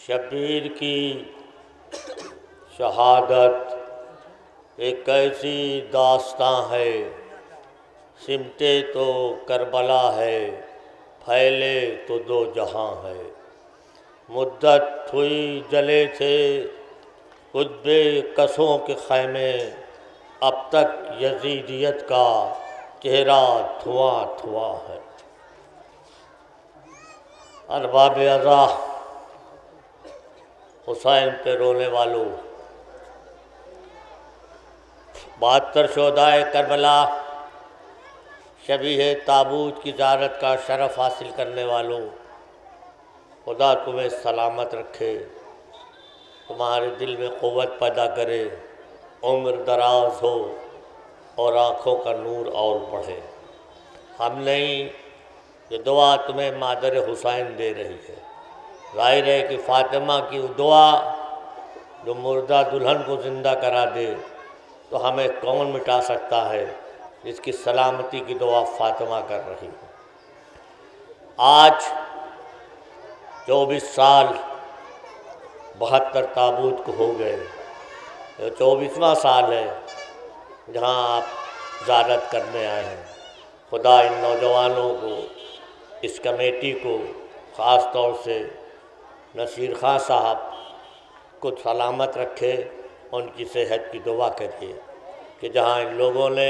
شبیر کی شہادت ایک ایسی داستاں ہے، سمٹے تو کربلا ہے، پھیلے تو دو جہاں ہے۔ مدت ہوئی جلے تھے قطب کسوں کے خیمے، اب تک یزیدیت کا چہرہ دھواں دھواں ہے۔ ارباب عزا، حسین پہ رونے والوں، 72 شہدائے کربلا، شبیہ تابوت کی زیارت کا شرف حاصل کرنے والوں، خدا تمہیں سلامت رکھے، تمہارے دل میں قوت پیدا کرے، عمر دراز ہو اور آنکھوں کا نور اور بڑھے۔ ہم نہیں، یہ دعا تمہیں مادر حسین دے رہی ہے۔ ظاہر ہے کہ فاطمہ کی دعا جو مردہ دلہن کو زندہ کرا دے تو ہمیں کون مٹا سکتا ہے، جس کی سلامتی کی دعا فاطمہ کر رہی ہے۔ آج 24 سال 72 تابوت کو ہو گئے، یہ 24واں سال ہے جہاں آپ زیارت کرنے آئے ہیں۔ خدا ان نوجوانوں کو، اس کمیٹی کو، خاص طور سے نصیر خان صاحب کو سلامت رکھے، ان کی صحت کی دعا کریے کہ جہاں ان لوگوں نے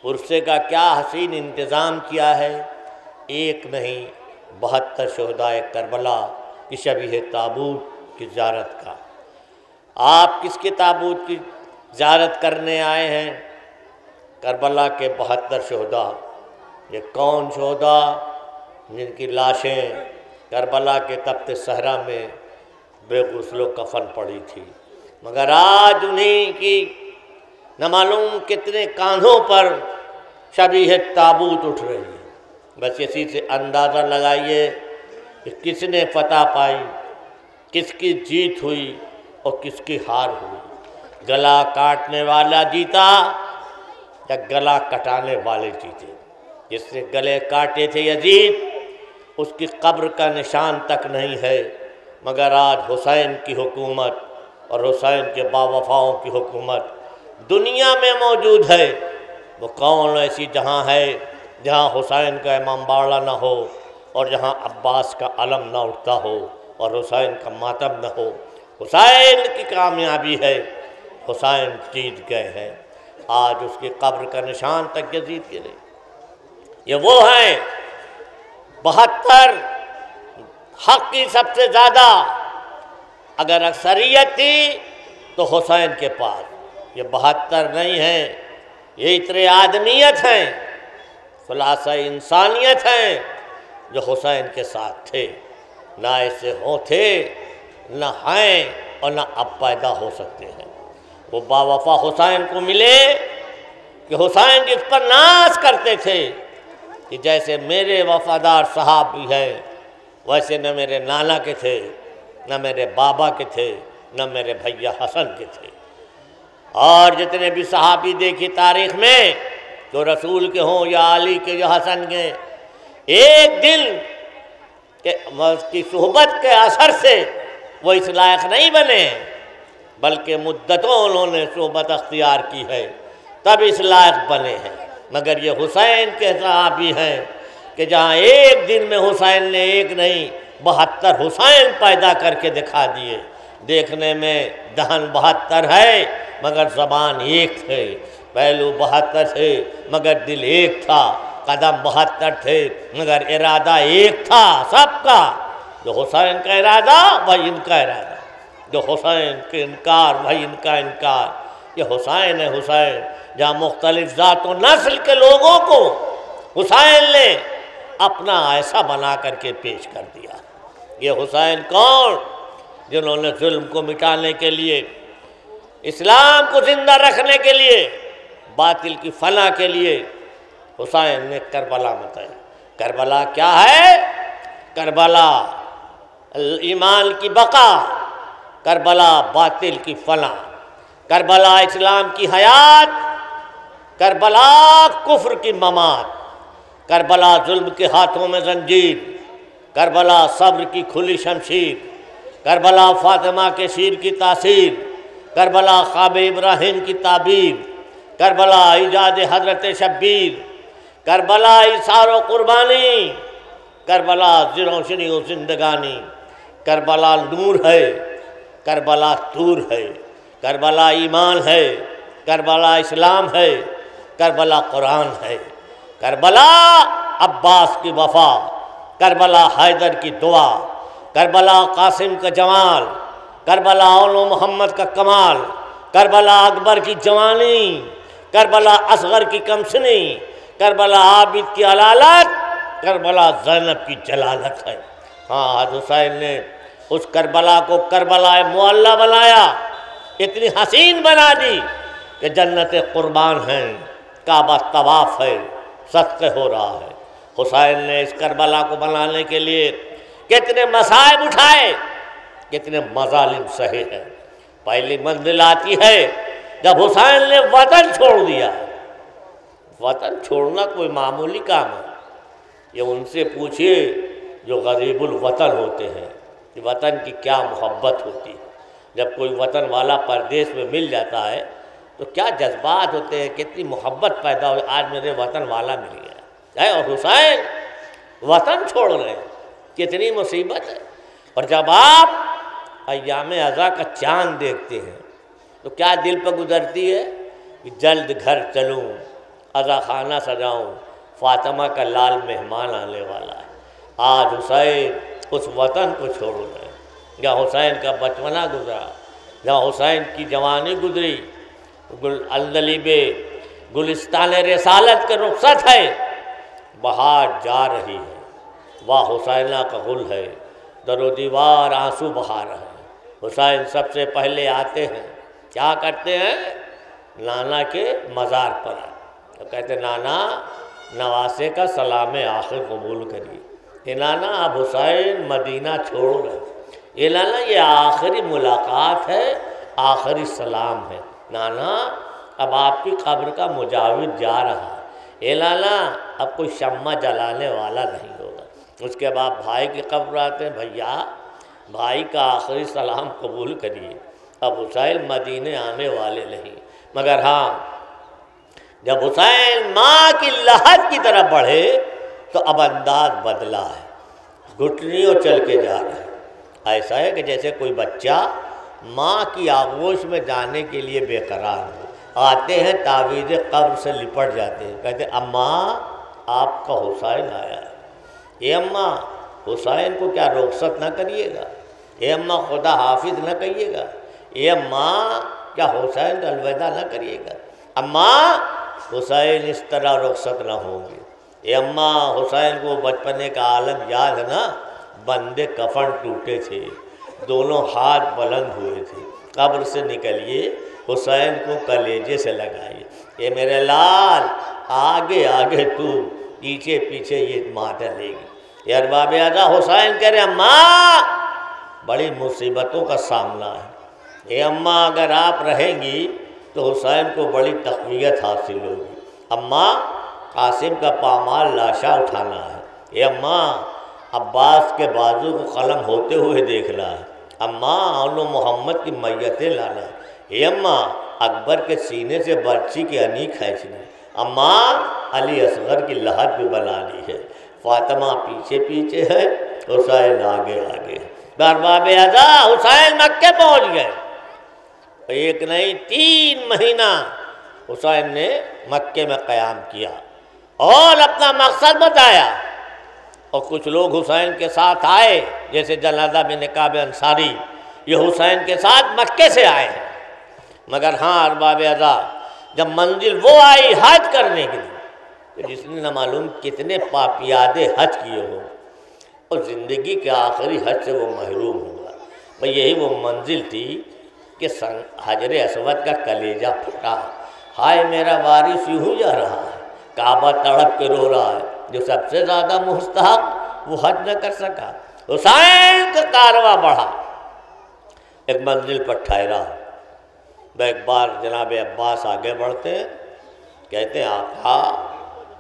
عرصے کا کیا حسین انتظام کیا ہے، ایک نہیں 72 شہدائے کربلا کی شبیہ تابوت کی زیارت کا۔ آپ کس کے تابوت کی زیارت کرنے آئے ہیں؟ کربلا کے 72 شہداء۔ یہ کون شہداء؟ جن کی لاشیں کربلا کے تپتے صحرا میں بے غسل و کفن پڑی تھی، مگر آج انہیں کی نہ معلوم کتنے کاندھوں پر شبیہ تابوت اٹھ رہی ہے۔ بس اسی سے اندازہ لگائیے کہ کس نے فتح پائی، کس کی جیت ہوئی اور کس کی ہار ہوئی۔ گلا کاٹنے والا جیتا یا گلا کٹانے والے جیتے؟ جس نے گلے کاٹے تھے یزید، اس کی قبر کا نشان تک نہیں ہے، مگر آج حسین کی حکومت اور حسین کے باوفاؤں کی حکومت دنیا میں موجود ہے۔ وہ کون ایسی جہاں ہے جہاں حسین کا امام باڑہ نہ ہو، اور جہاں عباس کا علم نہ اٹھتا ہو اور حسین کا ماتم نہ ہو؟ حسین کی کامیابی ہے، حسین جیت گئے ہیں۔ آج اس کی قبر کا نشان تک یزید کے نہیں۔ یہ وہ ہیں 72، حق کی سب سے زیادہ اگر اکثریت تھی تو حسین کے پاس۔ یہ 72 نہیں ہیں، یہ اتنے آدمیت ہیں، خلاصہ انسانیت ہیں جو حسین کے ساتھ تھے، نہ ایسے تھے، نہ ہیں اور نہ اب پیدا ہو سکتے ہیں۔ وہ باوفا حسین کو ملے کہ حسین جس پر ناز کرتے تھے کہ جیسے میرے وفادار صحاب بھی ہیں، ویسے نہ میرے نانا کے تھے، نہ میرے بابا کے تھے، نہ میرے بھیا حسن کے تھے۔ اور جتنے بھی صحابی دیکھی تاریخ میں، جو رسول کے ہوں یا علی کے یا حسن کے، ایک دن کہ کی صحبت کے اثر سے وہ اس لائق نہیں بنے، بلکہ مدتوں انہوں نے صحبت اختیار کی ہے تب اس لائق بنے ہیں۔ مگر یہ حسین کے صحابی ہیں کہ جہاں ایک دن میں حسین نے ایک نہیں 72 حسین پیدا کر کے دکھا دیے۔ دیکھنے میں دہن 72 ہے مگر زبان ایک تھے، پہلو 72 تھے مگر دل ایک تھا، قدم 72 تھے مگر ارادہ ایک تھا سب کا۔ جو حسین کا ارادہ وہی ان کا ارادہ، جو حسین کے انکار وہی ان کا انکار۔ یہ حسین ہے حسین، جہاں مختلف ذات و نسل کے لوگوں کو حسین نے اپنا ایسا بنا کر کے پیش کر دیا۔ یہ حسین کون؟ جنہوں نے ظلم کو مٹانے کے لیے، اسلام کو زندہ رکھنے کے لیے، باطل کی فنا کے لیے حسین نے کربلا متایا۔ کربلا کیا ہے؟ کربلا ایمان کی بقا، کربلا باطل کی فنا، کربلا اسلام کی حیات، کربلا کفر کی ممات، کربلا ظلم کے ہاتھوں میں زنجیر، کربلا صبر کی کھلی شمشیر، کربلا فاطمہ کے شیر کی تاثیر، کربلا خواب ابراہیم کی تعبیر، کربلا ایجاد حضرت شبیر، کربلا ایثار و قربانی، کربلا روشنی و زندگانی، کربلا نور ہے، کربلا طور ہے، کربلا ایمان ہے، کربلا اسلام ہے، کربلا قرآن ہے، کربلا عباس کی وفا، کربلا حیدر کی دعا، کربلا قاسم کا جمال، کربلا اول محمد کا کمال، کربلا اکبر کی جوانی، کربلا اصغر کی کمسنی، کربلا عابد کی علالت، کربلا زینب کی جلالت ہے۔ ہاں حضرت حسین نے اس کربلا کو کربلا معلیٰ بنایا، اتنی حسین بنا دی کہ جنت قربان ہیں، کعبہ طواف ہے، صدقے ہو رہا ہے۔ حسین نے اس کربلا کو بنانے کے لیے کتنے مصائب اٹھائے، کتنے مظالم سہے ہیں۔ پہلی منزل آتی ہے جب حسین نے وطن چھوڑ دیا۔ وطن چھوڑنا کوئی معمولی کام ہے، یہ ان سے پوچھئے جو غریب الوطن ہوتے ہیں کہ وطن کی کیا محبت ہوتی ہے۔ جب کوئی وطن والا پردیس میں مل جاتا ہے تو کیا جذبات ہوتے ہیں، کتنی محبت پیدا ہوئی، آج میرے وطن والا مل گیا۔ اور حسین وطن چھوڑ رہے ہیں، کتنی مصیبت ہے۔ اور جب آپ ایام عزا کا چاند دیکھتے ہیں تو کیا دل پہ گزرتی ہے کہ جلد گھر چلوں، عزا خانہ سجاؤں، فاطمہ کا لال مہمان آنے والا ہے۔ آج حسین اس وطن کو چھوڑ رہے ہیں جہاں حسین کا بچپنا گزرا، جہاں حسین کی جوانی گزری۔ الدلیب گلستان رسالت کے رخصت ہے، بہار جا رہی ہے، واہ حسینہ کا گل ہے، در و دیوار آنسو بہا رہے ہیں۔ حسین سب سے پہلے آتے ہیں، کیا کرتے ہیں؟ نانا کے مزار پر تو کہتے ہیں نانا نواسے کا سلام آخر قبول کریے۔ کہ نانا اب حسین مدینہ چھوڑ رہے، یہ نانا یہ آخری ملاقات ہے، آخری سلام ہے، نانا اب آپ کی قبر کا مجاور جا رہا ہے، اے لالا اب کوئی شمع جلانے والا نہیں ہوگا۔ اس کے بعد بھائی کی قبر آتے ہیں، بھیا بھائی کا آخری سلام قبول کریے، اب حسین مدینے آنے والے نہیں۔ مگر ہاں جب حسین ماں کی لحد کی طرف بڑھے تو اب انداز بدلا ہے، گھٹنیوں چل کے جا رہا ہے۔ ایسا ہے کہ جیسے کوئی بچہ ماں کی آغوش میں جانے کے لیے بے قرار ہو، آتے ہیں تعویذ قبر سے لپٹ جاتے ہیں، کہتے ہیں اماں آپ کا حسین آیا ہے، اے اماں حسین کو کیا رخصت نہ کریے گا، اے اماں خدا حافظ نہ کہیے گا، اے اماں کیا حسین کا الوداع نہ کریے گا، اماں حسین اس طرح رخصت نہ ہوں گے، اے اماں حسین کو بچپنے کا عالم یاد ہے نا، بندے کفن ٹوٹے تھے، دونوں ہاتھ بلند ہوئے تھے، قبر سے نکلیے حسین کو کلیجے سے لگائیے، اے میرے لال آگے آگے تو پیچھے پیچھے یہ ماں ڈلے گی۔ یہ ارباب عزا حسین کہہ رہے اماں بڑی مصیبتوں کا سامنا ہے، اے اماں اگر آپ رہیں گی تو حسین کو بڑی تقویت حاصل ہوگی، اماں قاسم کا پامال لاشا اٹھانا ہے، اے اماں عباس کے بازو کو قلم ہوتے ہوئے دیکھنا ہے، اماں اولو محمد کی میتیں لانا ہے، اے اماں اکبر کے سینے سے برچی کی انی کھینچنا ہے، اماں علی اصغر کی لحد بھی بنانی ہے، فاطمہ پیچھے پیچھے ہے، حسین آگے آگے ہے۔ ارباب عزا حسین مکے پہنچ گئے، ایک نہیں 3 مہینہ حسین نے مکے میں قیام کیا اور اپنا مقصد بتایا، اور کچھ لوگ حسین کے ساتھ آئے جیسے جنادہ بن کعب انصاری، یہ حسین کے ساتھ مکے سے آئے ہیں۔ مگر ہاں ارباب عزا جب منزل وہ آئی حج کرنے کے لیے تو جس نے نہ معلوم کتنے پاپیادے حج کیے ہوں اور زندگی کے آخری حج سے وہ محروم ہوگا، بھئی یہی وہ منزل تھی کہ حجر اسود کا کلیجہ پھٹا، ہائے میرا وارث یوں جا رہا ہے، کعبہ تڑپ کے رو رہا ہے، جو سب سے زیادہ مستحق وہ حج نہ کر سکا۔ حسین کا کارواں بڑھا، ایک منزل پر ٹھہرا، ایک بار جناب عباس آگے بڑھتے ہیں، کہتے ہیں آقا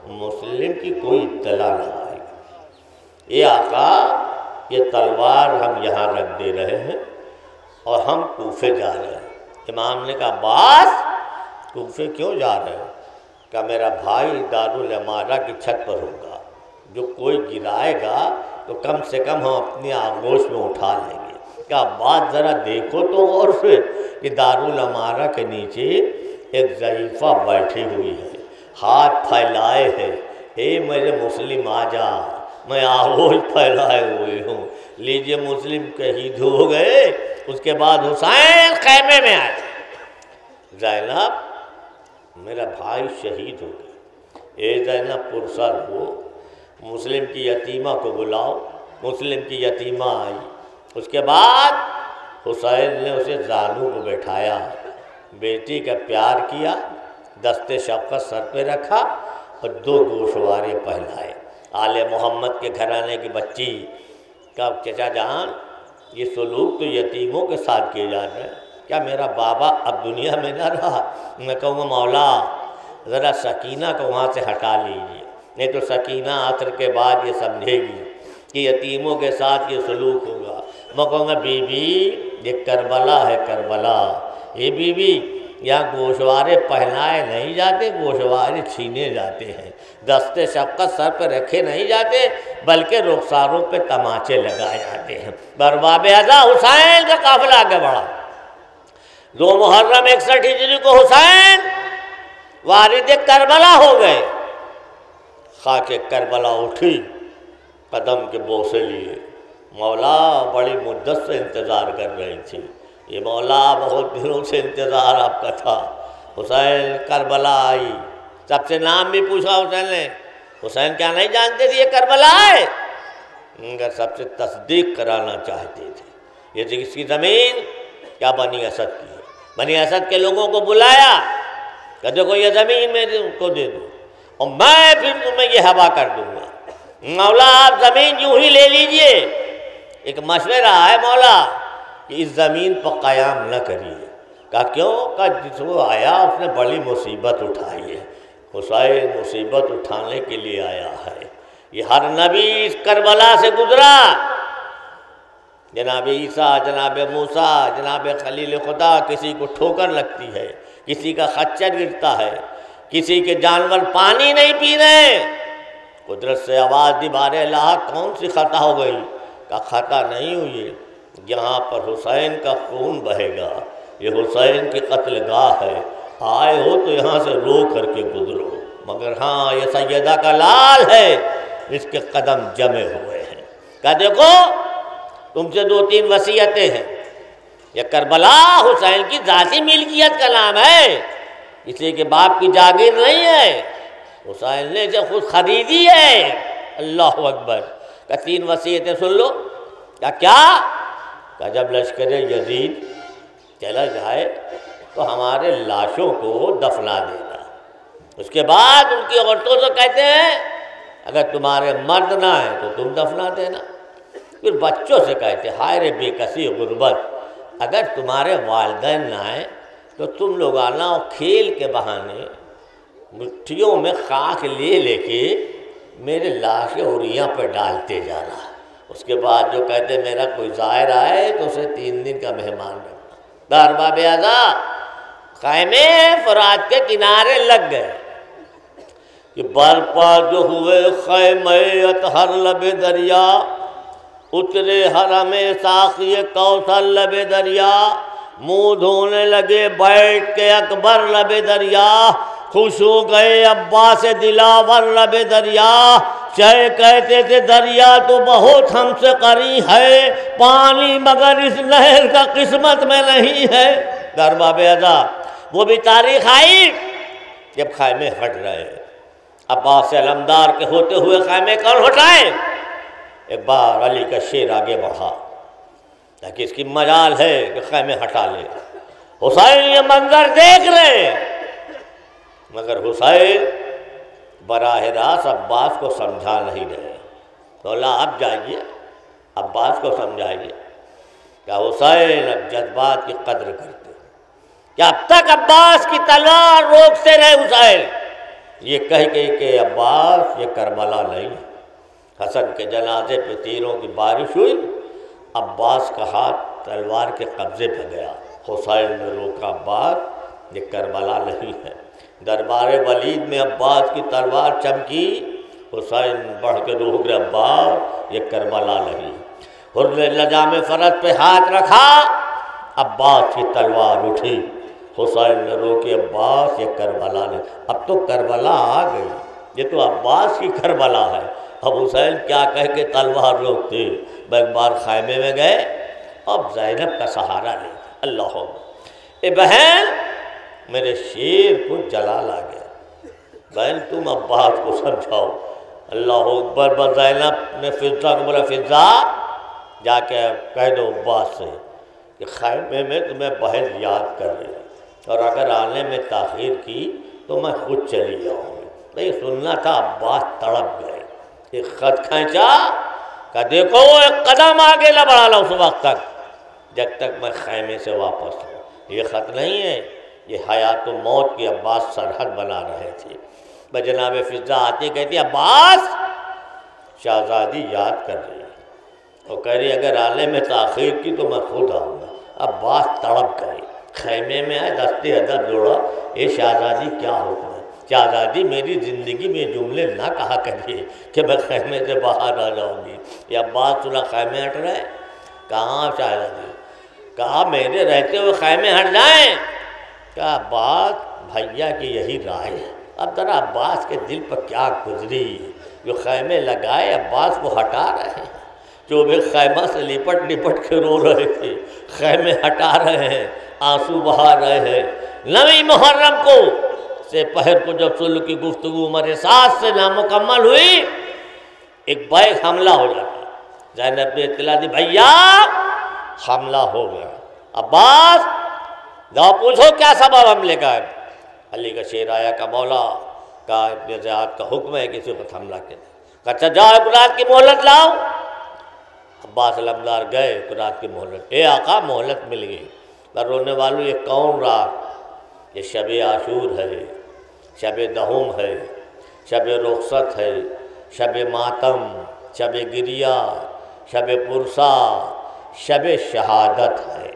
مسلم کی کوئی اطلاع نہ آئی، یہ آقا یہ تلوار ہم یہاں رکھ دے رہے ہیں اور ہم کوفے جا رہے ہیں۔ امام نے کہا عباس کوفے کیوں جا رہے ہو؟ کہ میرا بھائی دارالامارہ کی چھت پر ہوگا، جو کوئی گرائے گا تو کم سے کم ہم اپنی آغوش میں اٹھا لیں گے۔ کہ عباس ذرا دیکھو تو غور سے کہ دارالامارہ کے نیچے ایک ضعیفہ بیٹھی ہوئی ہے، ہاتھ پھیلائے ہے، اے میرے مسلم آ جا، میں آغوش پھیلائے ہوئے ہوں۔ لیجئے مسلم شہید ہو گئے، اس کے بعد حسین خیمے میں آئے، زینب میرا بھائی شہید ہو گیا، اے زینب پرسر ہو، مسلم کی یتیمہ کو بلاؤ۔ مسلم کی یتیمہ آئی، اس کے بعد حسین نے اسے زانو کو بیٹھایا، بیٹی کا پیار کیا، دست شفقت سر پہ رکھا اور 2 گوشوارے پہنائے۔ آل محمد کے گھرانے کی بچی کا چچا جان یہ سلوک تو یتیموں کے ساتھ کیے جا رہے ہیں، کیا میرا بابا اب دنیا میں نہ رہا؟ میں کہوں گا مولا ذرا سکینہ کو وہاں سے ہٹا لیجیے، نہیں تو سکینہ عصر کے بعد یہ سمجھے گی کہ یتیموں کے ساتھ یہ سلوک ہوگا۔ میں کہوں گا بی بی یہ کربلا ہے، کربلا، یہ بی بی یہاں گوشوارے پہنائے نہیں جاتے، گوشوارے چھینے جاتے ہیں، دست شفقت سر پہ رکھے نہیں جاتے بلکہ رخساروں پہ تماچے لگائے جاتے ہیں۔ برباب ازا حسین کا قافلہ آگے بڑھا، 2 محرم 61 ہجری کو حسین وارد کربلا ہو گئے۔ خاک کربلا اٹھی، قدم کے بوسے لیے، مولا بڑی مدت سے انتظار کر رہی تھی، یہ مولا بہت دنوں سے انتظار آپ کا تھا۔ حسین کربلا آئی، سب سے نام بھی پوچھا حسین نے، حسین کیا نہیں جانتے تھے یہ کربلا ہے؟ مگر سب سے تصدیق کرانا چاہتے تھے، یہ تھی کس کی زمین؟ کیا بنی اسد کی ہے؟ بنی اسد کے لوگوں کو بلایا کہ دیکھو یہ زمین میں کو دے دو اور میں پھر تمہیں یہ حوا کر دوں گا، مولا آپ زمین یوں ہی لے لیجئے۔ ایک مشورہ ہے مولا کہ اس زمین پر قیام نہ کریے۔ کہا کیوں؟ کہا جس وہ آیا اس نے بڑی مصیبت اٹھائی ہے، حسین مصیبت اٹھانے کے لیے آیا ہے، یہ ہر نبی اس کربلا سے گزرا، جناب عیسیٰ، جناب موسیٰ، جناب خلیل خدا، کسی کو ٹھوکر لگتی ہے، کسی کا خچر گرتا ہے، کسی کے جانور پانی نہیں پی رہے، قدرت سے آواز دی بارے اللہ کون سی خطا ہو گئی؟ کہ خطا نہیں ہوئی، یہاں پر حسین کا خون بہے گا، یہ حسین کی قتل گاہ ہے، آئے ہو تو یہاں سے رو کر کے گزرو، مگر ہاں یہ سیدہ کا لال ہے، اس کے قدم جمے ہوئے ہیں۔ کہ دیکھو تم سے 2-3 وصیتیں ہیں، یہ کربلا حسین کی ذاتی ملکیت کا نام ہے، کسی کے باپ کی جاگیر نہیں ہے، حسین نے اسے خود خریدی ہے۔ اللہ اکبر۔ کہ 3 وصیتیں سن لو۔ کیا؟ کہ جب لشکر یزید چلا جائے تو ہمارے لاشوں کو دفنا دینا، اس کے بعد ان کی عورتوں سے کہتے ہیں اگر تمہارے مرد نہ ہیں تو تم دفنا دینا، پھر بچوں سے کہتے ہیں ہائے رے بے کسی غربت، اگر تمہارے والدین نہ آئیں تو تم لوگ آنا اور کھیل کے بہانے مٹھیوں میں خاک لے کے میرے لاش اوریاں پہ ڈالتے جانا، اس کے بعد جو کہتے میرا کوئی زائر آئے تو اسے 3 دن کا مہمان رکھنا۔ بارباب اعضا خیمے فرات کے کنارے لگ گئے کہ برپا جو ہوئے خیمے اطہر لب دریا، اترے حرم ساقی کوثر لب دریا، منہ دھونے لگے بیٹھ کے اکبر لب دریا، خوش ہو گئے عباس دلاور لب دریا، چاہے کہتے تھے دریا تو بہت ہم سے قریب ہے، پانی مگر اس نہر کا قسمت میں نہیں ہے۔ بارباب اعضا وہ بھی تاریخ آئی جب خیمے ہٹ رہے، عباس علمدار کے ہوتے ہوئے خیمے کون ہٹائے؟ ایک بار علی کا شیر آگے بڑھا تاکہ اس کی مجال ہے کہ خیمے ہٹا لے، حسین یہ منظر دیکھ رہے مگر حسین براہ راست عباس کو سمجھا نہیں رہے۔ تو اللہ اب جائیے عباس کو سمجھائیے کہ حسین اب جذبات کی قدر کرتے، کہ اب تک عباس کی تلوار روکتے رہے حسین، یہ کہہ کہ عباس یہ کربلا نہیں ہے، حسن کے جنازے پہ تیروں کی بارش ہوئی، عباس کا ہاتھ تلوار کے قبضے پہ گیا۔ حسین نے روکا، عباس یہ کربلا نہیں ہے۔ دربار ولید میں عباس کی تلوار چمکی، حسین بڑھ کے روک گئے، عباس یہ کربلا نہیں۔ حر نے لجام فرس پہ ہاتھ رکھا، عباس کی تلوار اٹھی، حسین نے روکی، عباس یہ کربلا نہیں۔ اب تو کربلا آ گئی، یہ تو عباس کی کربلا ہے۔ اب حسین کیا کہہ کے تلوار روکتے؟ ایک بار خیمے میں گئے، اب زینب کا سہارا لے، اللہ اے بہن میرے شیر کو جلال آ گیا، بہن تم عباس کو سمجھاؤ۔ اللہ اکبر، بس زینب نے فضہ کو بولا، فضہ جا کے کہہ دو عباس سے کہ خیمے میں تمہیں بہن یاد کر رہی ہے، اور اگر آنے میں تاخیر کی تو میں خود چلی جاؤں گی۔ نہیں سننا تھا، عباس تڑپ گئے، ایک خط کھینچا کہ دیکھو وہ ایک قدم آگے نہ بڑھانا اس وقت تک جب تک میں خیمے سے واپس ہوں۔ یہ خط نہیں ہے، یہ حیات و موت کی عباس سرحد بنا رہے تھے۔ جناب فضہ آتی کہتی عباس شہزادی یاد کر رہی ہے، وہ کہہ رہی اگر آنے میں تاخیر کی تو میں خود آؤں گا۔ عباس تڑپ گئے، خیمے میں آئے، دستے حضرت جوڑا، اے شہزادی کیا حکم ہے؟ شہزادی میری زندگی میں جملے نہ کہا کریے کہ میں خیمے سے باہر آ جاؤں گی۔ یہ عباس صلح خیمے ہٹ رہے، کہاں شہزادی؟ کہا میرے رہتے ہوئے خیمے ہٹ جائیں؟ کہا عباس بھیا کی یہی رائے ہے۔ اب ذرا عباس کے دل پر کیا گزری، جو خیمے لگائے عباس کو ہٹا رہے ہیں، جو بھی خیمہ سے لپٹ لپٹ کے رو رہے تھے خیمے ہٹا رہے ہیں، آنسو بہا رہے ہیں۔ 9 محرم کو سے پہر کو جب صلح کی گفتگو عمر سعد سے نامکمل ہوئی، ایک بیک حملہ ہو جاتا، زینب نے اطلاع دی بھیا حملہ ہو گیا، عباس جاؤ پوچھو کیا سبب حملے کا ہے۔ علی کا شیر آیا کہ مولا کا ابن زیاد کا حکم ہے کسی کو حملہ کے دے، اچھا جاؤ ایک رات کی مہلت لاؤ۔ عباس علمدار گئے، ایک رات کی مہلت، اے آقا مہلت مل گئی۔ پر رونے والوں یہ کون رات؟ یہ شب عاشور ہے، شب دہم ہے، شب رخصت ہے، شب ماتم، شب گریہ، شب پرسا، شب شہادت ہے،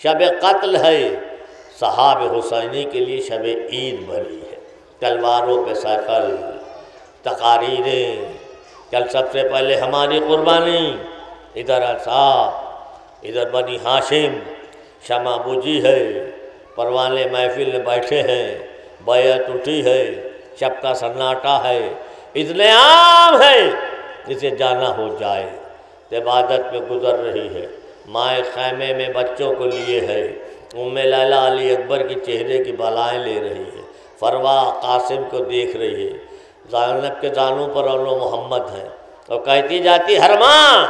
شب قتل ہے۔ صحاب حسینی کے لیے شب عید بنی ہے، تلواروں پہ سیقل، تقاریریں، کل سب سے پہلے ہماری قربانی، ادھر اصحاب، ادھر بنی ہاشم، شمع بجھی ہے، پروانے محفل میں بیٹھے ہیں، بیعت اٹھی ہے، شب کا سناٹا ہے، اذن عام ہے، جسے جانا ہو جائے، عبادت میں گزر رہی ہے، مائیں خیمے میں بچوں کو لیے ہے، ام لیلہ علی اکبر کی چہرے کی بالائیں لے رہی ہے، فروا قاسم کو دیکھ رہی ہے، زینب کے زانوں پر اولو محمد ہیں، اور کہتی جاتی ہر ماں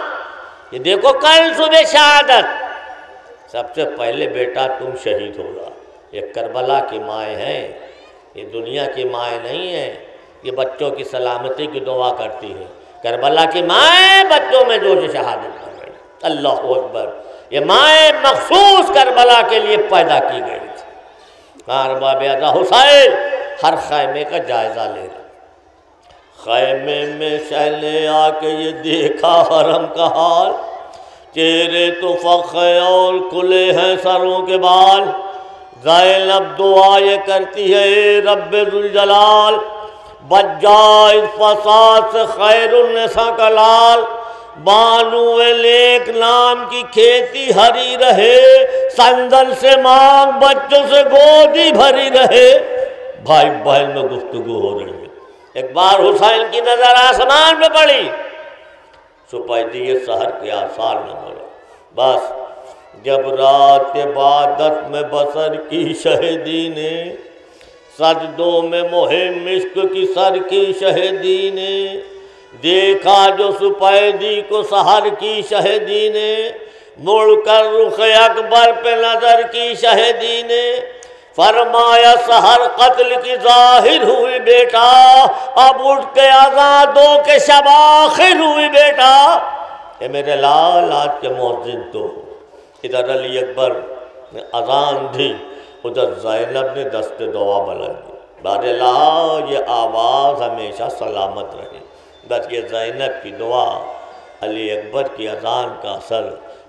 یہ دیکھو کل صبح شہادت، سب سے پہلے بیٹا تم شہید ہوگا۔ یہ کربلا کی مائیں ہیں، یہ دنیا کی مائیں نہیں ہیں، یہ بچوں کی سلامتی کی دعا کرتی ہے۔ کربلا کی مائیں بچوں میں جوش شہادت کر رہی، اللہ اکبر، یہ مائیں مخصوص کربلا کے لیے پیدا کی گئی تھی۔ ارباب ادا حسین ہر خیمے کا جائزہ لے رہا، خیمے میں شہل نے آ کے یہ دیکھا حرم کا حال، چہرے تو فخر اور کھلے ہیں سروں کے بال، زینب دعا یہ کرتی ہے اے رب ذوالجلال، بچ جائے اس فساد سے خیر النساء کا لال، بانو لیک نام کی کھیتی ہری رہے، سندل سے مانگ بچوں سے گودی بھری رہے۔ بھائی بہن میں گفتگو ہو رہی ہے، ایک بار حسین کی نظر آسمان پہ پڑی، سپیدی سحر کے آثار نہ ملے، بس جب رات عبادت میں بسر کی شہدی نے، سجدوں میں مہم عشق کی سر کی شہدی نے، دیکھا جو سپیدی کو سحر کی شہدی نے، مڑ کر رخ اکبر پہ نظر کی شہدی نے، فرمایا سحر قتل کی ظاہر ہوئی بیٹا، اب اٹھ کے اذان دو کہ شب آخر ہوئی بیٹا۔ اے میرے لال آج کے مؤذن تو، ادھر علی اکبر نے اذان دی، ادھر زینب نے دست دعا بلند دی، بارے لا یہ آواز ہمیشہ سلامت رہے۔ بس یہ زینب کی دعا، علی اکبر کی اذان کا اثر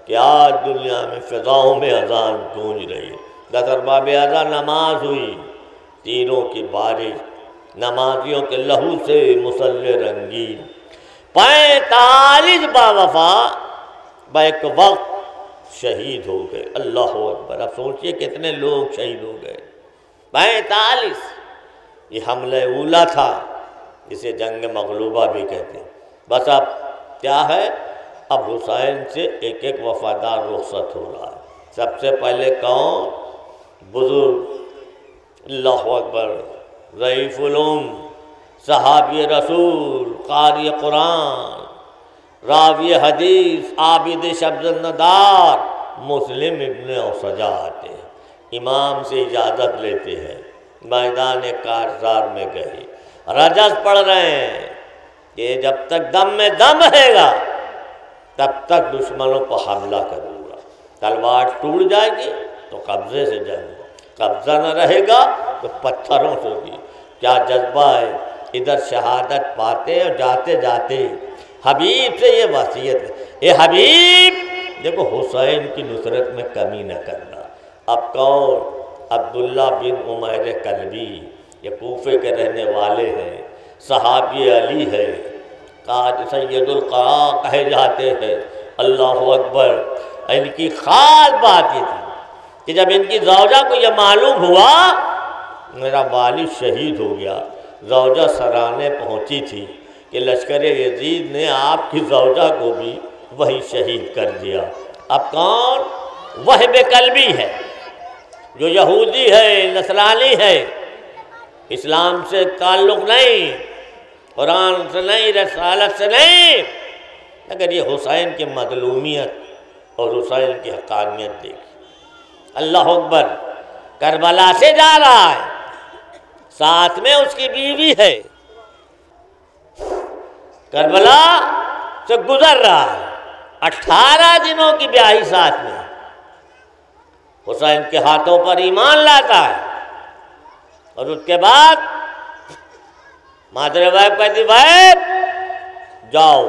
کہ آج دنیا میں فضاؤں میں اذان گونج رہی ہے۔ بس ارباب اعظم نماز ہوئی، تیروں کی بارش، نمازیوں کے لہو سے مصلی رنگین، 45 باوفا بیک وقت شہید ہو گئے۔ اللہ اکبر! اب سوچئے کتنے لوگ شہید ہو گئے، 45۔ یہ حملہ اولا تھا، جسے جنگ مغلوبہ بھی کہتے ہیں۔ بس اب کیا ہے، اب حسین سے ایک ایک وفادار رخصت ہو رہا ہے۔ سب سے پہلے کون؟ بزرگ، اللہ اکبر، ضعیف العلم، صحابی رسول، قاری قرآن، راوی حدیث، عابد شبز الندار، مسلم ابن اوسجا آتے ہیں، امام سے اجازت لیتے ہیں، میدان کارزار میں گئے، رجز پڑھ رہے ہیں کہ جب تک دم میں دم رہے گا تب تک دشمنوں کو حملہ کروں گا، تلوار ٹوٹ جائے گی تو قبضے سے جنگ، قبضہ نہ رہے گا تو پتھروں سے ہوگی۔ کیا جذبہ ہے! ادھر شہادت پاتے اور جاتے جاتے حبیب سے یہ وصیت ہے، اے حبیب دیکھو حسین کی نصرت میں کمی نہ کرنا۔ اب کون؟ عبداللہ بن عمیر کلبی، یہ کوفے کے رہنے والے ہیں، صحابی علی ہے، تاج سید القراء کہے جاتے ہیں۔ اللہ اکبر! ان کی خاص بات یہ تھی کہ جب ان کی زوجہ کو یہ معلوم ہوا میرا والد شہید ہو گیا، زوجہ سرانے پہنچی تھی کہ لشکر یزید نے آپ کی زوجہ کو بھی وہی شہید کر دیا۔ اب کون؟ وہب کلبی ہے، جو یہودی ہے، نصرانی ہے، اسلام سے تعلق نہیں، قرآن سے نہیں، رسالت سے نہیں، اگر یہ حسین کی مظلومیت اور حسین کی حقانیت دیکھی۔ اللہ اکبر! کربلا سے جا رہا ہے، ساتھ میں اس کی بیوی ہے، کربلا سے گزر رہا ہے، 18 دنوں کی بیاہی ساتھ میں، حسین کے ہاتھوں پر ایمان لاتا ہے، اور اس کے بعد مادر وائب کہتی وائب جاؤ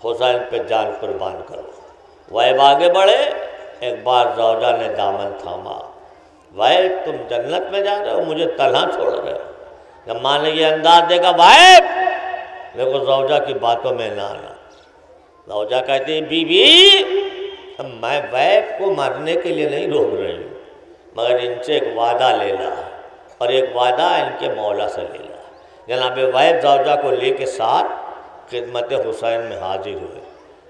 حسین پہ جان قربان کرو۔ وائب آگے بڑھے، ایک بار زوجہ نے دامن تھاما، وائب تم جنت میں جا رہے ہو، مجھے تنہا چھوڑ رہے ہو۔ جب ماں نے یہ انداز دیکھا، وائب دیکھو زوجہ کی باتوں میں نہ آنا۔ زوجہ کہتی ہیں بی بی میں وائب کو مرنے کے لیے نہیں روک رہی ہوں، مگر ان سے ایک وعدہ لینا ہے، اور ایک وعدہ ان کے مولا سے لینا ہے۔ جناب وائب زوجہ کو لے کے ساتھ خدمت حسین میں حاضر ہوئے۔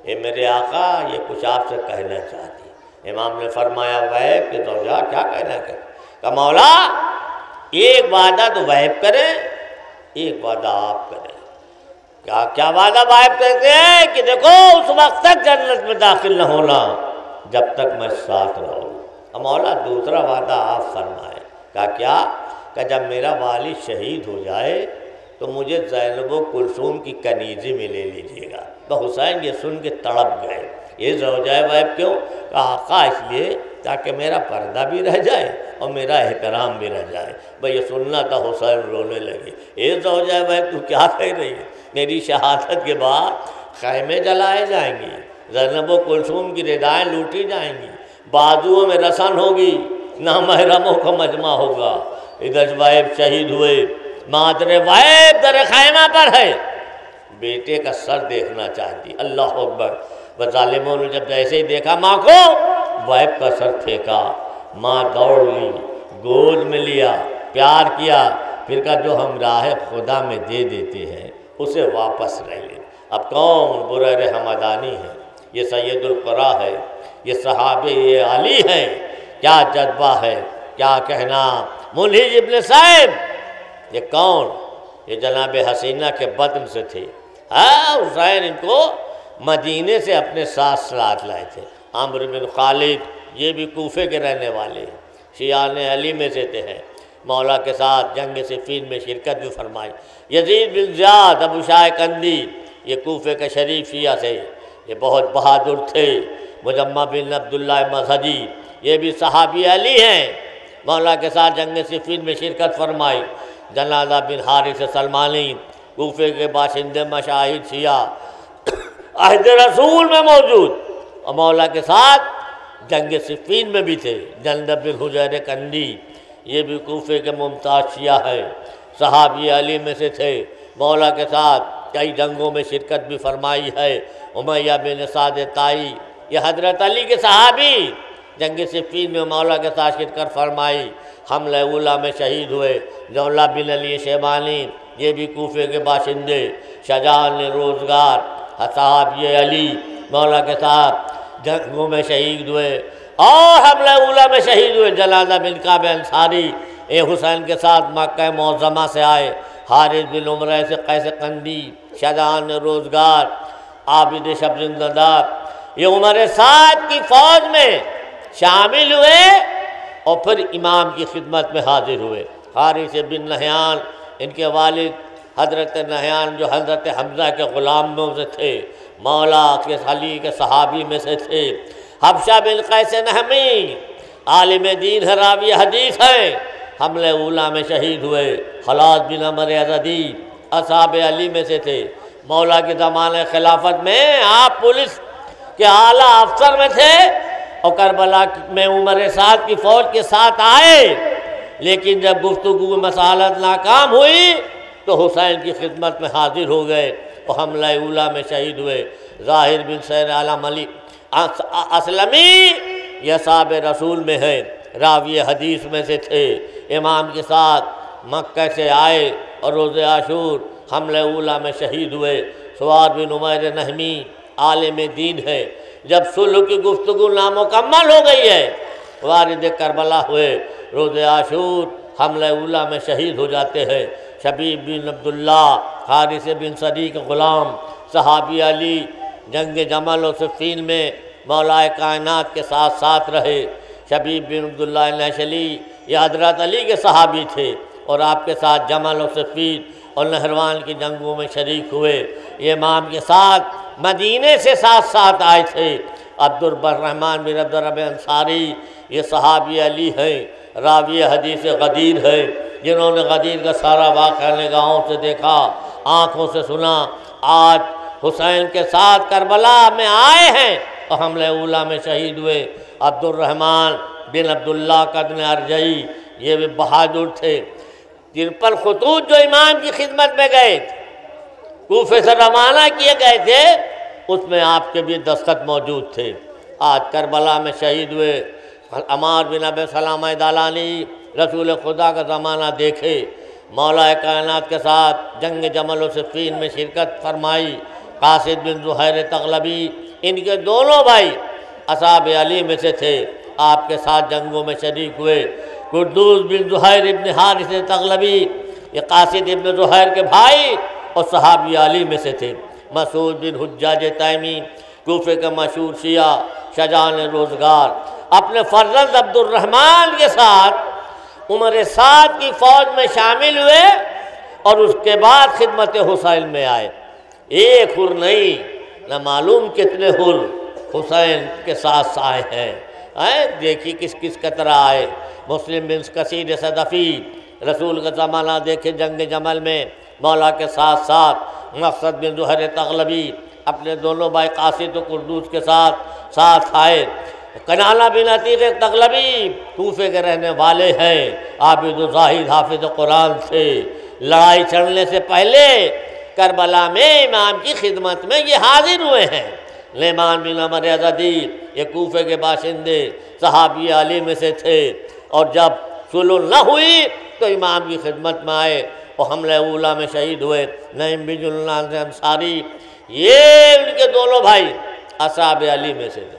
اے میرے آقا یہ کچھ آپ سے کہنا چاہتی ہے۔ امام نے فرمایا وائب کہ زوجہ کیا کہنا ہے؟ کہ مولا ایک وعدہ تو وائب کرے، ایک وعدہ آپ کریں۔ کیا وعدہ وائب کہتے ہیں کہ دیکھو اس وقت تک جنت میں داخل نہ ہونا جب تک میں ساتھ رہوں۔ مولا دوسرا وعدہ آپ فرمائیں۔ کیا؟ کہ جب میرا والد شہید ہو جائے تو مجھے زینب و کلثوم کی کنیزی میں لے لیجیے گا۔ تو حسین یہ سن کے تڑپ گئے، یہ زوجہ وائب کیوں؟ کہ آقا اس لیے تاکہ میرا پردہ بھی رہ جائے اور میرا احترام بھی رہ جائے۔ بھئی یہ سننا تھا، حسین رونے لگے۔ اے زوجہ وائب تو کیا کہہ رہی ہے؟ میری شہادت کے بعد خیمے جلائے جائیں گی، زینب و کلثوم کی ردائیں لوٹی جائیں گی، بازوؤں میں رسن ہوگی، نامحرموں کا مجمع ہوگا۔ ادھر وائب شہید ہوئے، مادر وائب در خیمہ پر ہے، بیٹے کا سر دیکھنا چاہتی۔ اللہ اکبر! ظالموں نے جب ایسے ہی دیکھا ماں کو، وائب کا سر پھینکا، ماں دوڑ لی، گود میں لیا، پیار کیا، پھر کہا جو ہم راہ خدا میں دے دیتے ہیں اسے واپس لے لیں۔ اب کون؟ بریر حمدانی ہے، یہ سید القراء ہے، یہ صحابی علی ہیں۔ کیا جذبہ ہے، کیا کہنا! منہج ابن صائب یہ کون؟ یہ جناب حسینہ کے بطن سے تھے۔ حسین ان کو مدینے سے اپنے ساتھ ساتھ لائے تھے۔ عمرو بن خالد یہ بھی کوفے کے رہنے والے ہیں، شیعان علی میں سے تھے، مولا کے ساتھ جنگ صفین میں شرکت بھی فرمائی۔ یزید بن زیاد ابو شاہ کندی یہ کوفے کے شریف شیعہ تھے، یہ بہت بہادر تھے۔ مجمع بن عبداللہ مذہبی یہ بھی صحابی علی ہیں، مولا کے ساتھ جنگ صفین میں شرکت فرمائی۔ جنادہ بن حارث سلمانی کوفے کے باشندے مشاہد شیعہ عہد رسول میں موجود، اور مولا کے ساتھ جنگ صفین میں بھی تھے۔ جندب بن حجیر کندی یہ بھی کوفے کے ممتاز شیعہ ہیں، صحابی علی میں سے تھے، مولا کے ساتھ کئی جنگوں میں شرکت بھی فرمائی ہے۔ امیہ بن سعد طائی یہ حضرت علی کے صحابی جنگ صفین میں مولا کے ساتھ شرکت فرمائی، حملہ اولیٰ میں شہید ہوئے۔ جولا بن علی شیبانی یہ بھی کوفے کے باشندے، شجاعت روزگار صحابی علی مولا کے ساتھ جنگوں میں شہید ہوئے اور حملہ اولیٰ میں شہید ہوئے۔ جنازہ بن کعب انصاری حسین کے ساتھ مکہ معظمہ سے آئے۔ حارث بن عمرہ سے قیس قندی، شجاعت روزگار، عابد شبر نداب یہ عمر سعد کی فوج میں شامل ہوئے اور پھر امام کی خدمت میں حاضر ہوئے۔ حارث بن نہیان ان کے والد حضرت نہیان جو حضرت حمزہ کے غلاموں سے تھے، مولا کے علی کے صحابی میں سے تھے۔ حبشہ بن قیس نہمی عالم دین ہے، راوی حدیث ہیں، حملہ اولیٰ میں شہید ہوئے۔ خلاص بن عمر ازدی اصحاب علی میں سے تھے، مولا کے زمانے خلافت میں آپ پولیس کے اعلیٰ افسر میں تھے اور کربلا میں عمر سعد کی فوج کے ساتھ آئے، لیکن جب گفتگو مسالت ناکام ہوئی تو حسین کی خدمت میں حاضر ہو گئے اور حملہ اولیٰ میں شہید ہوئے۔ ظاہر بن سیر عالم علی اسلمی یہ صحابہ رسول میں ہیں، راوی حدیث میں سے تھے، امام کے ساتھ مکہ سے آئے اور روز عاشور حملہ اولیٰ میں شہید ہوئے۔ سواد بن عمیر نہمی عالم دین ہے، جب صلح کی گفتگو نامکمل ہو گئی ہے وارد کربلا ہوئے، روز عاشور حملہ اولیٰ میں شہید ہو جاتے ہیں۔ شبیب بن عبداللہ حارث بن صدیق غلام صحابی علی جنگ جمل و صفین میں مولا کائنات کے ساتھ ساتھ رہے۔ شبیب بن عبداللہ نہشلی یہ حضرت علی کے صحابی تھے اور آپ کے ساتھ جمل و صفین اور نہروان کی جنگوں میں شریک ہوئے۔ یہ امام کے ساتھ مدینے سے ساتھ ساتھ آئے تھے۔ عبدالرحمن بن عبدالرب انصاری یہ صحابی علی ہیں، راوی حدیث غدیر ہے، جنہوں نے غدیر کا سارا واقعہ نگاہوں سے دیکھا، آنکھوں سے سنا۔ آج حسین کے ساتھ کربلا میں آئے ہیں اور حملہ اولیٰ میں شہید ہوئے۔ عبدالرحمن بن عبداللہ قدن ارجعی یہ بھی بہادر تھے۔ 53 خطوط جو امام کی خدمت میں گئے تھے، کوفے سے روانہ کیے گئے تھے، اس میں آپ کے بھی دستخط موجود تھے۔ آج کربلا میں شہید ہوئے عمار بن ابی سلامہ دالانی رسول خدا کا زمانہ دیکھے، مولا کائنات کے ساتھ جنگ جمل و صفین میں شرکت فرمائی۔ قاصد بن زہیر تغلبی ان کے دونوں بھائی اصحاب علی میں سے تھے، آپ کے ساتھ جنگوں میں شریک ہوئے۔ قدوس بن زہیر ابن حارث تغلبی یہ قاصد ابن زہیر کے بھائی اور صحابی علی میں سے تھے۔ مسعود بن حجاج تیمی کوفے کے مشہور شیعہ شجاعت روزگار اپنے فرزند عبدالرحمن کے ساتھ عمر سعد کی فوج میں شامل ہوئے اور اس کے بعد خدمت حسین میں آئے۔ ایک حر نہیں، نہ معلوم کتنے حر حسین کے ساتھ آئے ہیں۔ دیکھیے کس کس کا طرح آئے۔ مسلم بن کثیر صدفی رسول کا زمانہ دیکھے جنگ جمل میں مولا کے ساتھ ساتھ۔ مقصد بن زہیر تغلبی اپنے دونوں بھائی قاصد و قدوس کے ساتھ آئے۔ کنانہ بن عتیق تغلبی کوفے کے رہنے والے ہیں، عابد و زاہد حافظ قرآن تھے۔ لڑائی چڑھنے سے پہلے کربلا میں امام کی خدمت میں یہ حاضر ہوئے ہیں۔ لیمان بن عمر ازدی یہ کوفے کے باشندے صحابی علی میں سے تھے، اور جب صلح نہ ہوئی تو امام کی خدمت میں آئے اور حملہ اولیٰ میں شہید ہوئے۔ نعیم بن جلان انصاری یہ ان کے دونوں بھائی اصحاب علی میں سے تھے،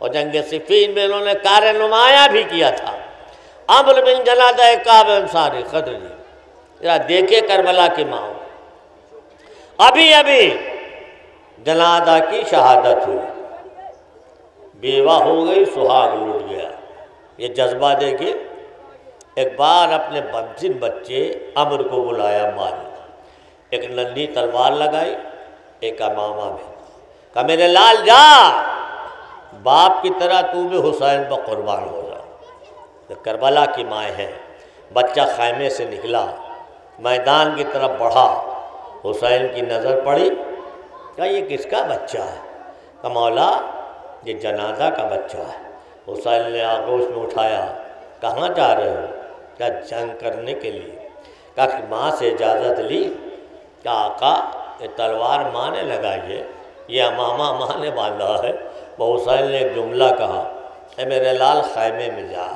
اور جنگ صفین میں انہوں نے کار نمایاں بھی کیا تھا۔ عمرو بن جنادہ کعب انصاری خدری ذرا دیکھے کربلا کی ماں، ابھی جنادہ کی شہادت ہوئی، بیوہ ہو گئی، سہاگ لوٹ گیا۔ یہ جذبہ دیکھیں، ایک بار اپنے بنسن بچے عمرو کو بلایا مالی، ایک ننھی تلوار لگائی، ایک امامہ میں کہا میرے لال جا، باپ کی طرح تو بھی حسین پر قربان ہو جا۔ کربلا کی مائیں ہیں۔ بچہ خیمے سے نکلا، میدان کی طرف بڑھا، حسین کی نظر پڑی، کہا یہ کس کا بچہ ہے؟ کہا مولا یہ جنازہ کا بچہ ہے۔ حسین نے آغوش میں اٹھایا، کہاں جا رہے ہو؟ کہا جنگ کرنے کے لیے۔ کہا کہ ماں سے اجازت لی؟ کہا آقا یہ تلوار ماں نے لگائی ہے، یہ امامہ ماں نے باندھا ہے۔ وہ حسین نے ایک جملہ کہا، اے میرے لال خیمے میں جا،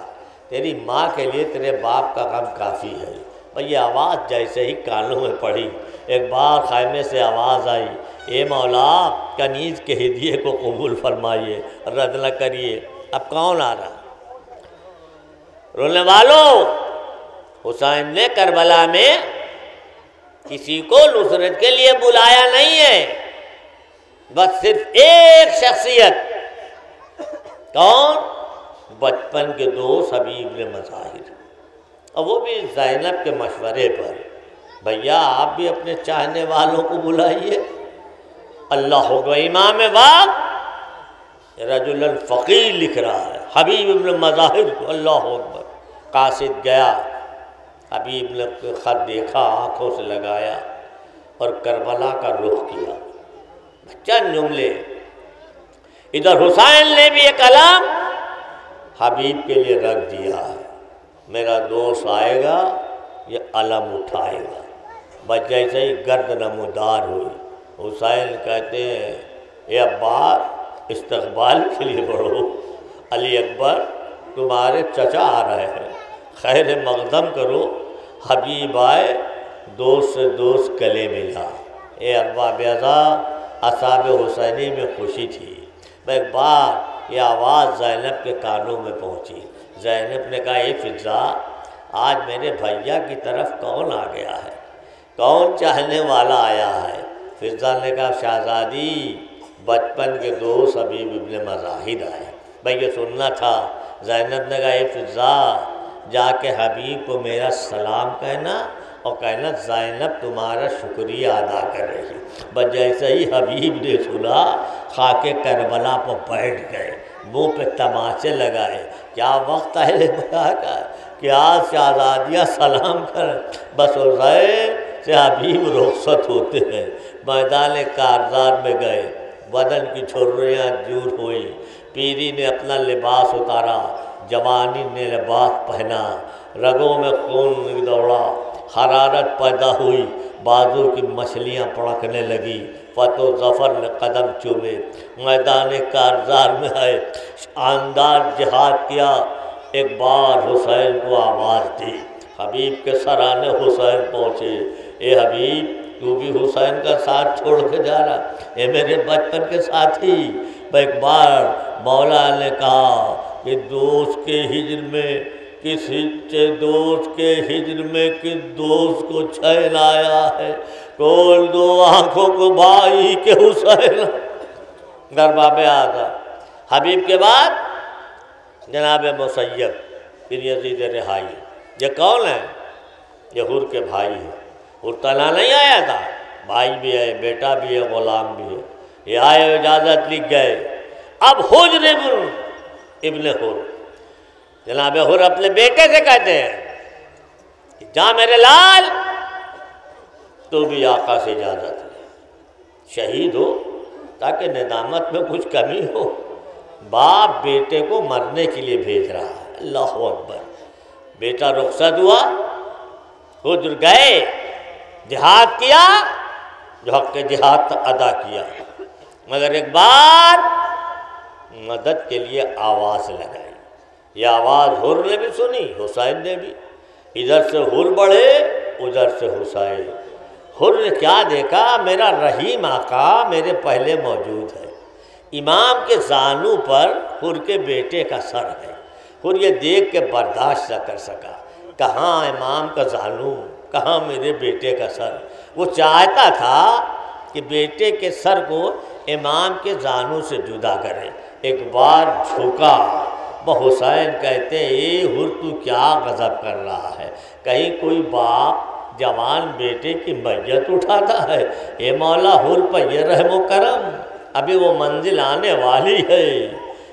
تیری ماں کے لیے تیرے باپ کا غم کافی ہے۔ بھئی یہ آواز جیسے ہی کانوں میں پڑی، ایک بار خیمے سے آواز آئی، اے مولا کنیز کے ہدیے کو قبول فرمائیے، رد نہ کریے۔ اب کون آ رہا؟ رونے والوں، حسین نے کربلا میں کسی کو نصرت کے لیے بلایا نہیں ہے، بس صرف ایک شخصیت، کون؟ بچپن کے دوست حبیب بن مظاہر، اور وہ بھی زینب کے مشورے پر۔ بھیا آپ بھی اپنے چاہنے والوں کو بلائیے۔ اللہ اکبر، امام وقت رجل الفقیر لکھ رہا ہے حبیب بن مظاہر کو، اللہ اکبر۔ قاصد گیا، حبیب نے خط دیکھا، آنکھوں سے لگایا اور کربلا کا رخ کیا۔ چند جملے، ادھر حسین نے بھی ایک علم حبیب کے لیے رکھ دیا ہے، میرا دوست آئے گا یہ علم اٹھائے گا۔ بس جیسے ہی گرد نمودار ہوئی، حسین کہتے ہیں اے عباس استقبال کے لیے بڑھو، علی اکبر تمہارے چچا آ رہے ہیں، خیر مقدم کرو۔ حبیب آئے، دوست سے دوست گلے ملا۔ اے ارباب اعضاء، اصحاب حسینی میں خوشی تھی۔ ایک بار یہ آواز زینب کے کانوں میں پہنچی۔ زینب نے کہا اے فضا، آج میرے بھیا کی طرف کون آ گیا ہے؟ کون چاہنے والا آیا ہے؟ فضا نے کہا شہزادی بچپن کے دوست حبیب ابن مظاہر آئے۔ بھئی یہ سننا تھا۔ زینب نے کہا اے فضا، جا کے حبیب کو میرا سلام کہنا اور کہنا زینب تمہارا شکریہ ادا کر رہی۔ بس جیسے ہی حبیب نے سنا، خاک کربلا پر بیٹھ گئے، منہ پہ تماچے لگائے۔ کیا وقت اہل بیاں کا، کیا شہزادیاں سلام کریں۔ بس حسین سے حبیب رخصت ہوتے ہیں، میدان کارزار میں گئے، بدن کی چھریاں دور ہوئی، پیری نے اپنا لباس اتارا، جوانی نے لباس پہنا، رگوں میں خون دوڑا، حرارت پیدا ہوئی، بازو کی مچھلیاں پڑکنے لگی، فتح و ظفر نے قدم چومے، میدان کارزار میں آئے، شاندار جہاد کیا۔ ایک بار حسین کو آواز دی، حبیب کے سرانے حسین پہنچے۔ اے حبیب تو بھی حسین کا ساتھ چھوڑ کے جا رہا؟ اے میرے بچپن کے ساتھی۔ ایک بار مولا نے کہا کہ دوست کے ہجر میں کس دوست کو چین آیا ہے، کھول دو آنکھوں کو بھائی کے حسین۔ درباب اعظم حبیب کے بعد جناب مسیب پھر یزید رہائی۔ یہ کون ہے؟ یہ حر کے بھائی ہیں۔ حر تنہا نہیں آیا تھا، بھائی بھی ہے، بیٹا بھی ہے، غلام بھی ہے۔ یہ آئے اجازت لکھ گئے۔ اب حجر ابن حر، جناب حر اپنے بیٹے سے کہتے ہیں کہ جا میرے لال، تو بھی آقا سے اجازت لے، شہید ہو تاکہ ندامت میں کچھ کمی ہو۔ باپ بیٹے کو مرنے کے لیے بھیج رہا ہے، اللہ اکبر۔ بیٹا رخصت ہوا، حجر گئے، جہاد کیا، جو حق جہاد ادا کیا، مگر ایک بار مدد کے لیے آواز لگائی۔ یہ آواز حر نے بھی سنی، حسین نے بھی۔ ادھر سے حر بڑھے، ادھر سے حسین۔ حر نے کیا دیکھا؟ میرا رحیم آقا میرے پہلے موجود ہے۔ امام کے زانو پر حر کے بیٹے کا سر ہے۔ حر یہ دیکھ کے برداشت نہ کر سکا، کہاں امام کا زانو، کہاں میرے بیٹے کا سر۔ وہ چاہتا تھا کہ بیٹے کے سر کو امام کے زانو سے جدا کرے۔ ایک بار جھکا، وہ حسین کہتے ہیں اے حر تو کیا غضب کر رہا ہے؟ کہیں کوئی باپ جوان بیٹے کی میت اٹھاتا ہے؟ اے مولا حر پر یہ رحم و کرم، ابھی وہ منزل آنے والی ہے،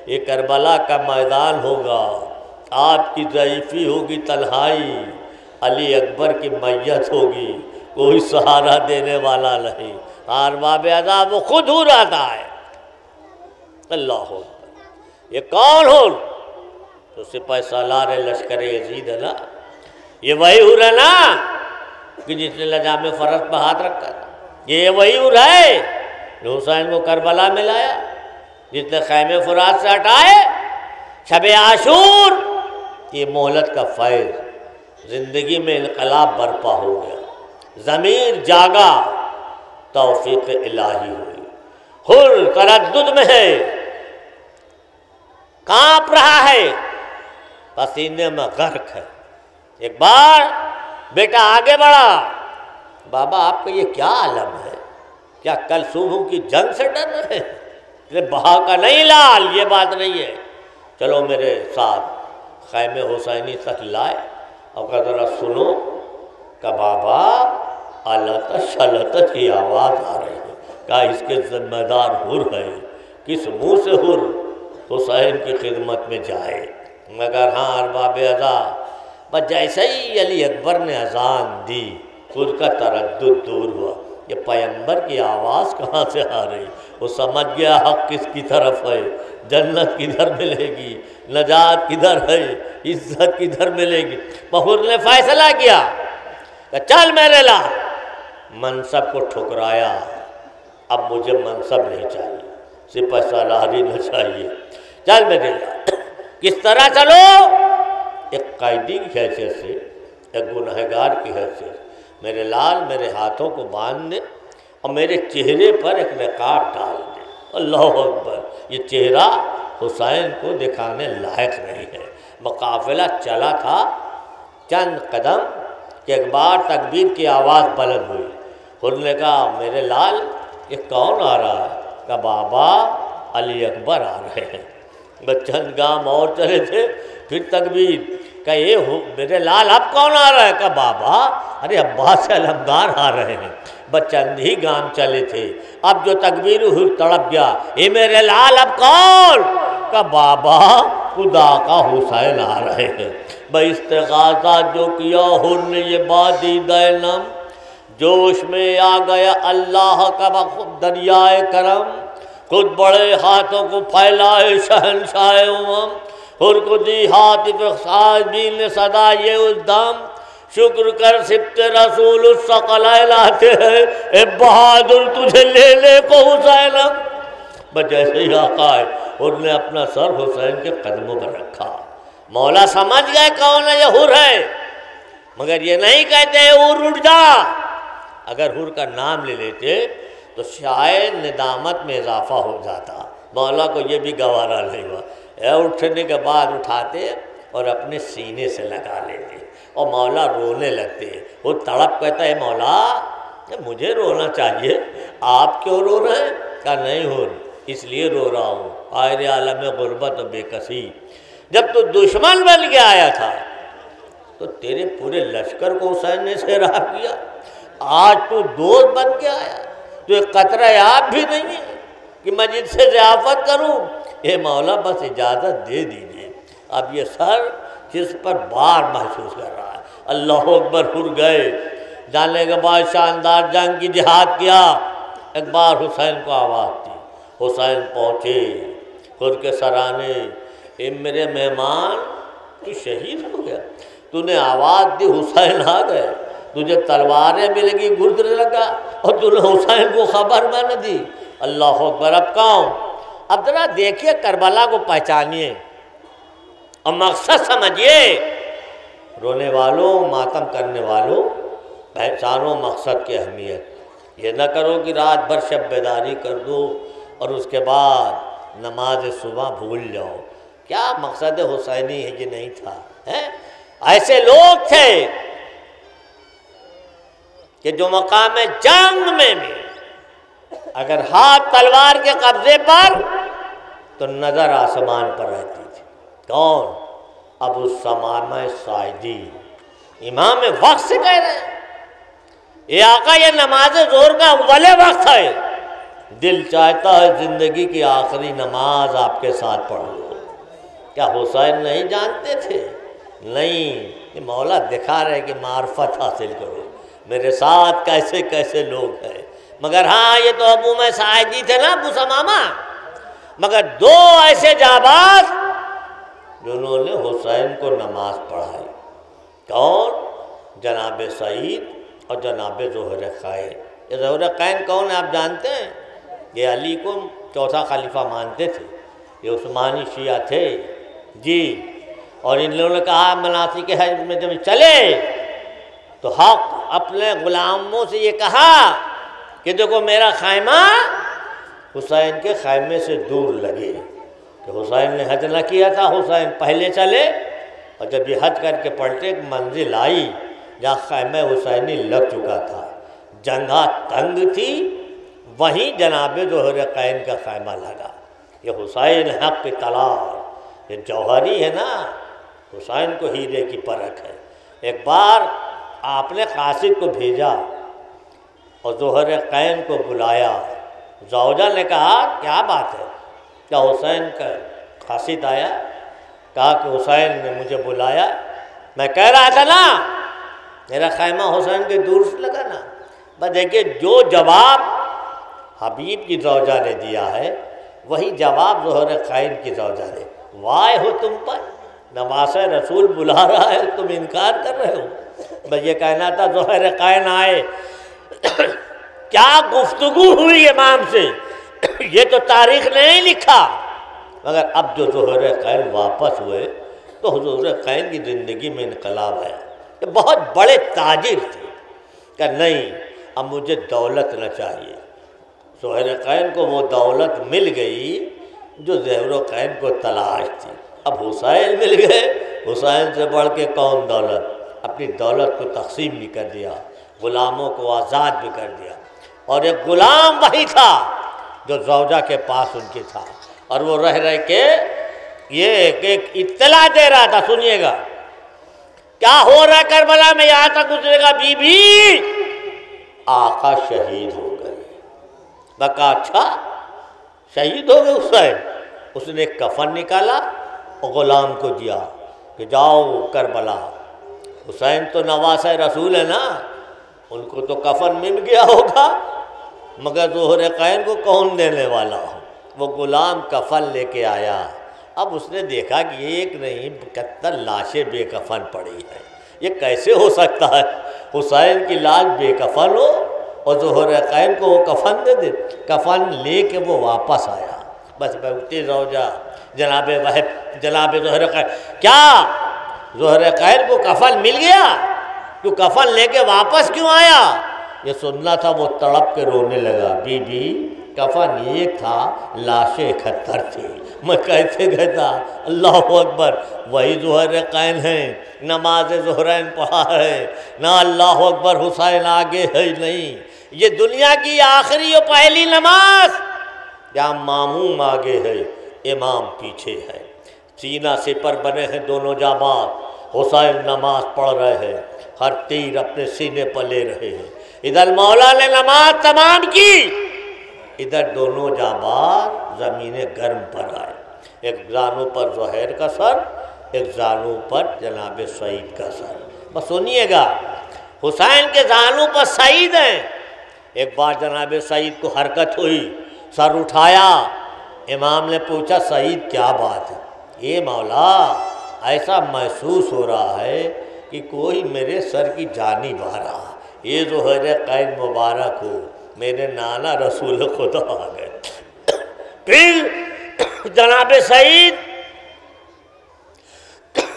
یہ کربلا کا میدان ہوگا، آپ کی ضعیفی ہوگی، تنہائی، علی اکبر کی میت ہوگی، کوئی سہارا دینے والا نہیں، ارباب عذاب وہ خود ہور آتا ہے۔ اللہ اکبر، یہ کون ہور؟ تو سپہ سالار لشکر یزید ہے نا، یہ وہی ہور ہے نا کہ جس نے لجام فرس پہ ہاتھ رکھا تھا، یہ وہی ہور ہے جو حسین کو کربلا میں لایا، جس نے خیمے فرات سے ہٹائے شب عاشور، یہ مہلت کا فیض، زندگی میں انقلاب برپا ہو گیا، ضمیر جاگا، توفیق الہی ہوئی، حر تردد میں ہے، کانپ رہا ہے، پسینے میں غرق ہے۔ ایک بار بیٹا آگے بڑھا، بابا آپ کا یہ کیا عالم ہے؟ کیا کل صبح کی جنگ سے ڈر رہے ہیں؟ بہا کا نہیں لال، یہ بات نہیں ہے، چلو میرے ساتھ۔ خیمے حسینی تک لائے اور کہا ذرا سنو، کہ بابا علت شلت کی آواز آ رہی ہے، کہا اس کے ذمہ دار حر ہے، کس منہ سے حر حسین کی خدمت میں جائے؟ مگر ہاں ارباب عذاب، بس جیسے ہی علی اکبر نے اذان دی خود کا تردد دور ہوا، یہ پیغمبر کی آواز کہاں سے آ رہی؟ وہ سمجھ گیا حق کس کی طرف ہے، جنت کدھر ملے گی، نجات کدھر ہے، عزت کدھر ملے گی۔ حر نے فیصلہ کیا کہ چل میرے لال، منصب کو ٹھکرایا، اب مجھے منصب نہیں چاہیے، سپہ سالاری نہ چاہیے، چل میرے لال۔ کس طرح چلو؟ ایک قیدی کی حیثیت سے، ایک گنہگار کی حیثیت سے، میرے لال میرے ہاتھوں کو باندھ دے اور میرے چہرے پر ایک نقاب ڈال دے۔ اللہ اکبر، یہ چہرہ حسین کو دکھانے لائق نہیں ہے۔ مقافلہ چلا تھا چند قدم کہ ایک بار تکبیر کی آواز بلند ہوئی، حر نے کہا میرے لال یہ کون آ رہا ہے؟ کہا بابا علی اکبر آ رہے ہیں۔ بس چند گام اور چلے تھے پھر تکبیر، کہ یہ میرے لال اب کون آ رہا ہے؟ کہا بابا ارے عباس علمدار آ رہے ہیں۔ بس چند ہی گام چلے تھے، اب جو تکبیر ہوئی تڑپ گیا، یہ میرے لال اب کون؟ کہا بابا خدا کا حسین آ رہے ہیں۔ بھائی استغاثہ جو کیا حر نے یہ بات دیدہ نم، جوش میں آ گیا اللہ کا دریائے کرم، خود بڑے ہاتھوں کو پھیلائے شہنشاہ امم، حر کو دی ہاتھ پہ صحابی نے صدا یہ اس دم، شکر کر سبت رسول الثقلین لاتے ہیں، اے بہادر تجھے لے لے کو حسینم۔ بس جیسے ہی آقا ہے حر نے اپنا سر حسین کے قدموں پر رکھا، مولا سمجھ گئے کون ہے یہ حر ہے، مگر یہ نہیں کہتے حر اٹھ جا، اگر حر کا نام لے لیتے تو شاید ندامت میں اضافہ ہو جاتا، مولا کو یہ بھی گوارا نہیں ہوا، اٹھنے کے بعد اٹھاتے اور اپنے سینے سے لگا لیتے اور مولا رونے لگتے، وہ تڑپ کہتا ہے مولا مجھے رونا چاہیے، آپ کیوں رو رہے ہیں؟ کہا نہیں حر اس لیے رو رہا ہوں، قاہر عالم غربت و بے کسی، جب تو دشمن بن کے آیا تھا تو تیرے پورے لشکر کو حسین نے سیراب کیا، آج تو دوست بن کے آیا تو ایک قطرہ آب بھی نہیں ہے کہ میں جن سے ضیافت کروں، اے مولا بس اجازت دے دیجئے۔ اب یہ سر جس پر بار محسوس کر رہا ہے۔ اللہ اکبر، حر گئے، جانے کے بعد شاندار جنگ کی جہاد کیا، ایک بار حسین کو آواز دی، حسین پہنچے، حر کے سرانے، اے میرے مہمان تو شہید ہو گیا، تو نے آواز دی حسین آ گئے، تجھے تلواریں مل گی گردر لگا اور تو نے حسین کو خبر میں نہ دی۔ اللہ اکبر، اب کون؟ اب ذرا دیکھیے کربلا کو پہچانیے اور مقصد سمجھیے، رونے والوں ماتم کرنے والوں پہچانو مقصد کی اہمیت، یہ نہ کرو کہ رات بھر شب بیداری کر دو اور اس کے بعد نماز صبح بھول جاؤ، کیا مقصد حسینی ہے یہ نہیں تھا؟ ایسے لوگ تھے کہ جو مقام جنگ میں بھی اگر ہاتھ تلوار کے قبضے پر تو نظر آسمان پر رہتی تھی۔ کون؟ ابو الثمامہ ساعدی، امام وقت سے کہہ رہے ہیں یہ آقا یہ نماز ظہر کا اول وقت ہے، دل چاہتا ہے زندگی کی آخری نماز آپ کے ساتھ پڑھ لو۔ کیا حسین نہیں جانتے تھے؟ نہیں، یہ مولا دکھا رہے کہ معرفت حاصل کرو، میرے ساتھ کیسے کیسے لوگ ہیں، مگر ہاں یہ تو ابو میں ساعدی تھے نا، ابو ثمامہ، مگر دو ایسے جانباز جنہوں نے حسین کو نماز پڑھائی، کون؟ جناب سعید اور جناب ذوالقرنین۔ یہ ذوالقرنین کون ہے آپ جانتے ہیں؟ یہ علی کو چوتھا خلیفہ مانتے تھے، یہ عثمانی شیعہ تھے جی، اور ان لوگوں نے کہا مناسک حج میں جب چلے تو حق اپنے غلاموں سے یہ کہا کہ دیکھو میرا خیمہ حسین کے خیمے سے دور لگے، کہ حسین نے حج نہ کیا تھا، حسین پہلے چلے، اور جب یہ حج کر کے پلٹے ایک منزل آئی جہاں خیمہ حسینی لگ چکا تھا، جگہ تنگ تھی، وہیں جناب ذوالقرنین کا خیمہ لگا۔ یہ حسین حق کی تلاش، یہ جوہری ہے نا، حسین کو ہیرے کی پرکھ ہے۔ ایک بار آپ نے قاصد کو بھیجا اور ذوالقرنین کو بلایا، زوجہ نے کہا کیا بات ہے؟ کیا حسین کا قاصد آیا؟ کہا کہ حسین نے مجھے بلایا، میں کہہ رہا تھا نا میرا خیمہ حسین کے دور سے لگا نا۔ بس دیکھیے جو جواب حبیب کی زوجہ نے دیا ہے وہی جواب ذوالقرنین کی زوجہ نے۔ وائے ہو تم پر، نواز رسول بلا رہا ہے تم انکار کر رہے ہو۔ بس یہ کہنا تھا ذوالقرنین آئے، کیا گفتگو ہوئی امام سے یہ تو تاریخ نے نہیں لکھا، مگر اب جو ذوالقرنین واپس ہوئے تو ذوالقرنین کی زندگی میں انقلاب آیا۔ یہ بہت بڑے تاجر تھے کہ نہیں اب مجھے دولت نہ چاہیے۔ ذوالقرنین کو وہ دولت مل گئی جو ذوالقرنین کو تلاش تھی۔ اب حسین مل گئے، حسین سے بڑھ کے کون دولت؟ اپنی دولت کو تقسیم بھی کر دیا، غلاموں کو آزاد بھی کر دیا، اور ایک غلام وہی تھا جو زوجہ کے پاس ان کی تھا، اور وہ رہ کے یہ ایک اطلاع دے رہا تھا، سنیے گا کیا ہو رہا ہے کربلا میں، یہاں تک گزرے گا بی بی آقا شہید ہو گئے۔ بکا اچھا شہید ہو گئے حسین؟ اس نے ایک کفن نکالا اور غلام کو دیا کہ جاؤ کربلا۔ حسین تو نواز رسول ہے نا، ان کو تو کفن مل گیا ہوگا، مگر ذوالقرنین کو کون دینے والا ہو؟ وہ غلام کفن لے کے آیا۔ اب اس نے دیکھا کہ ایک نہیں 71 لاشیں بے کفن پڑی ہیں، یہ کیسے ہو سکتا ہے حسین کی لاش بے کفن ہو اور ذوالقرنین کو وہ کفن دے دے؟ کفن لے کے وہ واپس آیا۔ بس بہتی زوجہ جناب ذوالقرنین، کیا ذوالقرنین کو کفن مل گیا؟ تو کفن لے کے واپس کیوں آیا؟ یہ سننا تھا۔ وہ تڑپ کے رونے لگا، بی بی کفن ایک تھا، لاشیں 71 تھی، میں کیسے کہتا اللہ اکبر، وہی ذوالقرنین ہیں، نماز ظہرین پڑھا ہے نہ، اللہ اکبر حسین آگے ہے نہیں، یہ دنیا کی آخری و پہلی نماز جہاں ماموم آگے ہے امام پیچھے ہے، سینہ سپر بنے ہیں دونوں جانباز، حسین نماز پڑھ رہے ہیں، ہر تیر اپنے سینے پر لے رہے ہیں، ادھر مولا نے نماز تمام کی، ادھر دونوں جانباز زمین گرم پر آئے، ایک زانو پر زہیر کا سر، ایک زانو پر جناب سعید کا سر۔ بس سنیے گا، حسین کے زانو پر سعید ہیں۔ ایک بار جناب سعید کو حرکت ہوئی، سر اٹھایا، امام نے پوچھا سعید کیا بات ہے؟ اے مولا ایسا محسوس ہو رہا ہے کہ کوئی میرے سر کی جانب آ رہا، یہ ذوالقرنین مبارک ہو، میرے نانا رسول خدا آ گئے۔ پھر جناب سعید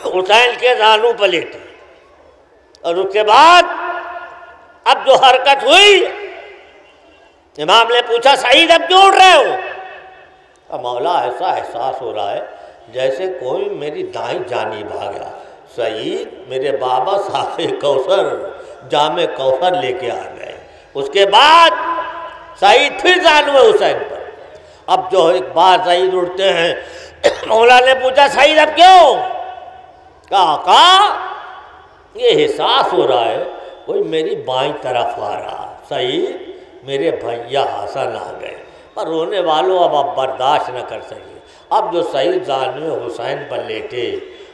حسین کے زانو پر لیٹے، اور اس کے بعد اب جو حرکت ہوئی، امام نے پوچھا سعید اب کیوں اٹھ رہے ہو؟ اب مولا ایسا احساس ہو رہا ہے جیسے کوئی میری دائیں جانب آ گیا۔ سعید میرے بابا ساقِ کوثر جام کوثر لے کے آ گئے۔ اس کے بعد سعید پھر زانو حسین پر۔ اب جو ایک بار سعید اٹھتے ہیں، مولا نے پوچھا سعید اب کیوں؟ کہا آقا یہ احساس ہو رہا ہے کوئی میری بائیں طرف آ رہا۔ سعید میرے بھیا حسن آ گئے، اور رونے والوں اب برداشت نہ کر سکے۔ اب جو سعید زانو حسین پر لیٹے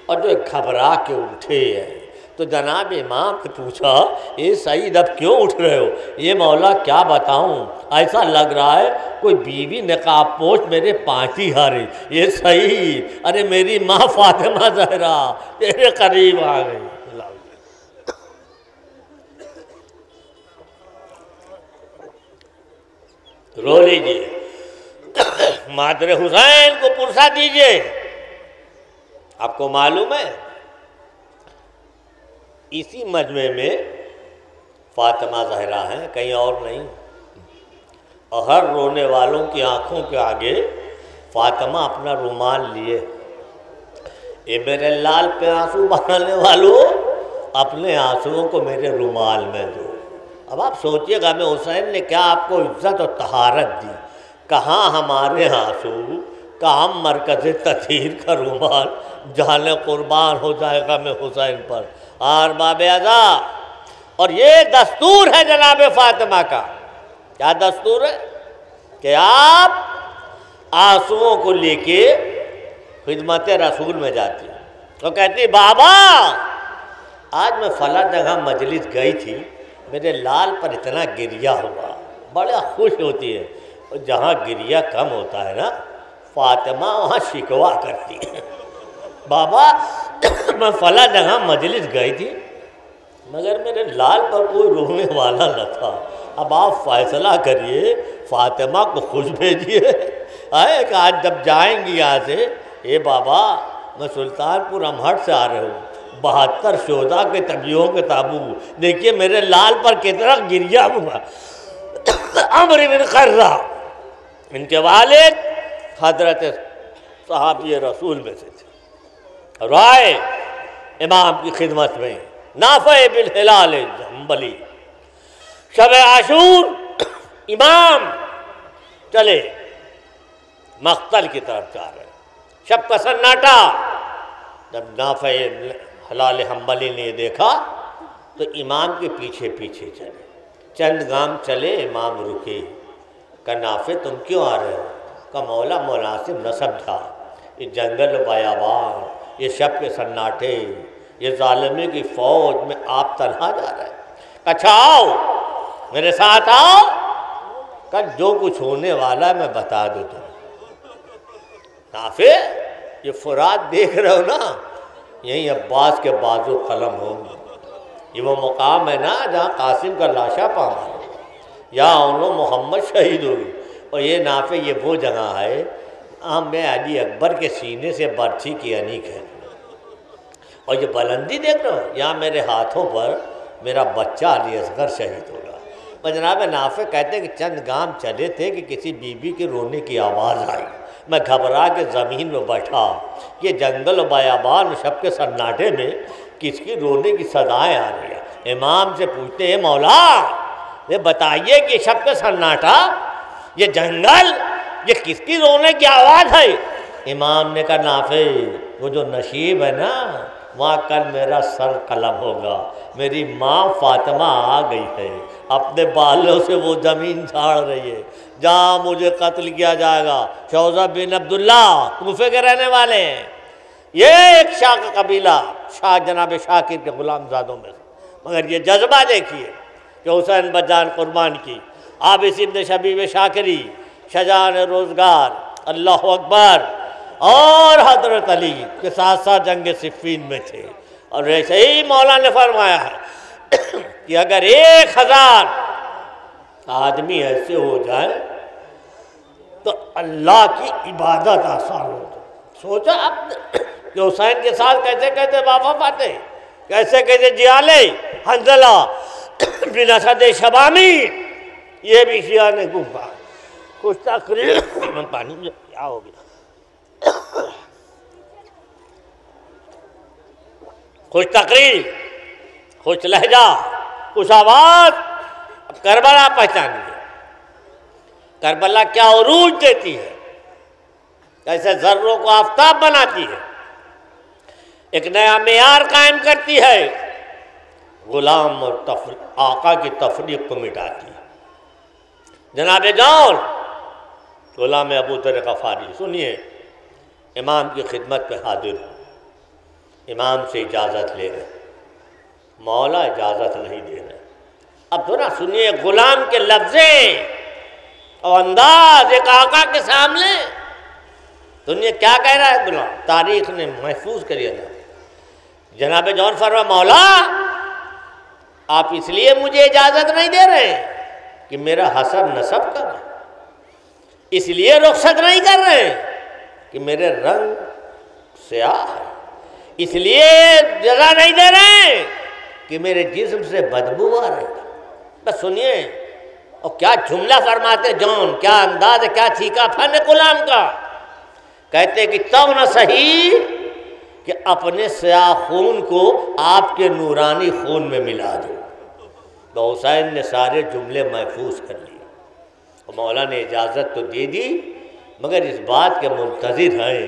اور جو گھبرا کے اٹھے ہیں، تو جناب امام نے پوچھا یہ سعید اب کیوں اٹھ رہے ہو؟ یہ مولا کیا بتاؤں، ایسا لگ رہا ہے کوئی بیوی نقاب پوش میرے پانچی ہاری۔ یہ سعید، ارے میری ماں فاطمہ زہرا تیرے قریب آ گئی۔ رو لیجیے، مادر حسین کو پرسا دیجیے۔ آپ کو معلوم ہے اسی مجمع میں فاطمہ زہرا ہیں، کہیں اور نہیں، اور ہر رونے والوں کی آنکھوں کے آگے فاطمہ اپنا رومال لیے، اے میرے لال پہ آنسو بہانے والوں، اپنے آنسوؤں کو میرے رومال میں دو۔ اب آپ سوچئے گا میں حسین نے کیا آپ کو عزت و طہارت دی، کہاں ہمارے آنسو، کہاں مرکز تطہیر کا رومال، جانے قربان ہو جائے گا میں حسین پر۔ ارباب ازا، اور یہ دستور ہے جناب فاطمہ کا، کیا دستور ہے کہ آپ آنسوؤں کو لے کے خدمت رسول میں جاتی ہیں، تو کہتی بابا آج میں فلاں جگہ مجلس گئی تھی، میرے لال پر اتنا گریہ ہوا، بڑا خوش ہوتی ہے، اور جہاں گریہ کم ہوتا ہے نا فاطمہ وہاں شکوہ کرتی ہے، بابا میں فلاں جگہ مجلس گئی تھی مگر میرے لال پر کوئی رونے والا نہ تھا، اب آپ فیصلہ کریے فاطمہ کو خوش بھیجیے کہ آج جب جائیں گی یہاں سے، اے بابا میں سلطان پور امہٹ سے آ رہے ہوں، 72 شہداء کے طبیعوں کے تابوت، دیکھیے میرے لال پر کتنا گریہ ہوا۔ عمرو بن قرہ ان کے والد حضرت صحابی رسول میں سے تھے، رائے امام کی خدمت میں، نافع بن ہلال حنبلی، شب عاشور امام چلے مقتل کی طرف جا رہے، شب کا سناٹا، جب نافع ہلال حنبلی نے دیکھا تو امام کے پیچھے پیچھے چلے، چند گام چلے امام رکے، کہا نافع تم کیوں آ رہے ہو؟ کہا مولا مناسب نہ سمجھا، یہ جنگل بیابان، یہ شب کے سناٹے، یہ ظالمی کی فوج میں آپ تنہا جا رہے ہیں، اچھا آؤ میرے ساتھ آؤ، کہا جو کچھ ہونے والا ہے میں بتا دوں تمہیں۔ نافع یہ فرات دیکھ رہے ہو نا، یہیں عباس کے بازو قلم ہوں گے، یہ وہ مقام ہے نا جہاں قاسم کا لاشا پاما ہے، یا انہوں محمد شہید ہوئی، اور یہ نافع یہ وہ جگہ ہے میں علی اکبر کے سینے سے برچھی کی انیک ہے، اور یہ بلندی دیکھ رہے ہو، یہاں میرے ہاتھوں پر میرا بچہ علی اصغر شہید ہوگا۔ اور جناب نافع کہتے ہیں کہ چند گام چلے تھے کہ کسی بی بی کے رونے کی آواز آئی، میں گھبرا کے زمین میں بیٹھا، یہ جنگل و بیابان شب کے سناٹے میں کس کی رونے کی صدائیں آ رہی ہیں۔ امام سے پوچھتے ہیں مولا یہ بتائیے کہ شب کے سناٹا، یہ جنگل، یہ کس کی رونے کی آواز ہے؟ امام نے کہا نافع وہ جو نشیب ہے نا وہاں کل میرا سر قلم ہوگا، میری ماں فاطمہ آ گئی ہے، اپنے بالوں سے وہ زمین جھاڑ رہی ہے، جہاں مجھے قتل کیا جائے گا۔ شوذہ بن عبداللہ کوفے کے رہنے والے ہیں، یہ ایک شاہ کا قبیلہ، شاہ جناب شاکر کے غلام زادوں میں سے، مگر یہ جذبہ دیکھیے کہ حسین بجان قربان کی، عابس ابن شبیب شاکری، شجاعان روزگار، اللہ اکبر، اور حضرت علی کے ساتھ ساتھ جنگ صفین میں تھے، اور ایسے ہی مولا نے فرمایا ہے کہ اگر 1000 آدمی ایسے ہو جائیں تو اللہ کی عبادت آسان ہو جائے۔ سوچا آپ نے کہ حسین کے ساتھ کیسے کہتے بابا فاتح، کیسے کہتے جیالے، حنظلہ بن اسد شبامی، یہ بھی شیعہ نے گھوما کچھ تقریر میں پانی میں کیا ہو گیا، کچھ تقریر، کچھ لہجہ، کچھ آواز، کربلا پہچانیے، کربلا کیا عروج دیتی ہے، کیسے ذروں کو آفتاب بناتی ہے، ایک نیا معیار قائم کرتی ہے، غلام اور آقا کی تفریق کو مٹاتی ہے۔ جناب جون غلام ابو ذر غفاری سنیے، امام کی خدمت پہ حاضر ہو، امام سے اجازت لے گئے، مولا اجازت نہیں دے رہے۔ اب ذرا سنیے غلام کے لفظیں اور انداز ایک آقا کے سامنے۔ سنیے کیا کہہ رہا ہے غلام، تاریخ نے محفوظ کر دیا۔ جناب جون فرما مولا آپ اس لیے مجھے اجازت نہیں دے رہے ہیں کہ میرا حسب نسب کر رہے، اس لیے رخصت نہیں کر رہے کہ میرے رنگ سیاہ ہے، اس لیے جزا نہیں دے رہے کہ میرے جسم سے بدبو آ رہی۔ بس سنیے اور کیا جملہ فرماتے جون، کیا انداز ہے، کیا چیخا فن غلام کا۔ کہتے کہ تو نہ صحیح کہ اپنے سیاہ خون کو آپ کے نورانی خون میں ملا دو۔ تو حسین نے سارے جملے محفوظ کر لیے اور مولا نے اجازت تو دے دی، مگر اس بات کے منتظر ہیں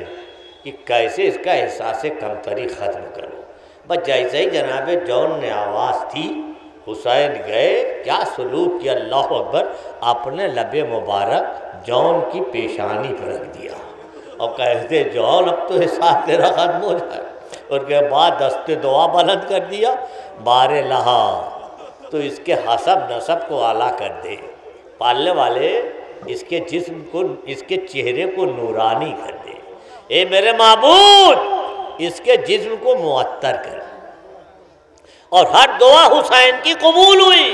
کہ کیسے اس کا احساس کمتری ختم کرو۔ بس جیسے ہی جناب جون نے آواز دی حسین گئے، کیا سلوک کیا، اللہ اکبر، اپنے لب مبارک جون کی پیشانی پر رکھ دیا اور کہتے جون اب تو احساس تیرا ختم ہو جائے۔ اور کے بعد دست دعا بلند کر دیا، بار لہا تو اس کے حسب نسب کو اعلیٰ کر دے، پالنے والے اس کے جسم کو، اس کے چہرے کو نورانی کر دے، اے میرے معبود اس کے جسم کو معطر کر۔ اور ہر دعا حسین کی قبول ہوئی۔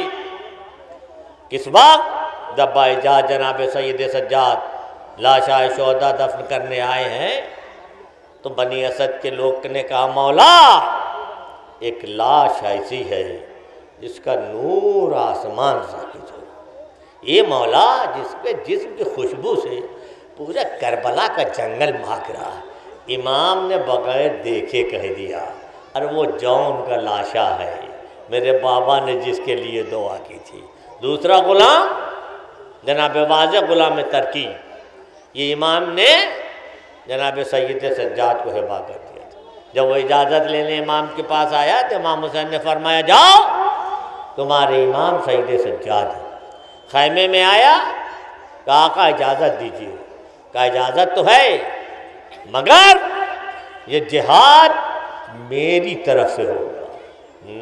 کس وقت؟ جب باجات جناب سید سجاد لاشائے شہداء دفن کرنے آئے ہیں تو بنی اسد کے لوگ نے کہا مولا ایک لاش ایسی ہے جس کا نور آسمان ساکت ہو، یہ مولا جس کے جسم کی خوشبو سے پورے کربلا کا جنگل مہک رہا ہے۔ امام نے بغیر دیکھے کہہ دیا اور وہ جون کا لاشا ہے، میرے بابا نے جس کے لیے دعا کی تھی۔ دوسرا غلام جناب واضح غلام ترکی، یہ امام نے جناب سید سجاد کو ہبا کر دیا تھا۔ جب وہ اجازت لینے امام کے پاس آیا تو امام حسین نے فرمایا جاؤ تمہارے امام سید سجاد ہے۔ خیمے میں آیا، کہا آقا اجازت دیجیے، کہا اجازت تو ہے مگر یہ جہاد میری طرف سے ہوگا،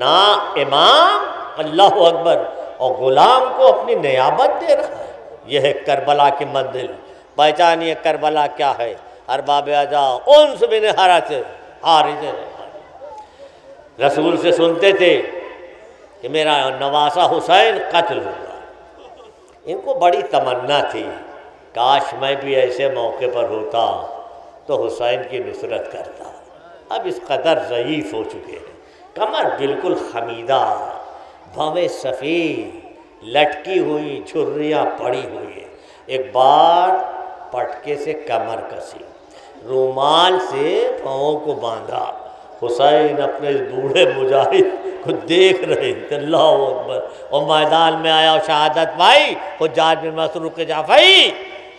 نہ امام، اللہ اکبر، اور غلام کو اپنی نیابت دے رہا ہے۔ یہ ہے کربلا کی منزل، پہچانیے کربلا کیا ہے۔ ارباب اعضا انس بن حارث رسول سے سنتے تھے کہ میرا نواسہ حسین قتل ہوگا، ان کو بڑی تمنا تھی کاش میں بھی ایسے موقع پر ہوتا تو حسین کی نصرت کرتا۔ اب اس قدر ضعیف ہو چکے ہیں، کمر بالکل خمیدہ، بھویں سفید، لٹکی ہوئی جھریاں پڑی ہوئی ہیں۔ ایک بار پٹکے سے کمر کسی، رومال سے پاؤں کو باندھا۔ حسین اپنے اس بوڑھے مجاہد کو دیکھ رہے تھے، اللہ اکبر، اور میدان میں آیا اور شہادت پائی۔ حجاج بن مسروق جعفری،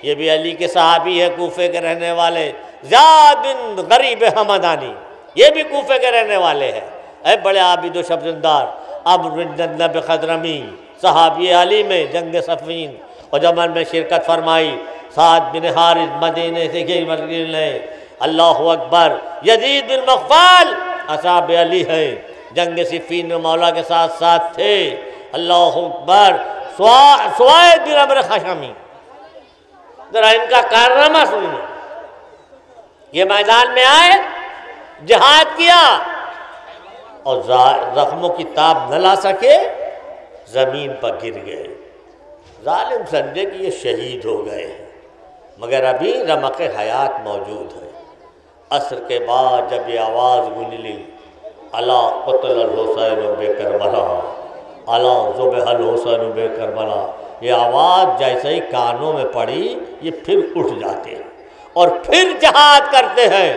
یہ بھی علی کے صحابی ہے، کوفے کے رہنے والے۔ زیاد بن غریب حمدانی، یہ بھی کوفے کے رہنے والے ہیں، اے بڑے عابد و شبزندار۔ عمرو بن جندب خضرمی، صحابی علی میں جنگ صفین اور جمل میں شرکت فرمائی۔ سعد بن حارث مدینے سے گئی مدینے، اللہ اکبر۔ یزید بن مغفال اصحاب علی ہیں، جنگ صفین میں مولا کے ساتھ ساتھ تھے، اللہ اکبر۔ سوائد بن عمرو خشمی، ذرا ان کا کارنامہ سنیے۔ یہ میدان میں آئے، جہاد کیا اور زخموں کی تاب نہ لا سکے، زمین پر گر گئے۔ ظالم سمجھے کہ یہ شہید ہو گئے ہیں، مگر ابھی رمق حیات موجود ہے۔ عصر کے بعد جب یہ آواز گونجی، الا قتل الحسین بے کربلا، الا ذبح الحسین بے کربلا، یہ آواز جیسے ہی کانوں میں پڑی یہ پھر اٹھ جاتے ہیں اور پھر جہاد کرتے ہیں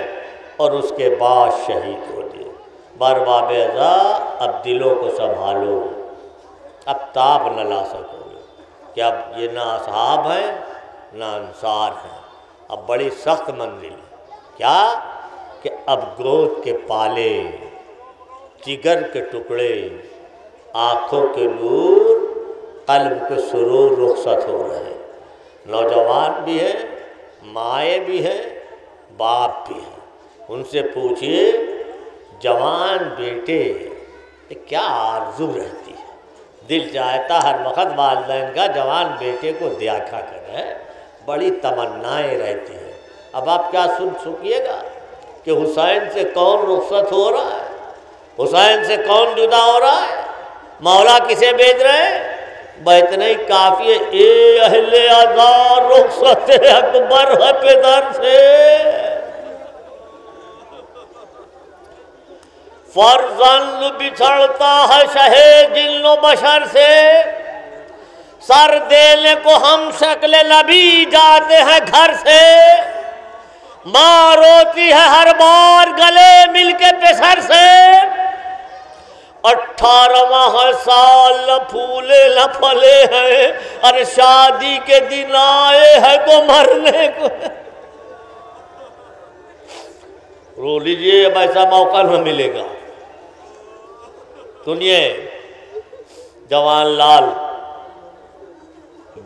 اور اس کے بعد شہید ہوتے ہیں۔ برباب اعضا اب دلوں کو سنبھالو، اب تاب نہ لا سکو گے کہ اب یہ نہ اصحاب ہیں نہ انصار ہیں، اب بڑی سخت منزل ہے۔ کیا کہ اب گود کے پالے، جگر کے ٹکڑے، آنکھوں کے نور، قلب کے سرور رخصت ہو رہے ہیں۔ نوجوان بھی ہیں، مائیں بھی ہیں، باپ بھی ہیں۔ ان سے پوچھئے جوان بیٹے کیا آرزو رہتی ہے، دل چاہتا ہر وقت والدین کا جوان بیٹے کو دیکھا کرے، بڑی تمنائیں رہتی ہیں۔ اب آپ کیا سن چکیے گا کہ حسین سے کون رخصت ہو رہا ہے، حسین سے کون جدا ہو رہا ہے، مولا کسے بھیج رہے ہیں؟ اتنا ہی کافی ہے، اے اہل عزا رخصت اکبر ہے پدر سے، فرزند بچھڑتا ہے شہ جن و بشر سے، سر دینے کو ہم شکل نبی جاتے ہیں گھر سے، ماں روتی ہے ہر بار گلے مل کے پسر سے، 18واں سال نہ پھولے نہ پھلے ہیں، اور شادی کے دن آئے ہیں تو مرنے کو۔ رو لیجئے، اب ایسا موقع نہ ملے گا۔ سنیے، جوان لال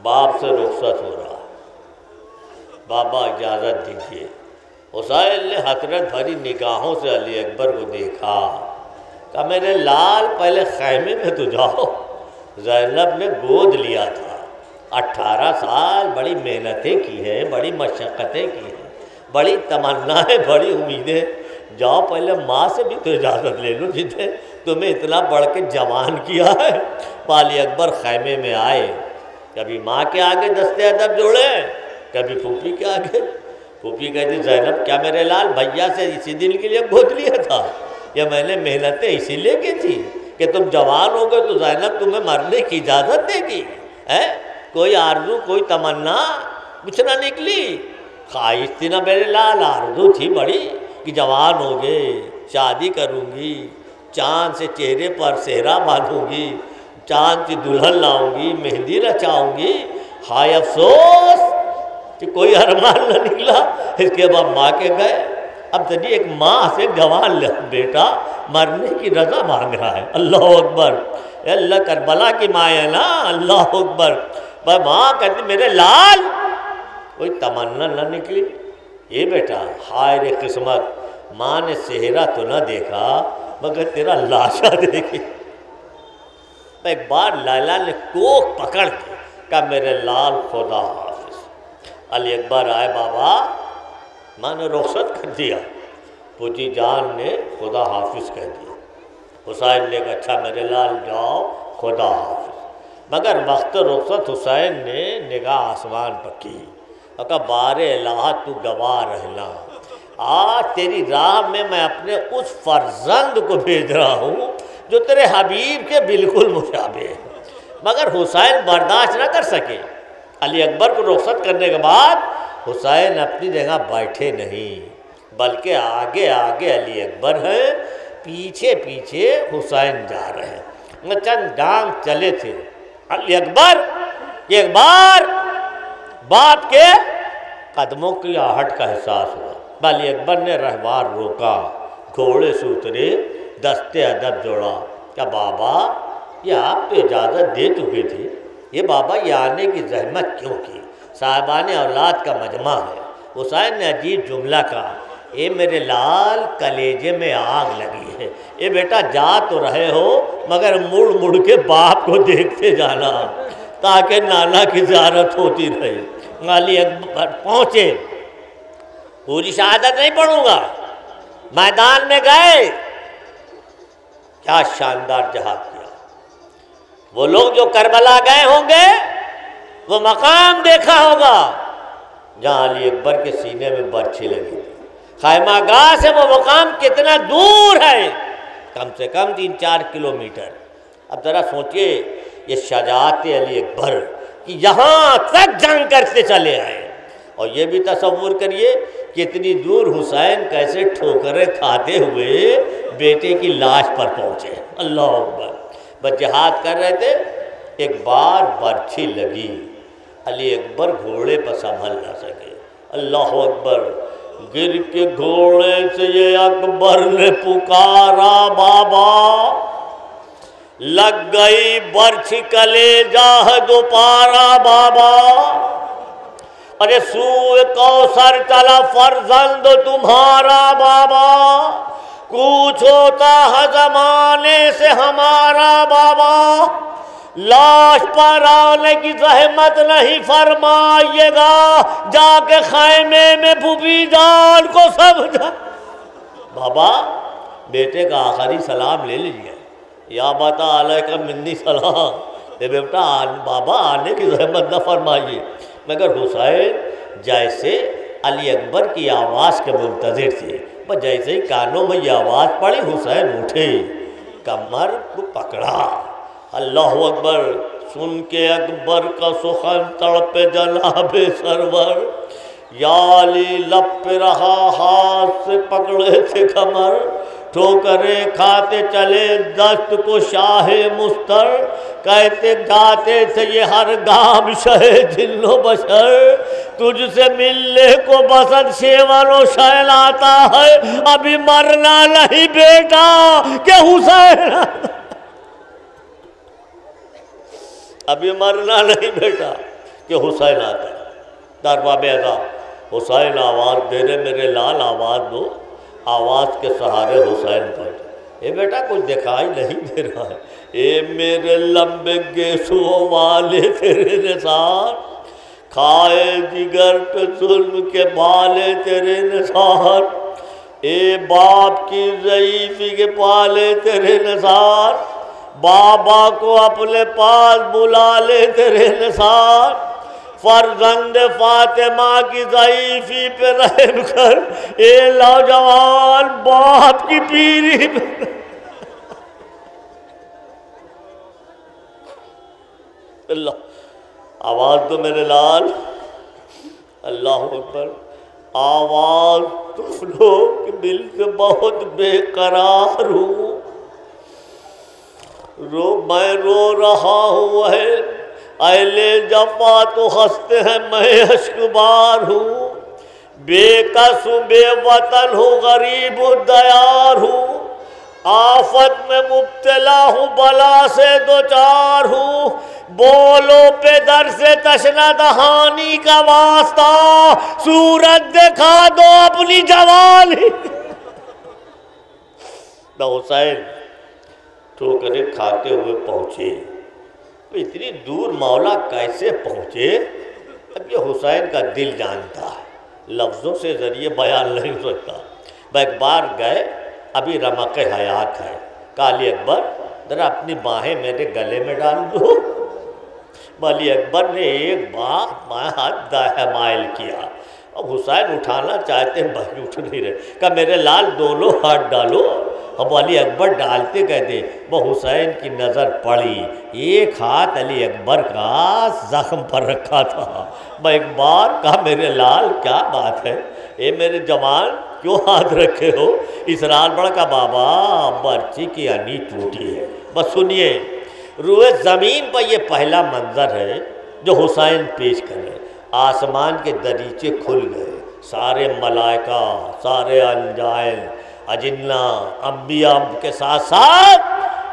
باپ سے رخصت ہو رہا، بابا اجازت دیجیے۔ حسین نے حسرت بھری نگاہوں سے علی اکبر کو دیکھا، کہا میرے لال پہلے خیمے میں تو جاؤ۔ زینب نے گود لیا تھا، 18 سال بڑی محنتیں کی ہیں، بڑی مشقتیں کی ہیں، بڑی تمنائیں، بڑی امیدیں، جاؤ پہلے ماں سے بھی تو اجازت لے لو جتنے تمہیں اتنا بڑھ کے جوان کیا ہے۔ علی اکبر خیمے میں آئے، کبھی ماں کے آگے دستے ادب جوڑے، کبھی پھوپھی کے آگے۔ پھوپھی کہتی زینب کیا میرے لال بھیا سے اسی دن کے لیے گود لیا تھا، یا میں نے محنتیں اسی لیے کی تھی کہ تم جوان ہو گئے تو زینب تمہیں مرنے کی اجازت دے گی؟ کوئی آرزو، کوئی تمنا کچھ نہ نکلی؟ خواہش تھی نا میرے لال، آرزو تھی بڑی کہ جوان ہو گئے، شادی کروں گی، چاند سے چہرے پر سہرا باندھوں گی، چاند کی دلہن لاؤں گی، مہندی رچاؤں گی۔ ہائے افسوس کہ کوئی ارمان نہ نکلا۔ اس کے بعد ماں کے گئے۔ اب تجھے ایک ماں سے جوان بیٹا مرنے کی رضا مانگ رہا ہے۔ اللہ اکبر، اے اللہ کربلا کی ماں ہے نا، اللہ اکبر۔ پر ماں کہتی میرے لال کوئی تمنا نہ نکلی؟ یہ بیٹا ہائے رے قسمت، ماں نے صحرا تو نہ دیکھا مگر تیرا لاشا دیکھی۔ ایک بار لیلا نے کوک پکڑ کے کہا میرے لال خدا حافظ۔ علی اکبر آئے، بابا ماں نے رخصت کر دیا، پوچھی جان نے خدا حافظ کہہ دیا۔ حسین نے کہا اچھا میرے لال جاؤ، خدا حافظ۔ مگر وقت رخصت حسین نے نگاہ آسمان پر کی اور کہا بار الہ تو گواہ رہنا، آج تیری راہ میں میں اپنے اس فرزند کو بھیج رہا ہوں جو تیرے حبیب کے بالکل مشابہ ہے۔ مگر حسین برداشت نہ کر سکے۔ علی اکبر کو رخصت کرنے کے بعد حسین اپنی جگہ بیٹھے نہیں، بلکہ آگے آگے علی اکبر ہیں، پیچھے پیچھے حسین جا رہے ہیں۔ چند ڈانگ چلے تھے علی اکبر، ایک بار باپ کے قدموں کی آہٹ کا احساس ہوا۔ علی اکبر نے رہوار روکا، گھوڑے سے اترے، دستے ادب جوڑا، کہا بابا یہ آپ تو اجازت دے چکے تھے، یہ بابا یہ آنے کی زحمت کیوں کی؟ صاحبان اولاد کا مجمع ہے۔ حسین نے عجیب جملہ کہا، اے میرے لال کلیجے میں آگ لگی ہے، اے بیٹا جا تو رہے ہو مگر مڑ مڑ کے باپ کو دیکھتے جانا تاکہ نانا کی زیارت ہوتی رہے۔ علی اکبر پہنچے، پوری شہادت نہیں پڑھوں گا، میدان میں گئے، کیا شاندار جہاد کیا۔ وہ لوگ جو کربلا گئے ہوں گے وہ مقام دیکھا ہوگا جہاں علی اکبر کے سینے میں برچھی لگی تھی۔ خیمہ گاہ سے وہ مقام کتنا دور ہے؟ کم سے کم 3-4 کلومیٹر۔ اب ذرا سوچئے یہ شجاعت علی اکبر کہ یہاں تک جنگ کرتے چلے آئے، اور یہ بھی تصور کریے کہ اتنی دور حسین کیسے ٹھوکریں کھاتے ہوئے بیٹے کی لاش پر پہنچے۔ اللہ اکبر، بس جہاد کر رہے تھے، ایک بار برچھی لگی، علی اکبر گھوڑے پر سنبھل نہ سکے۔ اللہ اکبر، گر کے گھوڑے سے یہ اکبر نے پکارا بابا، لگ گئی برچھی کلیجہ ہے دوپارا بابا، ارے سوئے کوثر چلا فرزند تمہارا بابا، کوچ ہوتا ہے زمانے سے ہمارا بابا، لاش پر آنے کی زحمت نہیں فرمائیے گا، جا کے خیمے میں پھوپھی جان کو سمجھا۔ بابا بیٹے کا آخری سلام لے لیجیے، یا بتا علیکہ منی سلام، بیٹا بابا آنے کی زحمت نہ فرمائیے۔ مگر حسین جیسے علی اکبر کی آواز کے منتظر تھے، جیسے ہی کانوں میں یہ آواز پڑی حسین اٹھے، کمر کو پکڑا، اللہ اکبر سن کے اکبر کا سخن تڑپے جناب سرور، یا علی لب پہ رہا ہاتھ سے پکڑے تھے کمر، ٹھوکریں کھاتے چلے دست کو شاہ مستر، کہتے جاتے تھے یہ ہر گام شہ جن و بشر، تجھ سے ملنے کو بسد شیون و شیل آتا ہے، ابھی مرنا نہیں بیٹا کہ حسین، ابھی مرنا نہیں بیٹا کہ حسین آتا ہے۔ درباب اعظم حسین آواز دے رہے، میرے لال آواز دو، آواز کے سہارے حسین بیٹھے، اے بیٹا کچھ دکھائی نہیں دے رہا ہے، اے میرے لمبے گیسوں والے تیرے نثار، کھائے جگر پہ ظلم کے بالے تیرے نثار، اے باپ کی ضعیفی کے پالے تیرے نثار، بابا کو اپنے پاس بلا لے تیرے نثار، فرزند فاطمہ کی ضعیفی پہ رحم کر، اے نوجوان باپ کی پیری پہ اللہ، آواز دو میرے لال، اللہ اکبر، آواز تو لو کہ دل سے بہت بے قرار ہوں، میں رو رہا ہوں اہل جفا تو ہنستے ہیں، میں اشکبار ہوں، بے کس ہوں، بے وطن ہوں، غریب ہوں، دیار ہوں، آفت میں مبتلا ہوں، بلا سے دوچار ہوں، بولو پہ در سے تشنہ دہانی کا واسطہ، صورت دکھا دو اپنی جوانی۔ حسین ٹھوکریں کھاتے ہوئے پہنچے، اتنی دور مولا کیسے پہنچے؟ اب یہ حسین کا دل جانتا ہے، لفظوں سے ذریعے بیان نہیں ہو سکتا۔ ایک بار گئے، ابھی رمق حیات ہے، علی اکبر ذرا اپنی باہیں میرے گلے میں ڈال دو۔ علی اکبر نے ایک بار ہاتھ مائل کیا، اب حسین اٹھانا چاہتے ہیں، بھائی اٹھ نہیں رہے، کہا میرے لال دونوں ہاتھ ڈالو۔ اب علی اکبر ڈالتے کہتے، وہ حسین کی نظر پڑی، ایک ہاتھ علی اکبر کا زخم پر رکھا تھا۔ میں ایک بار کہا میرے لال کیا بات ہے، اے میرے جوان کیوں ہاتھ رکھے ہو؟ اسرار بڑھ کا بابا برچی کی انی ٹوٹی ہے۔ بس سنیے، روئے زمین پر یہ پہلا منظر ہے جو حسین پیش کرے، آسمان کے دریچے کھل گئے، سارے ملائکہ، سارے انجائل، اجنہ، انبیاء کے ساتھ ساتھ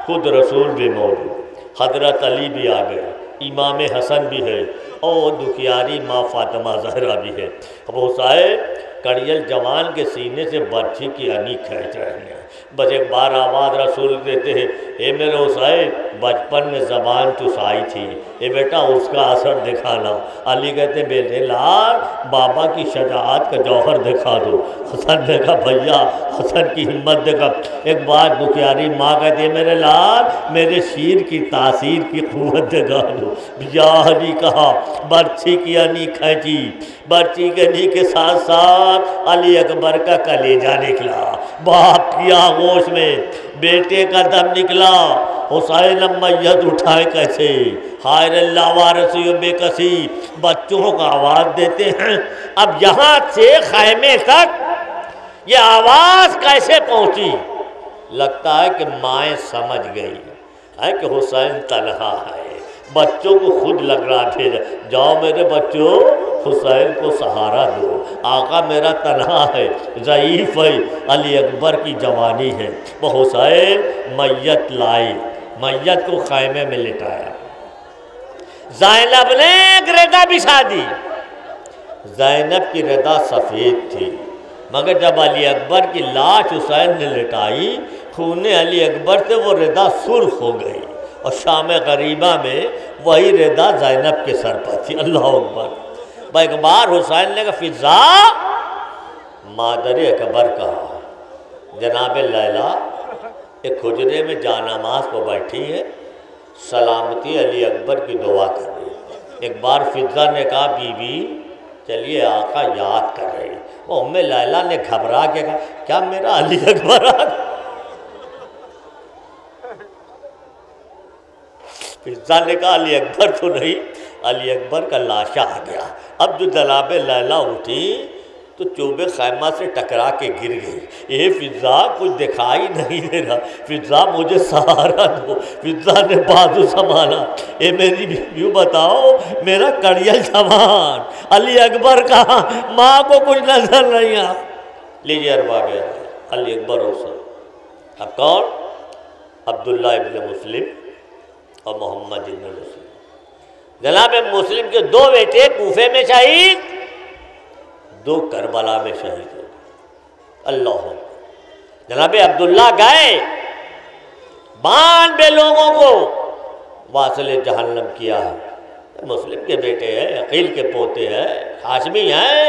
خود رسول بھی موجود، حضرت علی بھی آ گئے، امام حسن بھی ہے، اور دکھیاری ماں فاطمہ زہرا بھی ہے۔ اب حسین کڑیل جوان کے سینے سے برچھی کی انی کھینچ رہے ہیں۔ بس ایک بار آواز رسول دیتے ہیں، اے میرے حسین بچپن میں زبان چسائی تھی، اے بیٹا اس کا اثر دکھانا۔ علی کہتے ہیں بیٹے لال بابا کی شجاعت کا جوہر دکھا دو۔ حسن نے کہا بھیا حسن کی ہمت دیکھا۔ ایک بار دکھیاری ماں کہتے ہیں میرے لال میرے شیر کی تاثیر کی قوت دکھا دو۔ یا علی کہا، برچھی کی انی کھینچی، برچی کے انی کے ساتھ ساتھ علی اکبر کا کلیجہ نکلا، باپ کی آغوش میں بیٹے کا دم نکلا۔ حسین اب میت اٹھائے کیسے؟ خیر اللہ وارثی و بے کسی، بچوں کا آواز دیتے ہیں۔ اب یہاں سے خیمے تک یہ آواز کیسے پہنچی؟ لگتا ہے کہ مائیں سمجھ گئی ہے کہ حسین تنہا ہے، بچوں کو خود لگ رہا بھیجا، جاؤ میرے بچوں حسین کو سہارا دو، آقا میرا تنہا ہے، ضعیف ہے، علی اکبر کی جوانی ہے۔ وہ حسین میت لائی، میت کو خیمے میں لٹایا، زینب نے ایک ردا بچھا دی۔ زینب کی ردا سفید تھی، مگر جب علی اکبر کی لاش حسین نے لٹائی، خون علی اکبر سے وہ ردا سرخ ہو گئی، اور شام غریبہ میں وہی ردا زینب کے سر پر تھی۔ اللہ اکبر۔ ایک بار حسین نے کہا فضا، مادر اکبر کہا، جناب لیلا ایک حجرے میں جانماز کو بیٹھی ہے، سلامتی علی اکبر کی دعا کر رہی ہے۔ ایک بار فضا نے کہا بیوی چلیے آقا یاد کر رہی ہے۔ وہ ام لیلا نے گھبرا کے کہا کیا میرا علی اکبر آ گیا؟ فضا نے کہا علی اکبر تو نہیں، علی اکبر کا لاشا آ گیا۔ اب جو جناب لیلا اٹھی تو چوبے خیمہ سے ٹکرا کے گر گئی۔ اے فضا کچھ دکھائی نہیں دے رہا، فضا مجھے سہارا دو۔ فضا نے بازو سنبھالا، اے میری بیوی بتاؤ میرا کڑیل جوان علی اکبر کہاں؟ ماں کو کچھ نظر نہیں آ۔ لیجیے اربا گیا علی اکبر حسین۔ اب کون؟ عبداللہ ابن مسلم اور محمد ابن مسلم۔ جناب مسلم کے دو بیٹے کوفے میں شہید، دو کربلا میں شہید ہوئے۔ اللہ جناب عبداللہ گئے 92 لوگوں کو واصل جہنم کیا ہے۔ مسلم کے بیٹے ہیں، عقیل کے پوتے ہیں، ہاشمی ہیں۔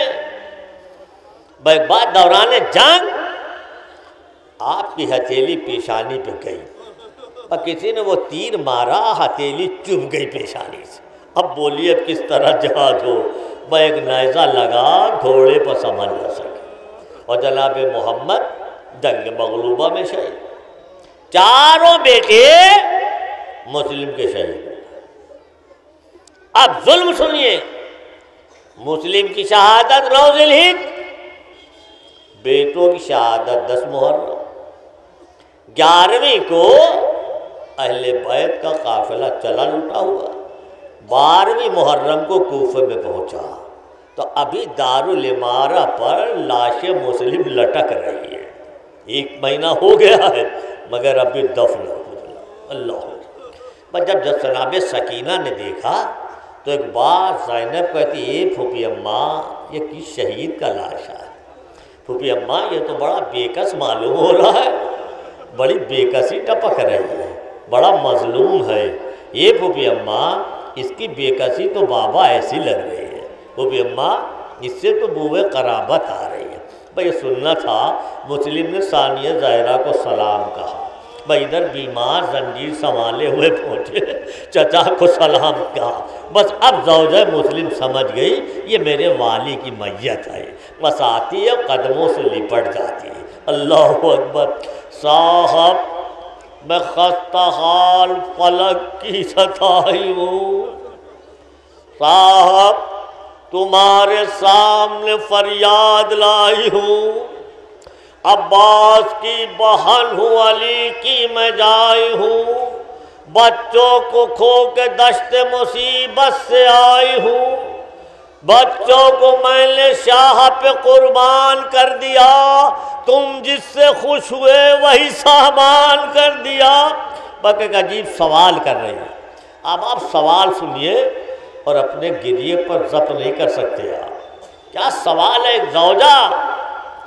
ایک بات دوران جنگ آپ کی ہتھیلی پیشانی پہ گئی اور کسی نے وہ تیر مارا، ہتھیلی چبھ گئی پیشانی سے۔ اب بولیے کس طرح جہاد ہو؟ وہ ایک نیزہ لگا گھوڑے پر سنبھل نہ سکے، اور جناب محمد جنگ مغلوبہ میں شہید۔ چاروں بیٹے مسلم کے شہید۔ اب ظلم سنیے، مسلم کی شہادت 9 ذی الحجہ، بیٹوں کی شہادت 10 محرم۔ 11ویں کو اہل بیت کا قافلہ چلا لٹا ہوا، 12ویں محرم کو کوفے میں پہنچا تو ابھی دارالامارہ پر لاش مسلم لٹک رہی ہے۔ 1 مہینہ ہو گیا ہے مگر ابھی دفن ہو گیا۔ اللہ پر جب جناب سکینہ نے دیکھا تو ایک بار زینب کہتی اے پھوپھی اماں یہ کس شہید کا لاش ہے؟ پھوپھی اماں یہ تو بڑا بےکس معلوم ہو رہا ہے، بڑی بےکسی ٹپک رہی ہے، بڑا مظلوم ہے۔ یہ پھوپھی اماں اس کی بےکسی تو بابا ایسی لگ رہی ہے، پھوپھی اماں اس سے تو بوئے قرابت آ رہی ہے۔ بھئی سننا تھا، مسلم نے ثانیہ زہرا کو سلام کہا۔ بھئی ادھر بیمار زنجیر سنبھالے ہوئے پہنچے، چچا کو سلام کہا۔ بس اب زوجہ مسلم سمجھ گئی یہ میرے والی کی میت ہے، بس آتی ہے قدموں سے لپٹ جاتی ہے۔ اللہ اکبر۔ صاحب میں خستہ حال فلک کی ستائی ہوں، صاحب تمہارے سامنے فریاد لائی ہوں، عباس کی بہن ہوں، علی کی میں جائی ہوں، بچوں کو کھو کے دشت مصیبت سے آئی ہوں، بچوں کو میں نے شاہ پہ قربان کر دیا، تم جس سے خوش ہوئے وہی سامان کر دیا۔ بس ایک عجیب سوال کر رہے ہیں۔ اب آپ سوال سنیے اور اپنے گریے پر ضبط نہیں کر سکتے آپ۔ کیا سوال ہے؟ ایک زوجہ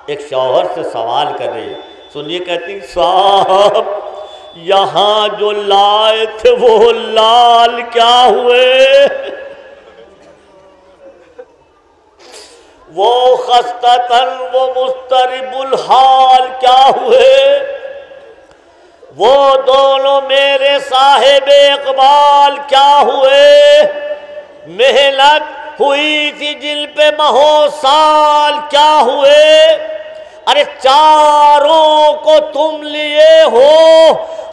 ایک شوہر سے سوال کر رہی ہے، سنیے، کہتی صاحب یہاں جو لائے تھے وہ لال کیا ہوئے؟ وہ خستتاً وہ مضطرب الحال کیا ہوئے؟ وہ دونوں میرے صاحب اقبال کیا ہوئے؟ محنت ہوئی تھی جن پہ مہو سال کیا ہوئے؟ ارے چاروں کو تم لیے ہو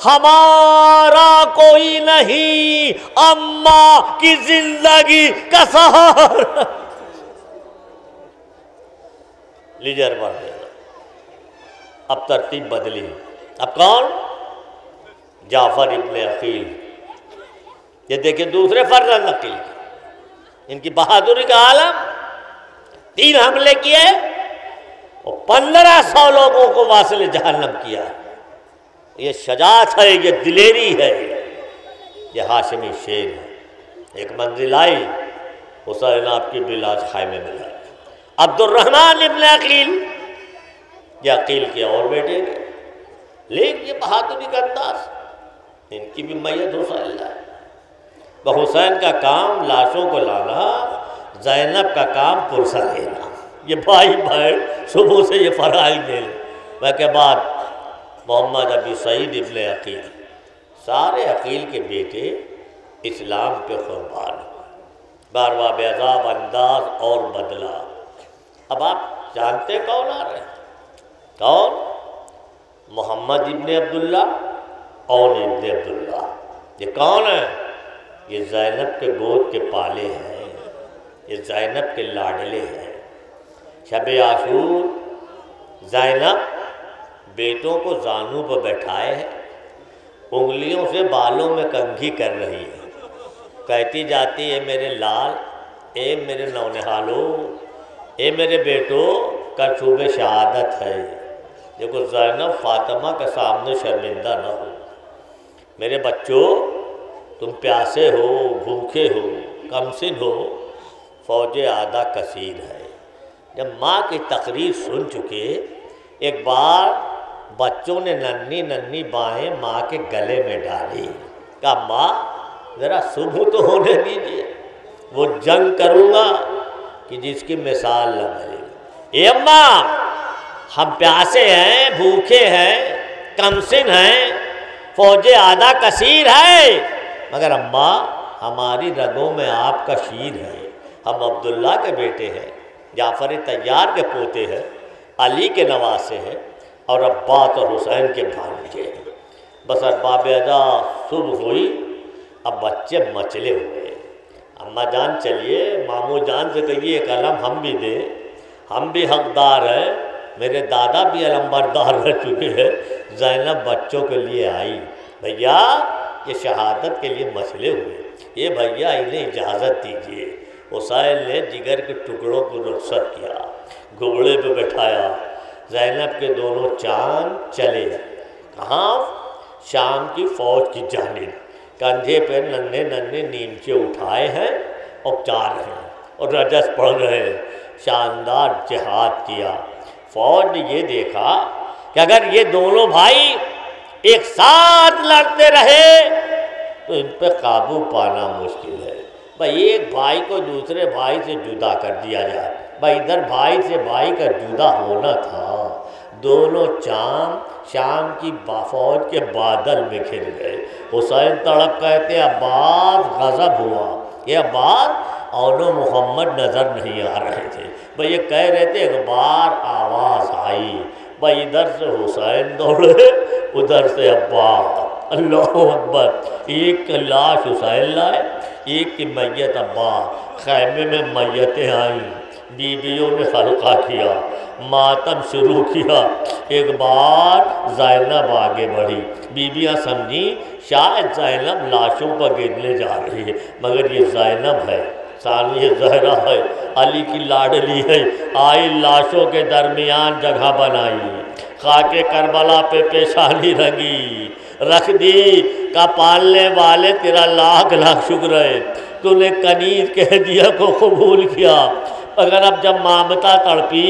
ہمارا کوئی نہیں، اماں کی زندگی کا سہارا۔ لیجیے اربا، اب ترتیب بدلی۔ اب کون؟ جعفر ابن عقیل۔ یہ دیکھیں دوسرے فرزند عقیل، ان کی بہادری کا عالم۔ 3 حملے کیے اور 1500 لوگوں کو واصل جہنم کیا۔ یہ شجاعت ہے، یہ دلیری ہے، یہ ہاشمی شیر ہے۔ ایک منزل آئی، حسین آپ کی بلاج خیمے میں لائے۔ عبد الرحمن ابن عقیل یہ عقیل کے اور بیٹے گئے، لیکن یہ بہادری کا انداز، ان کی بھی میت حسین لائے۔ حسین کا کام لاشوں کو لانا، زینب کا کام پرسہ لینا، یہ بھائی صبح سے یہ فرائض لے لیں۔ میں کے بعد محمد ابی سعید ابن عقیل، سارے عقیل کے بیٹے اسلام پہ قربان ہوئے، بارواں بے عذاب انداز اور بدلہ۔ اب آپ جانتے کون آ رہے ہیں؟ کون؟ محمد ابن عبداللہ اور ابن عبداللہ۔ یہ کون ہیں؟ یہ زینب کے گود کے پالے ہیں، یہ زینب کے لاڈلے ہیں۔ شب عاشور زینب بیٹوں کو زانوں پر بیٹھائے ہیں، انگلیوں سے بالوں میں کنگھی کر رہی ہے، کہتی جاتی ہے میرے لال، اے میرے نونہالو، اے میرے بیٹو، کرچوب شہادت ہے۔ دیکھو زینب فاطمہ کے سامنے شرمندہ نہ ہو، میرے بچوں تم پیاسے ہو، بھوکے ہو، کمسن ہو، فوج آدھا کثیر ہے۔ جب ماں کی تقریر سن چکے، ایک بار بچوں نے ننھی ننھی بائیں ماں کے گلے میں ڈالی، کہا ماں ذرا صبح تو ہونے دیجیے، وہ جنگ کروں گا کہ جس کی مثال نہ ملے۔ اے اماں، ہم پیاسے ہیں، بھوکے ہیں، کمسن ہیں، فوج آدھا کثیر ہے، مگر اماں ہماری رگوں میں آپ کا شیر ہے، ہم عبداللہ کے بیٹے ہیں، جعفر طیار کے پوتے ہیں، علی کے نواسے ہیں، اور عباس اور حسین کے بھانجے ہیں۔ بس ارباب ادا صبح ہوئی، اب بچے مچلے ہوئے۔ اماں جان چلیے، ماموں جان سے کہیے ایک علم ہم بھی دیں، ہم بھی حقدار ہیں، میرے دادا بھی علمبردار رہ چکے ہیں۔ زینب بچوں کے لیے آئی، بھیا یہ شہادت کے لیے مسئلے ہوئے، یہ بھیا انہیں اجازت دیجیے۔ حسین نے جگر کے ٹکڑوں کو رخصت کیا، گھوڑے پہ بٹھایا، زینب کے دونوں چاند چلے۔ کہاں؟ شام کی فوج کی جانب، کندھے پہ ننھے ننھے نیمچے اٹھائے ہیں اور جا رہے ہیں اور رجس پڑھ رہے ہیں۔ شاندار جہاد کیا۔ فوج نے یہ دیکھا کہ اگر یہ دونوں بھائی ایک ساتھ لڑتے رہے تو ان پہ قابو پانا مشکل ہے۔ بھائی ایک بھائی کو دوسرے بھائی سے جدا کر دیا جائے، بھائی ادھر بھائی سے بھائی کا جدا ہونا تھا۔ دونوں چاند شام کی فوج کے بادل میں کھل گئے۔ حسین تڑپ کہتے عباس غضب ہوا، یہ عباس اور محمد نظر نہیں آ رہے تھے۔ بھائی یہ کہہ رہے تھے، ایک بار آواز آئی، بھائی ادھر سے حسین دوڑے، ادھر سے عباس۔ اللہ اکبر! ایک لاش حسین لائے، ایک کی میت عباس۔ خیمے میں میتیں آئیں، بیویوں نے حلقہ کیا، ماتم شروع کیا۔ ایک بار زینب آگے بڑھی، بیویاں سمجھی شاید زینب لاشوں پر گرنے جا رہی ہے، مگر یہ زینب ہے، ثانیہ زہرا ہے، علی کی لاڈلی ہے۔ آئی لاشوں کے درمیان جگہ بنائی، خاک کربلا پہ پیشانی رنگی، رکھ دی کا پالنے والے تیرا لاکھ لاکھ شکر ہے، تو نے کنیز کے ہدیہ کو قبول کیا۔ اگر اب جب مامتا تڑپی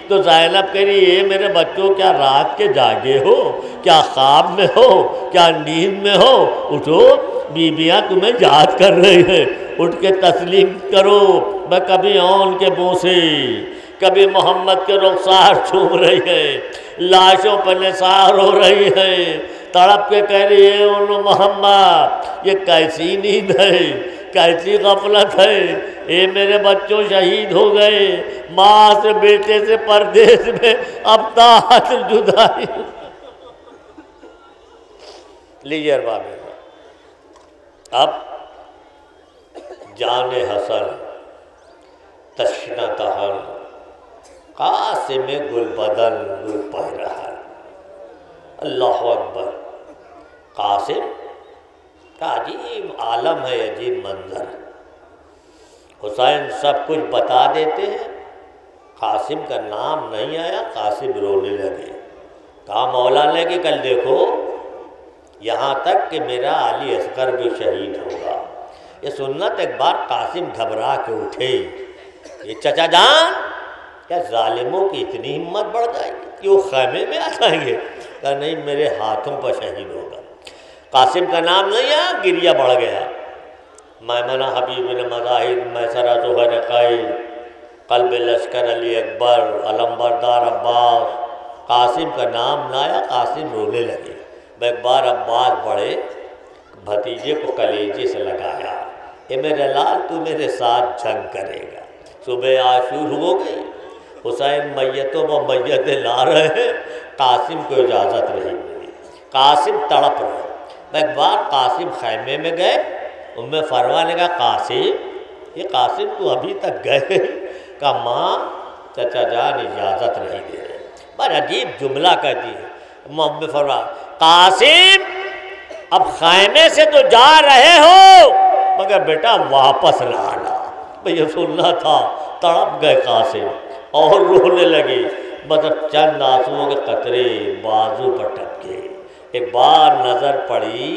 تو زینب کہہ رہی ہے میرے بچوں کیا رات کے جاگے ہو، کیا خواب میں ہو، کیا نیند میں ہو؟ اٹھو، بیویاں تمہیں یاد کر رہی ہیں، اٹھ کے تسلیم کرو۔ میں کبھی اون کے بوسے، کبھی محمد کے رخسار چھوم رہی ہے، لاشوں پر نثار ہو رہی ہے، تڑپ کے کہہ رہی ہے انو محمد یہ کیسی نیند ہے، کیسی غفلت ہے، اے میرے بچوں شہید ہو گئے، ماں سے بیٹے سے پردیس میں، اب تاحت جدائی۔ لیجیے ارباب اب جان حسن تشنہ تہر قاسم گل بدن گل پہرہر۔ اللہ اکبر! قاسم کا عجیب عالم ہے، عجیب منظر۔ حسین سب کچھ بتا دیتے ہیں، قاسم کا نام نہیں آیا، قاسم رونے لگے۔ کہا مولا نے کہ کل دیکھو یہاں تک کہ میرا علی اصغر بھی شہید ہوگا۔ یہ سنت ایک بار قاسم گھبرا کے اٹھے، یہ چچا جان کیا ظالموں کی اتنی ہمت بڑھ جائے گی کہ وہ خیمے میں آ جائیں گے؟ کہا نہیں، میرے ہاتھوں پر شہید ہوگا۔ قاسم کا نام نہیں آیا، گریہ بڑھ گیا۔ میمنہ حبیب بن مظاہر، میسرہ زہر قیل، قلب لشکر علی اکبر، علم بردار عباس، قاسم کا نام نہ آیا، قاسم رونے لگے۔ ایک بار عباس بڑھے، بھتیجے کو کلیجے سے لگایا، اے میرے لال تو میرے ساتھ جنگ کرے گا۔ صبح عاشور ہو گئی، حسین میتوں و میتیں لا رہے ہیں، قاسم کو اجازت نہیں ملی، قاسم تڑپ رہے۔ ایک بار قاسم خیمے میں گئے، فروا نے کہا قاسم، یہ قاسم تو ابھی تک گئے؟ کہا ماں چچا جان اجازت نہیں دے رہے۔ بڑا عجیب جملہ کہتی ہے فروا، قاسم اب خیمے سے تو جا رہے ہو مگر بیٹا واپس نہ آنا۔ یہ سننا تھا۔ تڑپ گئے قاسم اور رونے لگے، مطلب چند آنسوؤں کے قطرے بازو پر ٹپکے۔ ایک بار نظر پڑی،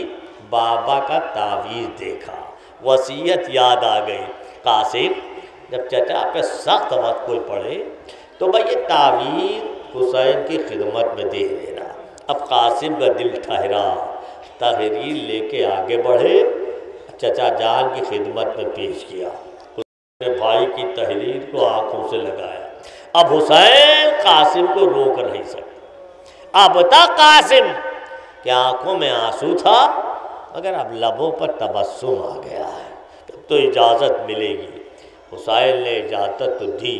بابا کا تعویذ دیکھا، وصیت یاد آ گئی۔ قاسم جب چچا پہ سخت وقت کوئی پڑے تو بھائی یہ تعویذ حسین کی خدمت میں دے دینا۔ اب قاسم کا دل ٹھہرا، تحریر لے کے آگے بڑھے، چچا جان کی خدمت میں پیش کیا۔ حسین نے بھائی کی تحریر کو آنکھوں سے لگایا۔ اب حسین قاسم کو روک نہیں سکتے۔ اب تک قاسم کہ آنکھوں میں آنسو تھا مگر اب لبوں پر تبسم آ گیا ہے، تو اجازت ملے گی۔ حسین نے اجازت تو دی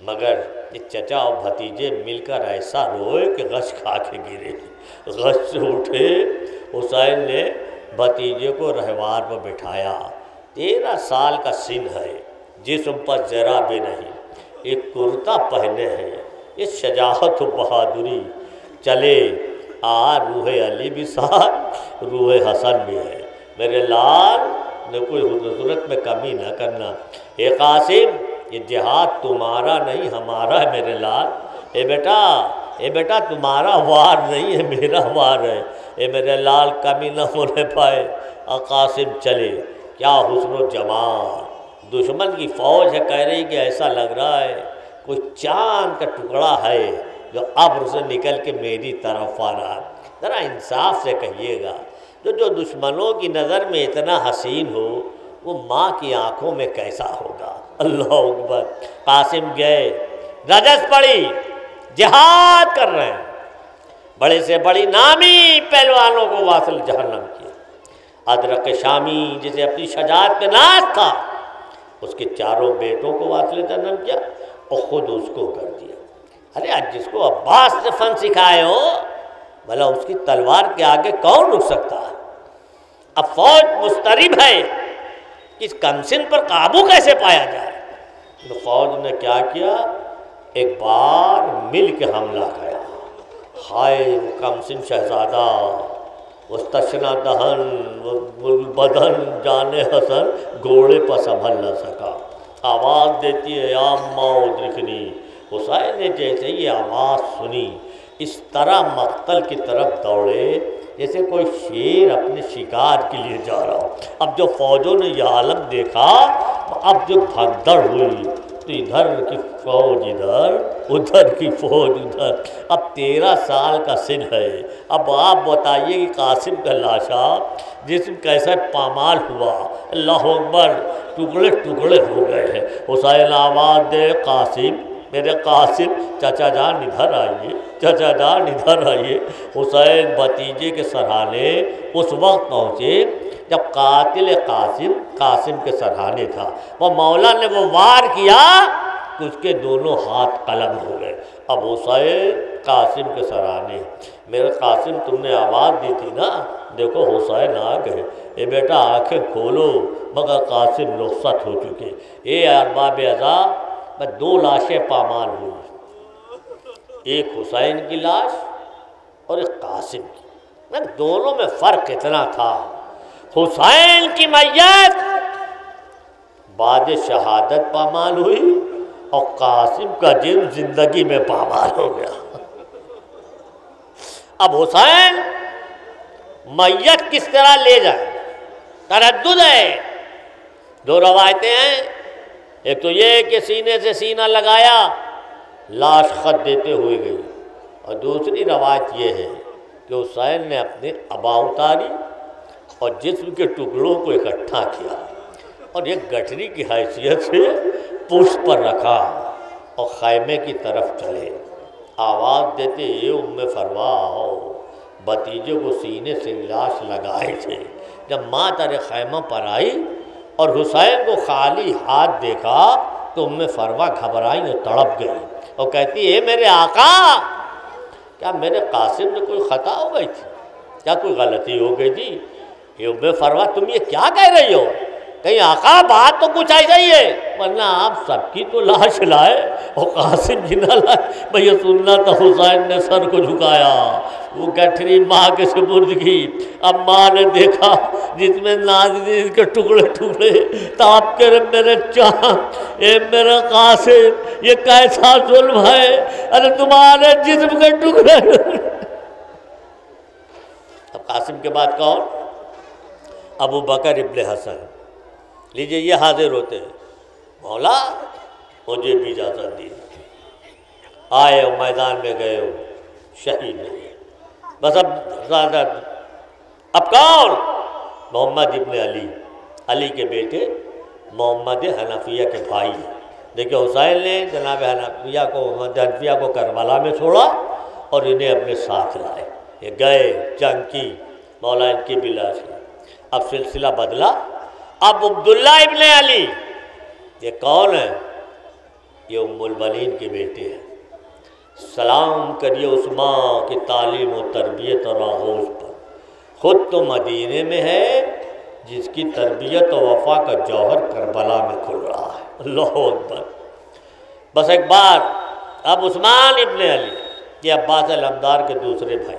مگر یہ چچا اور بھتیجے مل کر ایسا روئے کہ غش کھا کے گرے۔ غش سے اٹھے، حسین نے بھتیجے کو رہوار پر بٹھایا۔ 13 سال کا سن ہے، جسم پر ذرا بھی نہیں، ایک کرتا پہنے ہیں، یہ شجاعت و بہادری۔ چلے روح علی بھی ساتھ، روح حسن بھی ہے، میرے لال نے کوئی حضرت میں کمی نہ کرنا۔ اے قاسم یہ جہاد تمہارا نہیں ہمارا ہے میرے لال۔ اے بیٹا تمہارا وار نہیں ہے، میرا وار ہے۔ اے میرے لال کمی نہ ہونے پائے۔ اور قاسم چلے، کیا حسن و جمال، دشمن کی فوج ہے، کہہ رہی کہ ایسا لگ رہا ہے کوئی چاند کا ٹکڑا ہے جو ابر سے نکل کے میری طرف آ رہا ہے۔ ذرا انصاف سے کہیے گا، جو دشمنوں کی نظر میں اتنا حسین ہو وہ ماں کی آنکھوں میں کیسا ہوگا؟ اللہ اکبر۔ قاسم گئے، رجس پڑی، جہاد کر رہے ہیں، بڑے سے بڑی نامی پہلوانوں کو واصل جہنم کیا۔ ادرک شامی جسے اپنی شجاعت پہ ناز تھا، اس کے چاروں بیٹوں کو واصل جہنم کیا اور خود اس کو کر دیا۔ ارے آج جس کو عباس نے فن سکھائے ہو، بھلا اس کی تلوار کے آگے کون رک سکتا ہے؟ اب فوج مضطرب ہے، اس کمسن پر قابو کیسے پایا جائے؟ تو فوج نے کیا کیا؟ ایک بار مل کے حملہ کیا۔ ہائے وہ کمسن شہزادہ، مستشنا دہن بدن جانے حسن، گھوڑے پر سنبھل نہ سکا، آواز دیتی ہے یا ماں ادرکنی۔ حسین نے جیسے یہ آواز سنی، اس طرح مقتل کی طرف دوڑے جیسے کوئی شیر اپنے شکار کے لیے جا رہا ہو۔ اب جو فوجوں نے یہ عالم دیکھا، اب جو بھگدڑ ہوئی تو ادھر کی فوج ادھر، ادھر کی فوج ادھر۔ اب 13 سال کا سن ہے۔ اب آپ بتائیے کہ قاسم کا لاشا جسم کیسا پامال ہوا، اللہ اکبر، ٹکڑے ٹکڑے ہو گئے ہیں۔ حسین آواز دے، قاسم میرے قاسم، چچا جان ادھر آئیے، چچا جان ادھر آئیے۔ حسین بھتیجے کے سرہانے اس وقت پہنچے جب قاتل قاسم کے سرہانے تھا۔ وہ مولا نے وہ وار کیا کہ اس کے دونوں ہاتھ قلم ہو گئے۔ اب حسین قاسم کے سرہانے، میرے قاسم تم نے آواز دی تھی نا، دیکھو حسین آ گئے۔ اے بیٹا آنکھیں کھولو، مگر قاسم رخصت ہو چکے۔ اے ارباب عزا، بس 2 لاشیں پامال ہوئی، ایک حسین کی لاش اور ایک قاسم کی۔ دونوں میں فرق اتنا تھا، حسین کی میت بعد شہادت پامال ہوئی اور قاسم کا جسم زندگی میں پامال ہو گیا۔ اب حسین میت کس طرح لے جائے، تردد ہے۔ 2 روایتیں ہیں، ایک تو یہ کہ سینے سے سینہ لگایا، لاش خط دیتے ہوئے گئی، اور دوسری روایت یہ ہے کہ حسین نے اپنے ابا اتاری اور جسم کے ٹکڑوں کو اکٹھا کیا اور ایک گٹھری کی حیثیت سے پشت پر رکھا اور خیمے کی طرف چلے، آواز دیتے یہ ام فروا آؤ۔ بھتیجے کو سینے سے لاش لگائے تھے، جب ماں تر خیمہ پر آئی اور حسین کو خالی ہاتھ دیکھا تو ام فروا گھبرائی اور تڑپ گئی اور کہتی اے میرے آقا، کیا میرے قاسم نے کوئی خطا ہو گئی تھی؟ کیا کوئی غلطی ہو گئی تھی؟ یہ ام فروا تم یہ کیا کہہ رہی ہو؟ کہیں آقا بات تو کچھ ایسا ہی ہے، ورنہ آپ سب کی تو لاش لائے اور قاسم جی نہ لائے۔ بھئی سننا تو حسین نے سر کو جھکایا، وہ گٹھری ماں کے سپرد کی۔ اب ماں نے دیکھا جس میں نازنین کے ٹکڑے ٹکڑے تاپ کے میرے چاند، اے میرے قاسم یہ کیسا ظلم ہے، ارے تمہارے جسم کے ٹکڑے۔ اب قاسم کے بعد کون؟ ابو بکر ابن حسن۔ لیجئے یہ حاضر ہوتے ہیں، مولا مجھے بھی اجازت دی، آئے ہو میدان میں گئے ہو، شہید ہو گئے، بس اب کون؟ محمد ابن علی، علی کے بیٹے محمد حنفیہ کے بھائی۔ دیکھیں حسین نے جناب حنفیہ کو، محمد حنفیہ کو کربلا میں چھوڑا اور انہیں اپنے ساتھ لائے، یہ گئے جنگ کی، مولا ان کی بھی لاش ہے۔ اب سلسلہ بدلا، اب عبداللہ ابن علی، یہ کون ہے؟ یہ ام البنین کے بیٹے ہیں۔ سلام کریے عثمان کی تعلیم و تربیت اور آغوش پر، خود تو مدینے میں ہے جس کی تربیت و وفا کا جوہر کربلا میں کھل رہا ہے۔ اللہ اکبر۔ بس ایک بار، اب عثمان ابن علی یہ عباس علمدار کے دوسرے بھائی،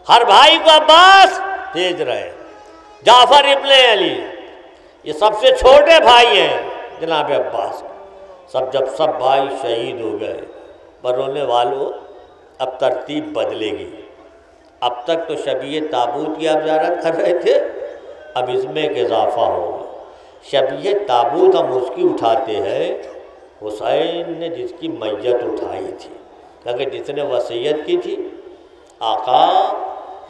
ہر بھائی کو عباس بھیج رہے۔ جعفر ابن علی یہ سب سے چھوٹے بھائی ہیں جناب عباس، جب سب بھائی شہید ہو گئے، پر رونے والوں اب ترتیب بدلے گی۔ اب تک تو شبیہ تابوت کی آپ زیارت کر رہے تھے، اب اس میں ایک اضافہ ہوگا۔ شبیہ تابوت ہم اس کی اٹھاتے ہیں حسین نے جس کی میت اٹھائی تھی، کیونکہ جس نے وصیت کی تھی آقا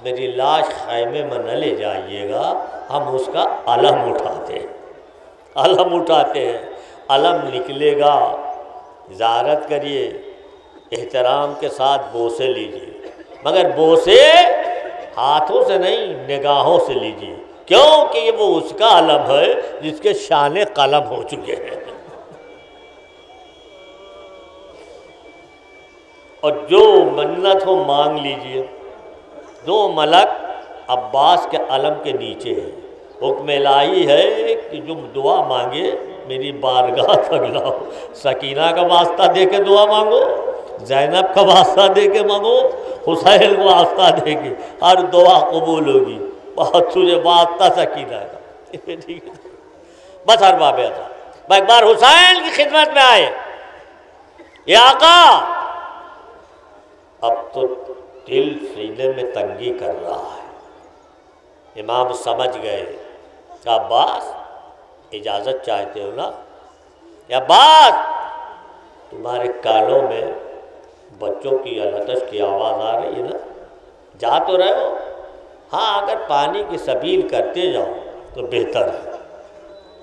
میری لاش خیمے میں نہ لے جائیے گا، ہم اس کا علم اٹھاتے ہیں، علم اٹھاتے ہیں، علم نکلے گا، زیارت کریے، احترام کے ساتھ بوسے لیجیے، مگر بوسے ہاتھوں سے نہیں نگاہوں سے لیجیے، کیونکہ یہ وہ اس کا علم ہے جس کے شان قلم ہو چکے ہیں۔ اور جو منت ہو مانگ لیجیے، دو ملک عباس کے علم کے نیچے ہے، حکم الہی ہے کہ جو دعا مانگے میری بارگاہ تک لاؤ۔ سکینہ کا واسطہ دے کے دعا مانگو، زینب کا واسطہ دے کے مانگو، حسین کو واسطہ دے کے، ہر دعا قبول ہوگی۔ بہت تجھے واسطہ سکینہ کا، ٹھیک ہے، بس ہر باب عطا۔ ایک بار حسین کی خدمت میں آئے، یا آقا اب تو دل سینے میں تنگی کر رہا ہے۔ امام سمجھ گئے کہ عباس اجازت چاہتے ہو نا؟ یا عباس تمہارے کانوں میں بچوں کی الحدث کی آواز آ رہی ہے نا، جا تو رہے ہو؟ ہاں اگر پانی کی سبیل کرتے جاؤ تو بہتر ہے۔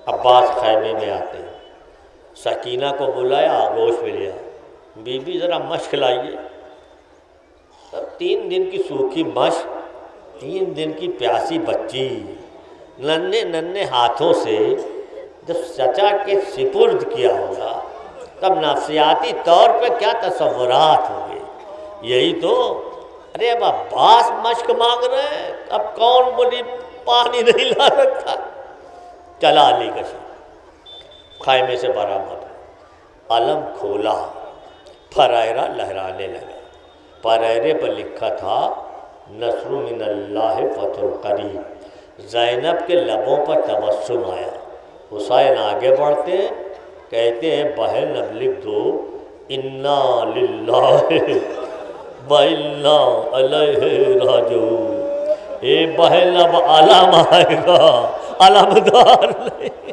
عباس خیمے میں آتے ہیں، سکینہ کو بلایا، آغوش میں لیا، بی بی ذرا مشق لائیے۔ 3 دن کی سوکھی مشق، 3 دن کی پیاسی بچی، ننھے ننھے ہاتھوں سے جب چچا کے سپرد کیا ہوگا تب نفسیاتی طور پہ کیا تصورات ہوں گے۔ یہی تو، ارے اب عباس مشق مانگ رہے ہیں، اب کون بولی پانی نہیں لا سکتا؟ چلا علی کا شاہ خیمے سے برآمد، علم کھولا، پھریرا لہرانے لگا، پریرے پر لکھا تھا نصر من اللہ فتح قریب۔ زینب کے لبوں پر تبسم آیا، حسین آگے بڑھتے ہیں، کہتے ہیں بہن اب لکھ دو انا للہ و انا الیہ راجعون۔ اے بہن اب علم آئے گا، علمدار نہیں۔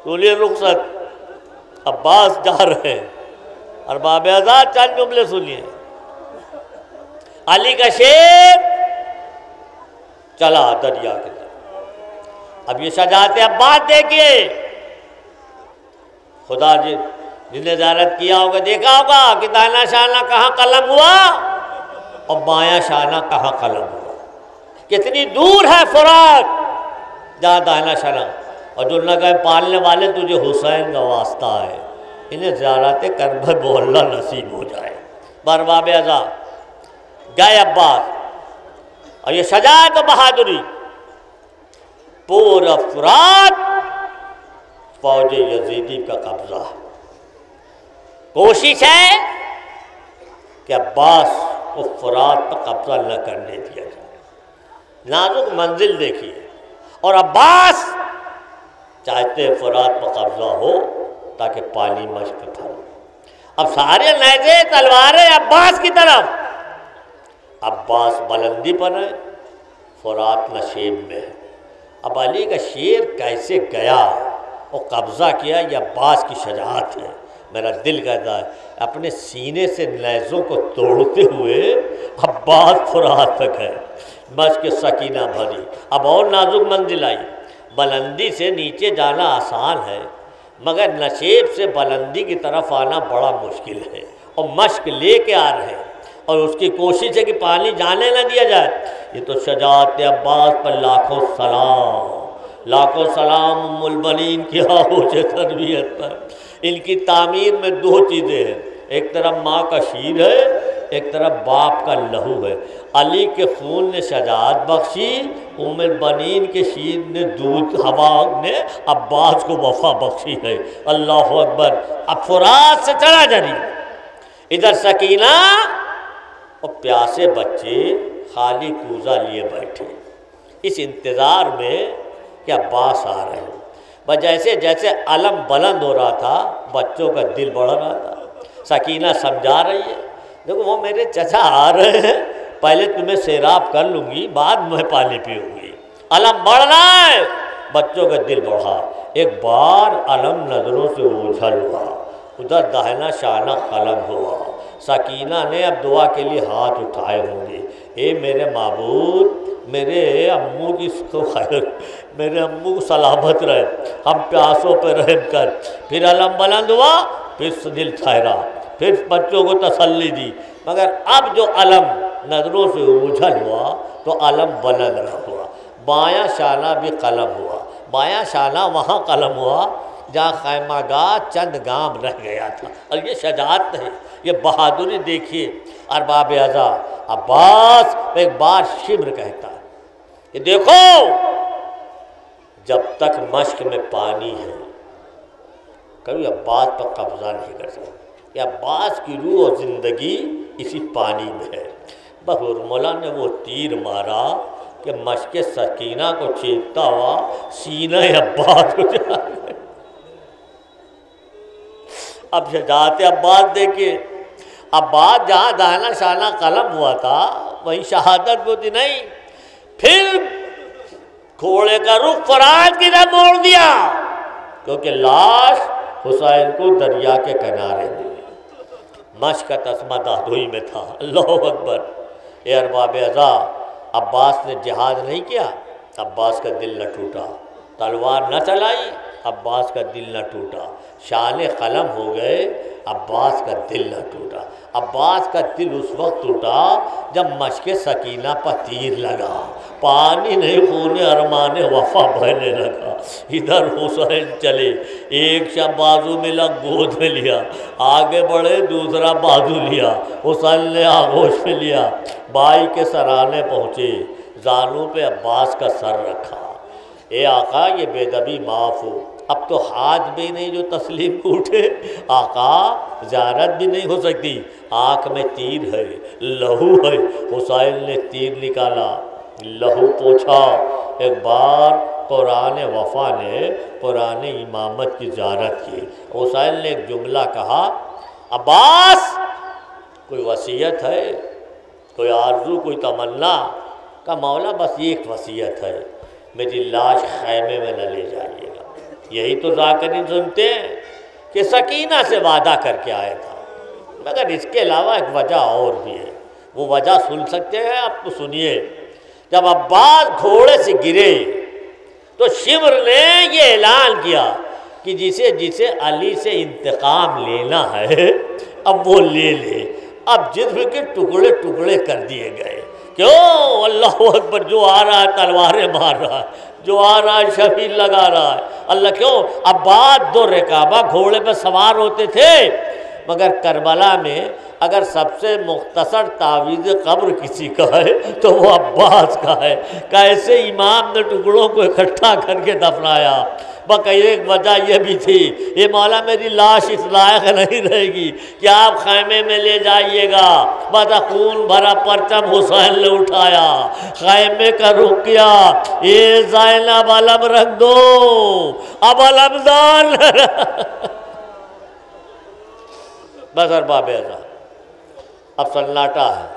بولیے رخصت، عباس جا رہے ہیں، ارباب آزاد چند جملے سنیے. علی کا شیر چلا دریا کے طرف. اب یہ شجاعت عباس دیکھیے. خدا جن نے زیارت کیا ہوگا دیکھا ہوگا کہ دائنا شانہ کہاں قلم ہوا اور بایاں شانہ کہاں قلم ہوا. کتنی دور ہے فرات جہاں دائنا شانہ. اور جو نہ کہیں پالنے والے تجھے حسین کا واسطہ ہے، انہیں زیارت کربلا بولنا نصیب ہو جائے. برباب ازا گئے عباس، اور یہ شجاعت و بہادری. پورا فرات فوج یزیدی کا قبضہ. کوشش ہے کہ عباس کو فرات پر قبضہ نہ کرنے دیا جائے. نازک منزل دیکھیے. اور عباس چاہتے فرات پر قبضہ ہو تاکہ پانی مشق تھا. اب سارے نیزے تلواریں عباس کی طرف. عباس بلندی پر ہے، فرات نشیب میں ہے. اب علی کا شیر کیسے گیا اور قبضہ کیا، یہ عباس کی شجاعت ہے. میرا دل کہتا ہے اپنے سینے سے نیزوں کو توڑتے ہوئے عباس فرات تک ہے. مشق سکینہ بھری. اب اور نازک منزل آئی. بلندی سے نیچے جانا آسان ہے، مگر نشیب سے بلندی کی طرف آنا بڑا مشکل ہے. اور مشق لے کے آ رہے ہیں، اور اس کی کوشش ہے کہ پانی جانے نہ دیا جائے. یہ تو شجاعت عباس پر لاکھوں سلام، لاکھوں سلام ام البنین کی آغوش تربیت پر. ان کی تعمیر میں دو چیزیں ہیں، ایک طرف ماں کا شیر ہے، ایک طرف باپ کا لہو ہے. علی کے خون نے شجاعت بخشی، ام البنین کے شیر نے دودھ ہوا نے عباس کو وفا بخشی ہے. اللہ اکبر. اب فرات سے چلا جاری. ادھر سکینہ اور پیاسے بچے خالی کوزہ لیے بیٹھے اس انتظار میں کہ عباس آ رہے ہیں. بس جیسے جیسے علم بلند ہو رہا تھا بچوں کا دل بڑھ رہا تھا. سکینہ سمجھا رہی ہے دیکھو وہ میرے چچا آ رہے ہیں، پہلے تمہیں سیراب کر لوں گی بعد میں پانی پیوں گی. علم بڑھ رہا ہے، بچوں کا دل بڑھا. ایک بار علم نظروں سے اوجھل ہوا، ادھر داہنا شانہ قلم ہوا. سکینہ نے اب دعا کے لیے ہاتھ اٹھائے ہوں گے. اے میرے معبود، میرے امو کی خیر، میرے امو کو سلامت رہے، ہم پیاسوں پہ رحم کر. پھر علم بلند ہوا، پھر دل ٹھہرا، پھر بچوں کو تسلی دی. مگر اب جو علم نظروں سے اوجھل ہوا تو علم بلند نہ ہوا. بایاں شانہ بھی قلم ہوا. بایاں شانہ وہاں قلم ہوا جہاں خیمہ گاہ چند گام رہ گیا تھا. اور یہ شجاعت ہے، یہ بہادری دیکھیے. ارباب ازا عباس ایک بار شبر کہتا ہے کہ دیکھو جب تک مشق میں پانی ہے کبھی عباس پر قبضہ نہیں کر سکتا. کہ عباس کی روح اور زندگی اسی پانی میں ہے. بہرملا نے وہ تیر مارا کہ مشق سکینہ کو چیرتا ہوا سینہ عباس کو جا. اب شجاعت عباس دیکھیے. عباس جہاں داہنا شانہ قلم ہوا تھا وہیں شہادت ہوتی نہیں. پھر گھوڑے کا رخ فرات کی طرف موڑ دیا کیونکہ لاش حسین کو دریا کے کنارے دی. مشق کا تسمہ دہدوئی میں تھا. اللہ اکبر. اے ارباب ازا عباس نے جہاد نہیں کیا، عباس کا دل نہ ٹوٹا. تلوار نہ چلائی، عباس کا دل نہ ٹوٹا. شان قلم ہو گئے، عباس کا دل نہ ٹوٹا. عباس کا دل اس وقت ٹوٹا جب مشق سکینہ پر تیر لگا. پانی نہیں خون ارمان وفا بہنے لگا. ادھر حسین چلے، ایک شب بازو ملا گود میں لیا، آگے بڑھے دوسرا بازو لیا، حسین نے آغوش میں لیا. بائی کے سرانے پہنچے، زانوں پہ عباس کا سر رکھا. اے آقا یہ بے ادبی معاف ہو، اب تو ہاتھ بھی نہیں جو تسلیم کو اٹھے. آقا زیارت بھی نہیں ہو سکتی، آنکھ میں تیر ہے، لہو ہے. حسین نے تیر نکالا، لہو پوچھا. ایک بار قرآن وفا نے قرآن امامت کی زیارت کی. حسین نے ایک جملہ کہا، عباس کوئی وصیت ہے، کوئی آرزو، کوئی تمنا؟ کا مولا بس یہ ایک وصیت ہے، میری لاش خیمے میں نہ لے جائیے گا. یہی تو ذاکرین سنتے ہیں کہ سکینہ سے وعدہ کر کے آیا تھا مگر اس کے علاوہ ایک وجہ اور بھی ہے، وہ وجہ سن سکتے ہیں آپ؟ تو سنیے، جب عباس گھوڑے سے گرے تو شمر نے یہ اعلان کیا کہ جسے جسے علی سے انتقام لینا ہے اب وہ لے لے۔ اب جسم کے ٹکڑے ٹکڑے کر دیے گئے۔ کیوں؟ اللہ اکبر، جو آ رہا ہے تلواریں مار رہا ہے، جو آ رہا ہے شبیل لگا رہا ہے۔ اللہ کیوں؟ عباس دو رکابہ گھوڑے پہ سوار ہوتے تھے، مگر کربلا میں اگر سب سے مختصر تعویذ قبر کسی کا ہے تو وہ عباس کا ہے۔ کیسے امام نے ٹکڑوں کو اکٹھا کر کے دفنایا؟ بقیہ ایک وجہ یہ بھی تھی، یہ مولا میری لاش اس لائق نہیں رہے گی کہ آپ خیمے میں لے جائیے گا۔ بس خون بھرا پرچم حسین نے اٹھایا، خیمے کا رخ کیا، اے زینب علم رکھ دو، اب علمدار بس ارباب اعظم، اب سناٹا ہے،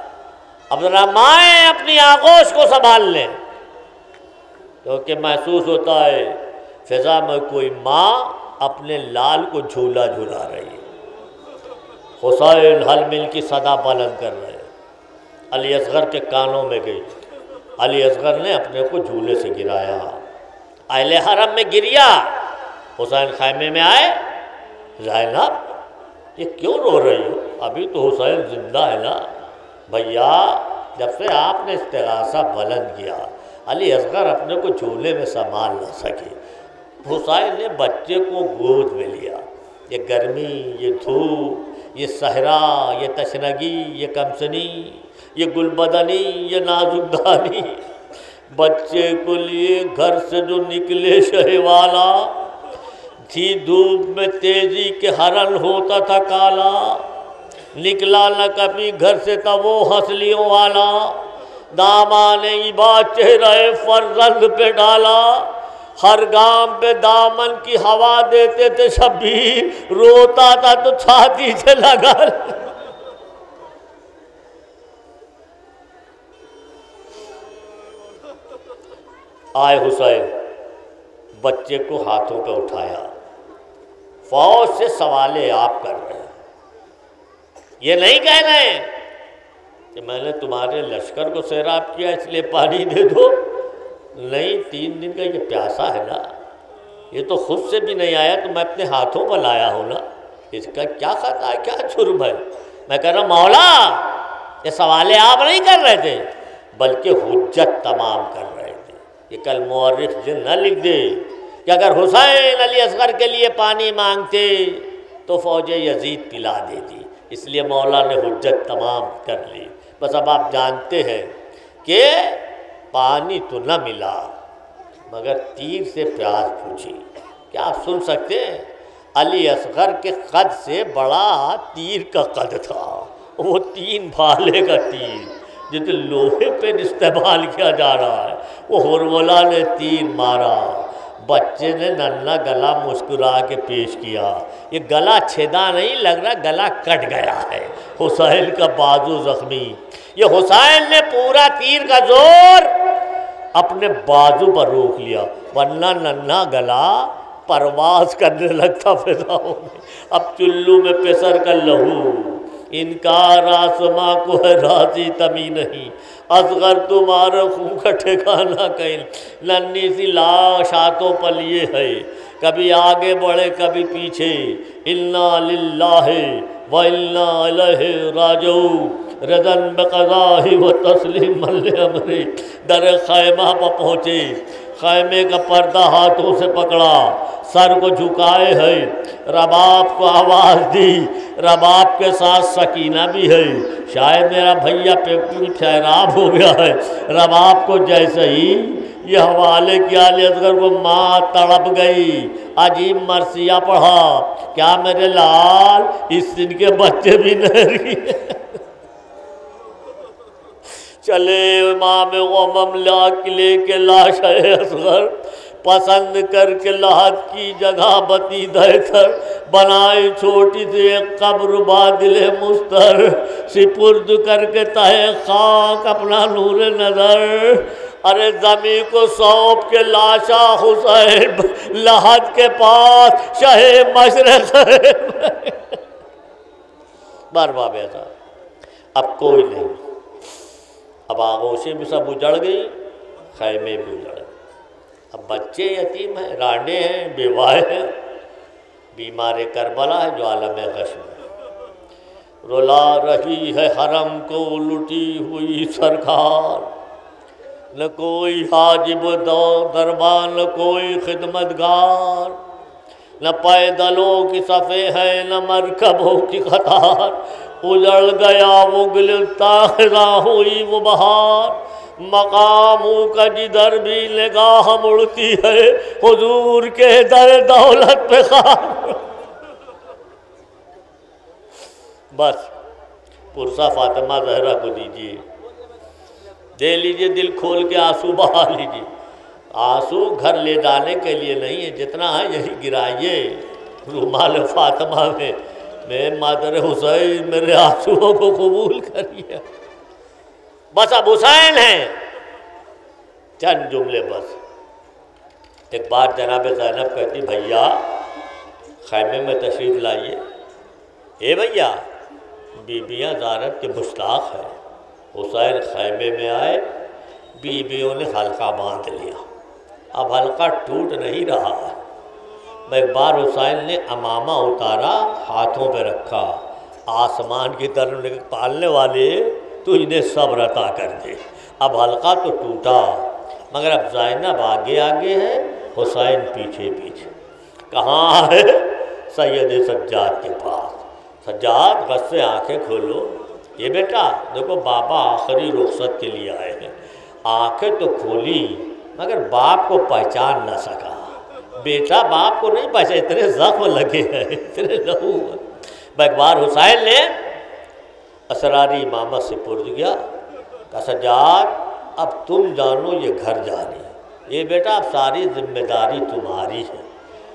اب ذرا مائیں اپنی آغوش کو سنبھال لیں، کیونکہ محسوس ہوتا ہے فضا میں کوئی ماں اپنے لال کو جھولا جھولا رہی ہے۔ حسین حل مل کی صدا بلند کر رہے، علی اصغر کے کانوں میں گئی، علی اصغر نے اپنے کو جھولے سے گرایا، اہل حرم میں گریا، حسین خیمے میں آئے، زینب یہ کیوں رو رہی ہو؟ ابھی تو حسین زندہ ہے نا؟ بھیا جب سے آپ نے استغاثہ بلند کیا، علی اصغر اپنے کو جھولے میں سنبھال نہ سکے، حسین نے بچے کو گود میں لیا۔ یہ گرمی، یہ دھوپ، یہ صحرا، یہ تشنگی، یہ کمسنی، یہ گل بدنی، یہ نازک دانی، بچے کو لیے گھر سے جو نکلے شہ والا، تھی دھوپ میں تیزی کے ہرن ہوتا تھا کالا، نکلا نہ کبھی گھر سے تھا وہ ہنسلیوں والا، دامان عباد چہرہ فرزند پہ ڈالا، ہر گام پہ دامن کی ہوا دیتے تھے شبیر، روتا تھا تو چھاتی سے لگا۔ آئے حسین، بچے کو ہاتھوں پہ اٹھایا، فوج سے سوال آپ کر رہے ہیں، یہ نہیں کہہ رہے ہیں کہ میں نے تمہارے لشکر کو سیراب کیا اس لیے پانی دے دو، نہیں، 3 دن کا یہ پیاسا ہے نا، یہ تو خود سے بھی نہیں آیا تو میں اپنے ہاتھوں پر لایا ہوں نا، اس کا کیا خطا ہے، کیا جرم ہے؟ میں کہہ رہا ہوں مولا یہ سوال آپ نہیں کر رہے تھے بلکہ حجت تمام کر رہے تھے۔ یہ کل مورخ جن نہ لکھ دے کہ اگر حسین علی اصغر کے لیے پانی مانگتے تو فوج یزید پلا دیتی، اس لیے مولا نے حجت تمام کر لی۔ بس اب آپ جانتے ہیں کہ پانی تو نہ ملا مگر تیر سے پیاس پوچھی۔ کیا آپ سن سکتے ہیں؟ علی اصغر کے قد سے بڑا تیر کا قد تھا، وہ 3 بھالے کا تیر جسے لوہے پہ استعمال کیا جا رہا ہے، وہ ہرملا نے تیر مارا، بچے نے ننھا گلا مسکرا کے پیش کیا، یہ گلا چھیدا نہیں لگ رہا، گلا کٹ گیا ہے، حسین کا بازو زخمی، یہ حسین نے پورا تیر کا زور اپنے بازو پر روک لیا، ورنہ ننھا گلا پرواز کرنے لگتا فضاؤں میں۔ اب چلو میں پسر کا لہو، انکار آسماں کو ہے راضی تمی نہیں، اصغر تمہارا خون کا ٹھکانہ کہیں، ننھی سی لاش ہاتھوں پر لیے ہے، کبھی آگے بڑھے کبھی پیچھے، انا للہ و انا الیہ راجعون، رضن بقضاہ و تسلیم لامری۔ در خیمہ پر پہنچے، خیمے کا پردہ ہاتھوں سے پکڑا، سر کو جھکائے ہے، رباب کو آواز دی، رباب کے ساتھ سکینہ بھی ہے، شاید میرا بھیا پیپی سیراب ہو گیا ہے، رباب کو جیسے ہی یہ حوالے کیا علی اصغر کو، ماں تڑپ گئی، عجیب مرثیہ پڑھا، کیا میرے لال اس دن کے بچے بھی نہری چلے امام غمم لا کے لے کے لاش اصغر، پسند کر کے لحد کی جگہ بتی دے کر، بنائی چھوٹی سی ایک قبر بادل مستر، سپرد کر کے تہے خاک اپنا نور نظر، ارے زمیں کو سونپ کے لاشا حسین لحد کے پاس شہ مشرق بار بار ایسا. اب کوئی نہیں، اب آغوشیں بھی سب اجڑ گئی، خیمے بھی اجڑ گئے. اب بچے یتیم ہیں، رانڈے ہیں، بیوائے ہیں، بیمار کربلا ہے جو عالم غش میں رلا رہی ہے حرم کو لٹی ہوئی سرکار. نہ کوئی حاجب دربار، نہ کوئی خدمتگار، نہ پیدلوں کی صفیں ہیں، نہ مرکبوں کی قطار. اجڑ گیا وہ گلستاں، خزاں ہوئی وہ بہار. مقاموں کا جدھر بھی نگاہ مڑتی ہے، حضور کے در دولت پہ خار. بس پرسہ فاطمہ زہرا کو دیجیے، دے لیجیے، دل کھول کے آنسو بہا لیجیے. آنسو گھر لے جانے کے لیے نہیں ہے، جتنا ہے یہی گرائیے رومال فاطمہ میں. میں مادر حسین میرے آنسوؤں کو قبول کریے. بس اب حسین ہیں. چند جملے بس. ایک بار جناب زینب کہتی بھیا خیمے میں تشریف لائیے. اے بھیا، بیبیاں زیارت کے مشتاق ہیں. حسین خیمے میں آئے، بیویوں نے حلقہ باندھ لیا. اب حلقہ ٹوٹ نہیں رہا ہے. ایک بار حسین نے امامہ اتارا، ہاتھوں پہ رکھا، آسمان کی طرف پالنے والے تو انہیں صبر عطا کر دے. اب حلقہ تو ٹوٹا، مگر اب زینب آگے آگے ہے، حسین پیچھے پیچھے. کہاں ہے؟ سید سجاد کے پاس. سجاد غصے سے آنکھیں کھولو. یہ بیٹا دیکھو، بابا آخری رخصت کے لیے آئے ہیں. آنکھیں تو کھولی مگر باپ کو پہچان نہ سکا. بیٹا باپ کو نہیں پہچانا، اتنے زخم لگے ہیں، اتنے لہو. ایک بار حسین نے اسراری امامت سے پرد گیا، کہا سجاد اب تم جانو یہ گھر جانی ہے. یہ بیٹا اب ساری ذمہ داری تمہاری ہے.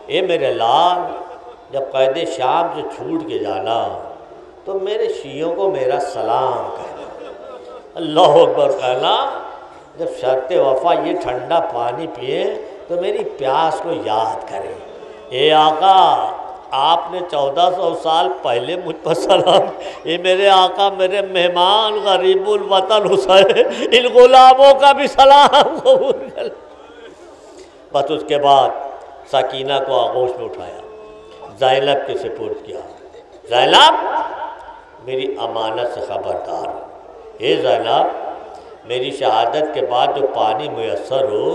اے میرے لال، جب قید شام سے چھوٹ کے جانا تو میرے شیعوں کو میرا سلام کہنا. اللہ اکبر کہنا. جب شرط وفا یہ ٹھنڈا پانی پیے تو میری پیاس کو یاد کریں. اے آقا، آپ نے 1400 سال پہلے مجھ پر سلام. اے میرے آقا، میرے مہمان غریب الوطن حسین، ان غلاموں کا بھی سلام قبول کر. بس اس کے بعد سکینہ کو آغوش میں اٹھایا، زینب کے سپرد کیا. زینب میری امانت سے خبردار. اے زینب، میری شہادت کے بعد جو پانی میسر ہو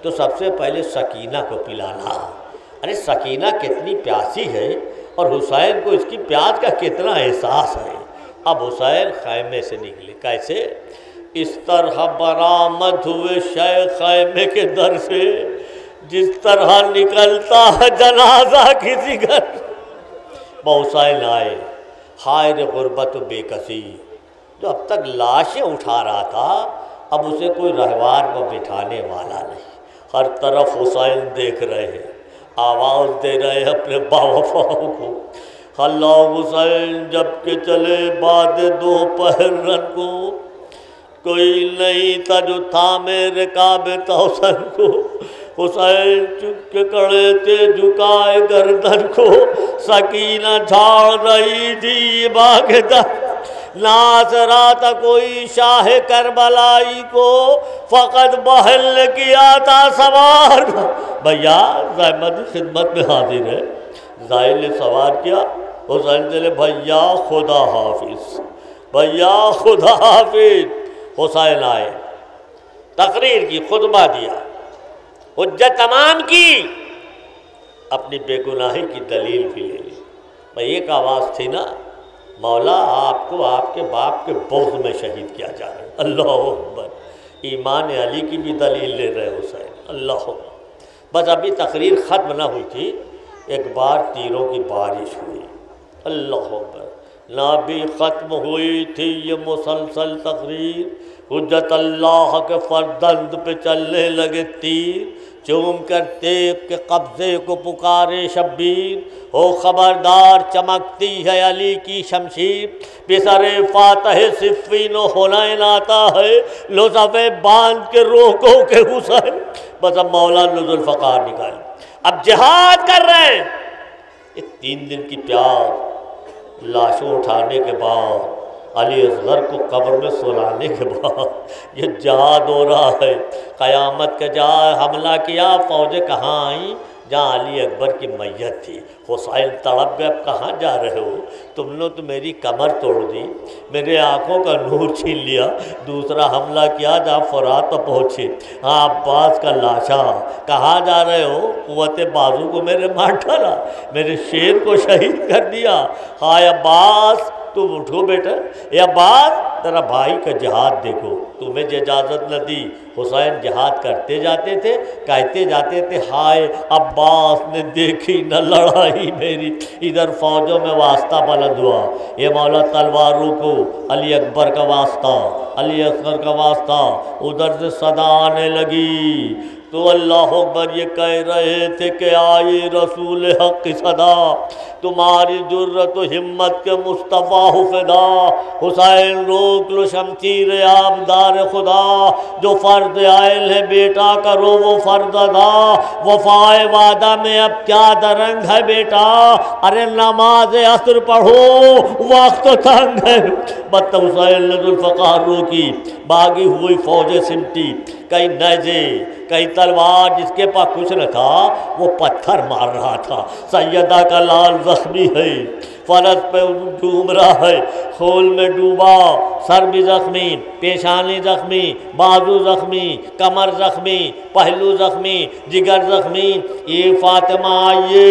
تو سب سے پہلے سکینہ کو پلانا. ارے سکینہ کتنی پیاسی ہے اور حسین کو اس کی پیاس کا کتنا احساس ہے. اب حسین خیمے سے نکلے. کیسے؟ اس طرح برآمد ہوئے شیخ خیمے کے در سے جس طرح نکلتا ہے جنازہ کسی گھر. حسین آئے. خائر غربت و بے کسی، جو اب تک لاشیں اٹھا رہا تھا اب اسے کوئی رہوار کو بٹھانے والا نہیں. ہر طرف حسین دیکھ رہے ہیں، آواز دے رہے ہیں اپنے باوفاؤں کو. اللہ حسین جب کہ چلے بعد دوپہر رن کو، کوئی نہیں تھا جو تھامے رکاب توسن کو. حسین چپ کے کھڑے تھے جھکائے گردن کو. سکینہ جھاڑ رہی تھی باغدار، ناز رہا تھا کوئی شاہ کربلائی کو، فقط بہل نے کیا تھا سوار. بھیا زحمت خدمت میں حاضر ہے. زائل نے سوار کیا. حسین چلے، بھیا خدا حافظ، بھیا خدا حافظ. حسین آئے، تقریر کی، خطبہ دیا، حجت تمام کی، اپنی بے گناہی کی دلیل بھی لے لی. بھائی ایک آواز تھی نا، مولا آپ کو آپ کے باپ کے بغض میں شہید کیا جا رہا ہے. اللہ اکبر. ایمان علی کی بھی دلیل لے رہے حسین. اللہ اکبر. بس ابھی تقریر ختم نہ ہوئی تھی، ایک بار تیروں کی بارش ہوئی. اللہ اکبر. نہ بھی ختم ہوئی تھی یہ مسلسل تقریر، حجت اللہ کے فرزند پہ چلنے لگے تیر. چوم کر تیغ کے قبضے کو پکارے شبیر، ہو خبردار چمکتی ہے علی کی شمشیر. بسر فاتح صفین و حنین آتا ہے، لطفے باندھ کے روکو کے حسین. بس اب مولا ذوالفقار نکال، اب جہاد کر رہے ہیں. یہ 3 دن کی پیاس، لاشوں اٹھانے کے بعد، علی اصغر کو قبر میں سلانے کے بعد یہ جہاد ہو رہا ہے۔ قیامت کے جہاں حملہ کیا، فوجیں کہاں آئیں؟ جہاں علی اکبر کی میت تھی۔ حسین تڑپ گئے، اب کہاں جا رہے ہو؟ تم نے تو میری کمر توڑ دی، میرے آنکھوں کا نور چھین لیا، دوسرا حملہ کیا جہاں فرات پر پہنچے۔ ہاں عباس کا لاشا، کہاں جا رہے ہو؟ قوت بازو کو میرے مار ڈالا، میرے شیر کو شہید کر دیا۔ ہائے عباس تم اٹھو بیٹا، اے عباس تیرا بھائی کا جہاد دیکھو، تمہیں اجازت نہ دی۔ حسین جہاد کرتے جاتے تھے، کہتے جاتے تھے ہائے عباس نے دیکھی نہ لڑائی میری۔ ادھر فوجوں میں واسطہ بلند ہوا، یہ مولا تلوار روکو، علی اکبر کا واسطہ، علی اصغر کا واسطہ۔ ادھر سے صدا آنے لگی تو اللہ اکبر یہ کہہ رہے تھے کہ آئی رسول حق کی صدا، تمہاری جرت و ہمت کے مصطفیٰ فدا۔ حسین روک لو شمشیر آبدار خدا، جو فرض عائل ہے بیٹا کرو وہ فرض ادا۔ وفائے وعدہ میں اب کیا درنگ ہے بیٹا، ارے نماز عصر پڑھو وقت تنگ ہے۔ بت حسین نے ذوالفقار روکی، باغی ہوئی فوجیں سمٹی، کئی نیزے کئی تلوار، جس کے پاس کچھ نہ تھا وہ پتھر مار رہا تھا۔ سیدہ کا لال زخمی ہے، فرس پہ ڈوب رہا ہے، خون میں ڈوبا، سر بھی زخمی، پیشانی زخمی، بازو زخمی، کمر زخمی، پہلو زخمی، جگر زخمی۔ یہ فاطمہ آئیے،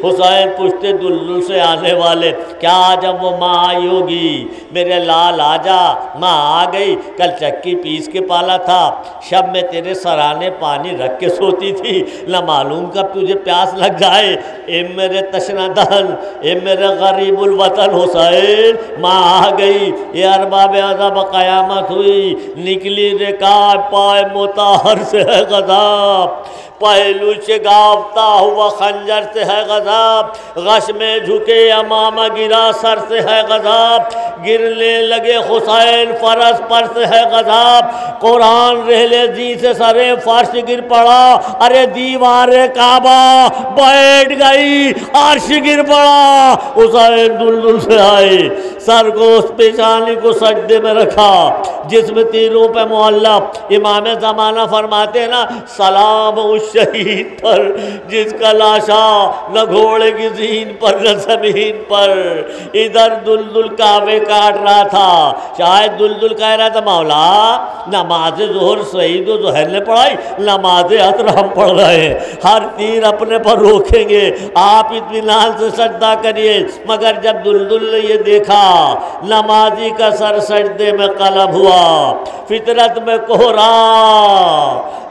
حسین پوچھتے دلدل سے آنے والے، کیا جب وہ ماں آئی ہوگی؟ میرے لال آجا، ماں آ گئی، کل چکی پیس کے پالا تھا، شب میں تیرے سرانے پانی رکھ کے سوتی تھی، نہ معلوم کب تجھے پیاس لگ جائے۔ اے میرے تشنہ دہن، اے میرے غریب الوطن حسین، ماں آ گئی۔ یہ ارباب عذاب قیامت ہوئی، نکلی رکاب پائے مطہر سے ہے غضب، پہلو شگافتہ ہوا خنجر سے ہے غضب، غش میں جھکے امامہ گرا سر سے ہے غضب، گرنے لگے حسین فرس پر سے ہے غضب، قرآن رہلے جی سے سرے فرش گر پڑا، ارے دیوار کعبہ بیٹھ گئی عرش گر پڑا۔ حسین دلدل سے آئے، سر کو اس پیشانی کو سجدے میں رکھا، جسم تیروں پہ معلق۔ امام زمانہ فرماتے ہیں نا، سلام اس شہید پر جس کا لاشا نہ گھوڑے کی زین پر نہ زمین پر۔ ادھر دلدل کعبے کاٹ رہا تھا، شاید دلدل کہہ رہا تھا مولا نماز ظہر سعید و زہر نے پڑھائی، نماز عصر ہم پڑھ رہے ہیں، ہر تیر اپنے پر روکیں گے، آپ اطمینان سے سجدہ کریے۔ مگر جب دلدل نے یہ دیکھا نمازی کا سر سجدے میں قلب ہوا، فطرت میں کوہرا،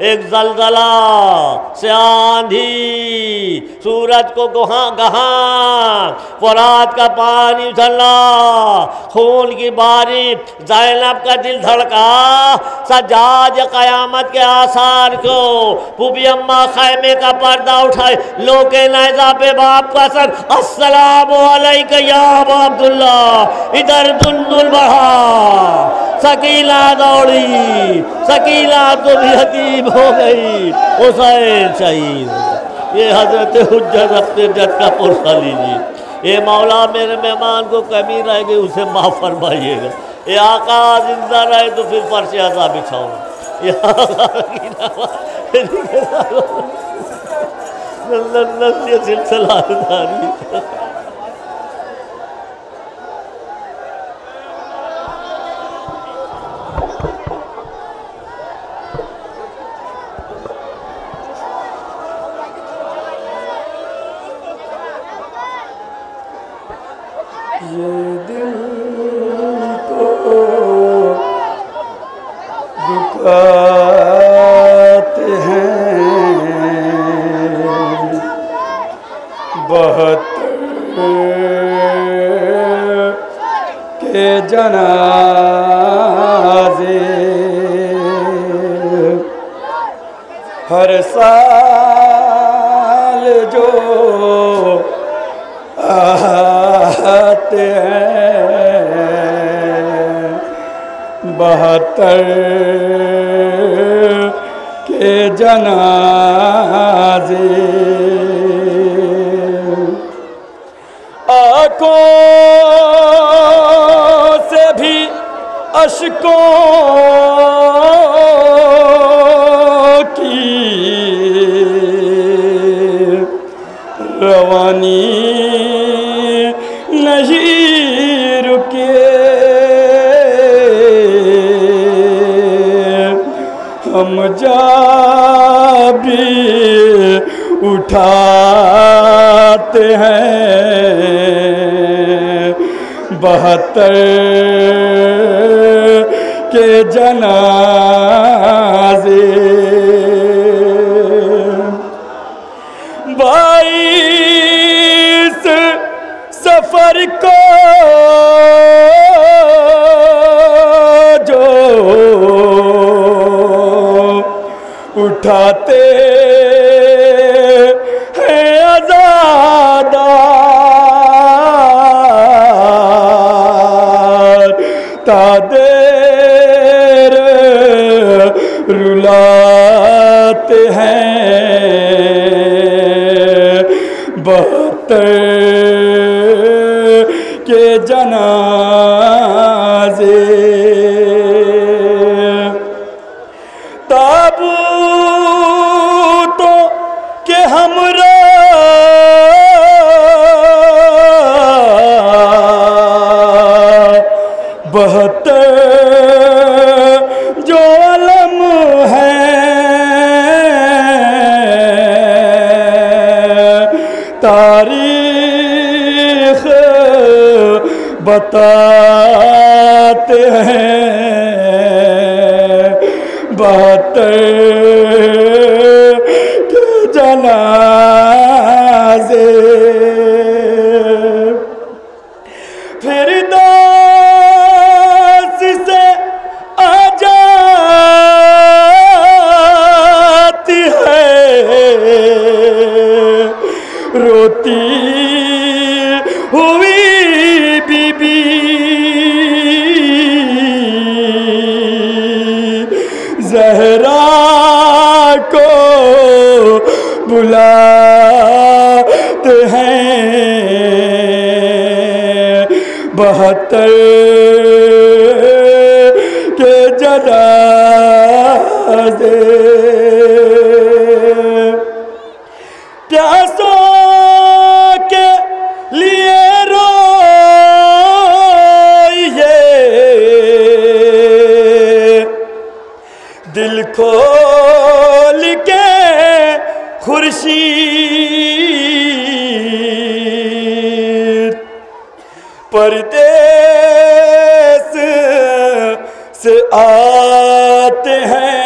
ایک زلزلہ سے آندھی، سورج کو گہاں، فرات کا پانی اچھلا، خون کی بارش، زینب کا دل دھڑکا، سجاد قیامت کے آثار کو، پھوپھی اماں خیمے کا پردہ اٹھائے، لوکے نیزہ پہ باپ کا سر، السلام علیکہ یا ابا عبداللہ۔ ادھر دلدل بڑھا، سکینہ دوڑی، سکینہ تو بھی حتیب ہو گئی، حسین شہید۔ یہ حضرت حجت اختر جد کا پرسہ لیجیے۔ اے مولا میرے مہمان کو کمی رہ گئی اسے معاف فرمائیے گا، اے آقا زندہ رہے تو پھر فرش عزا بچھاؤں، یہ سلسلہ داری۔ یہ دل کو دکھاتے ہیں بہتر کے جنازے، ہر سال جو آتے ہیں 72 کے جنازے، آنکھوں اشکوں کی روانی نہیں رکے، ہم جا بھی اٹھاتے ہیں 72 کے جنازے، 22 سفر کو جو اٹھاتے ہیں عزادار، تا دیر رلاتے ہیں 72 کے جنازے، تابوتوں کے ہمراہ 72 جو علم ہیں، تاریخ بتاتے ہیں 72 کے جنازے، فردوس سے آ جاتی ہے روتی ہوئی بی بی، زہرا کو بلاتے ہیں 72 کے جنازے، پیاسوں کے لیے روئیے، دل کھول کے خورشید پردیس سے آتے ہیں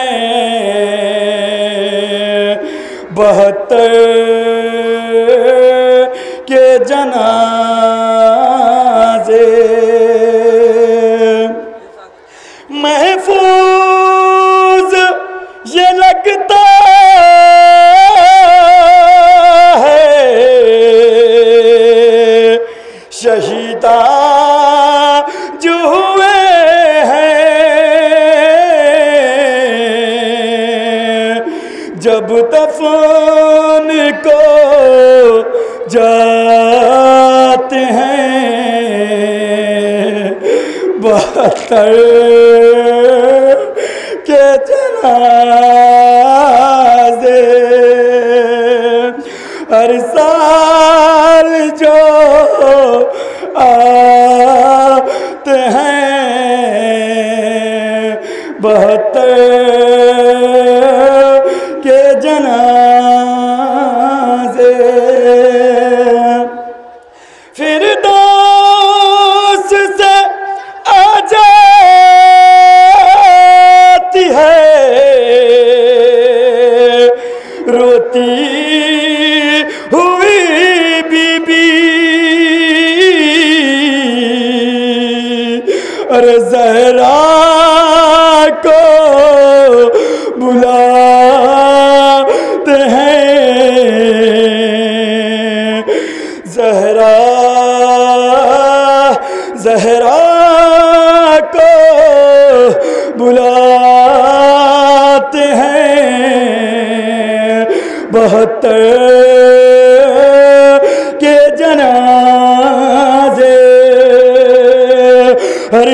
72 کے جنازے، محفوظ یہ لگتا ہے شہیداں جو ہوئے ہیں، جب دفن کو جاتے ہیں 72 کے جنازے، ہر سال جو آتے ہیں 72 کے جنازے، فردوس سے آ جاتی ہے روتی ہوئی بی بی، اور زہرا کو بلاتے ہیں زہرا کو بلاتے ہیں 72 کے جنازے، ہر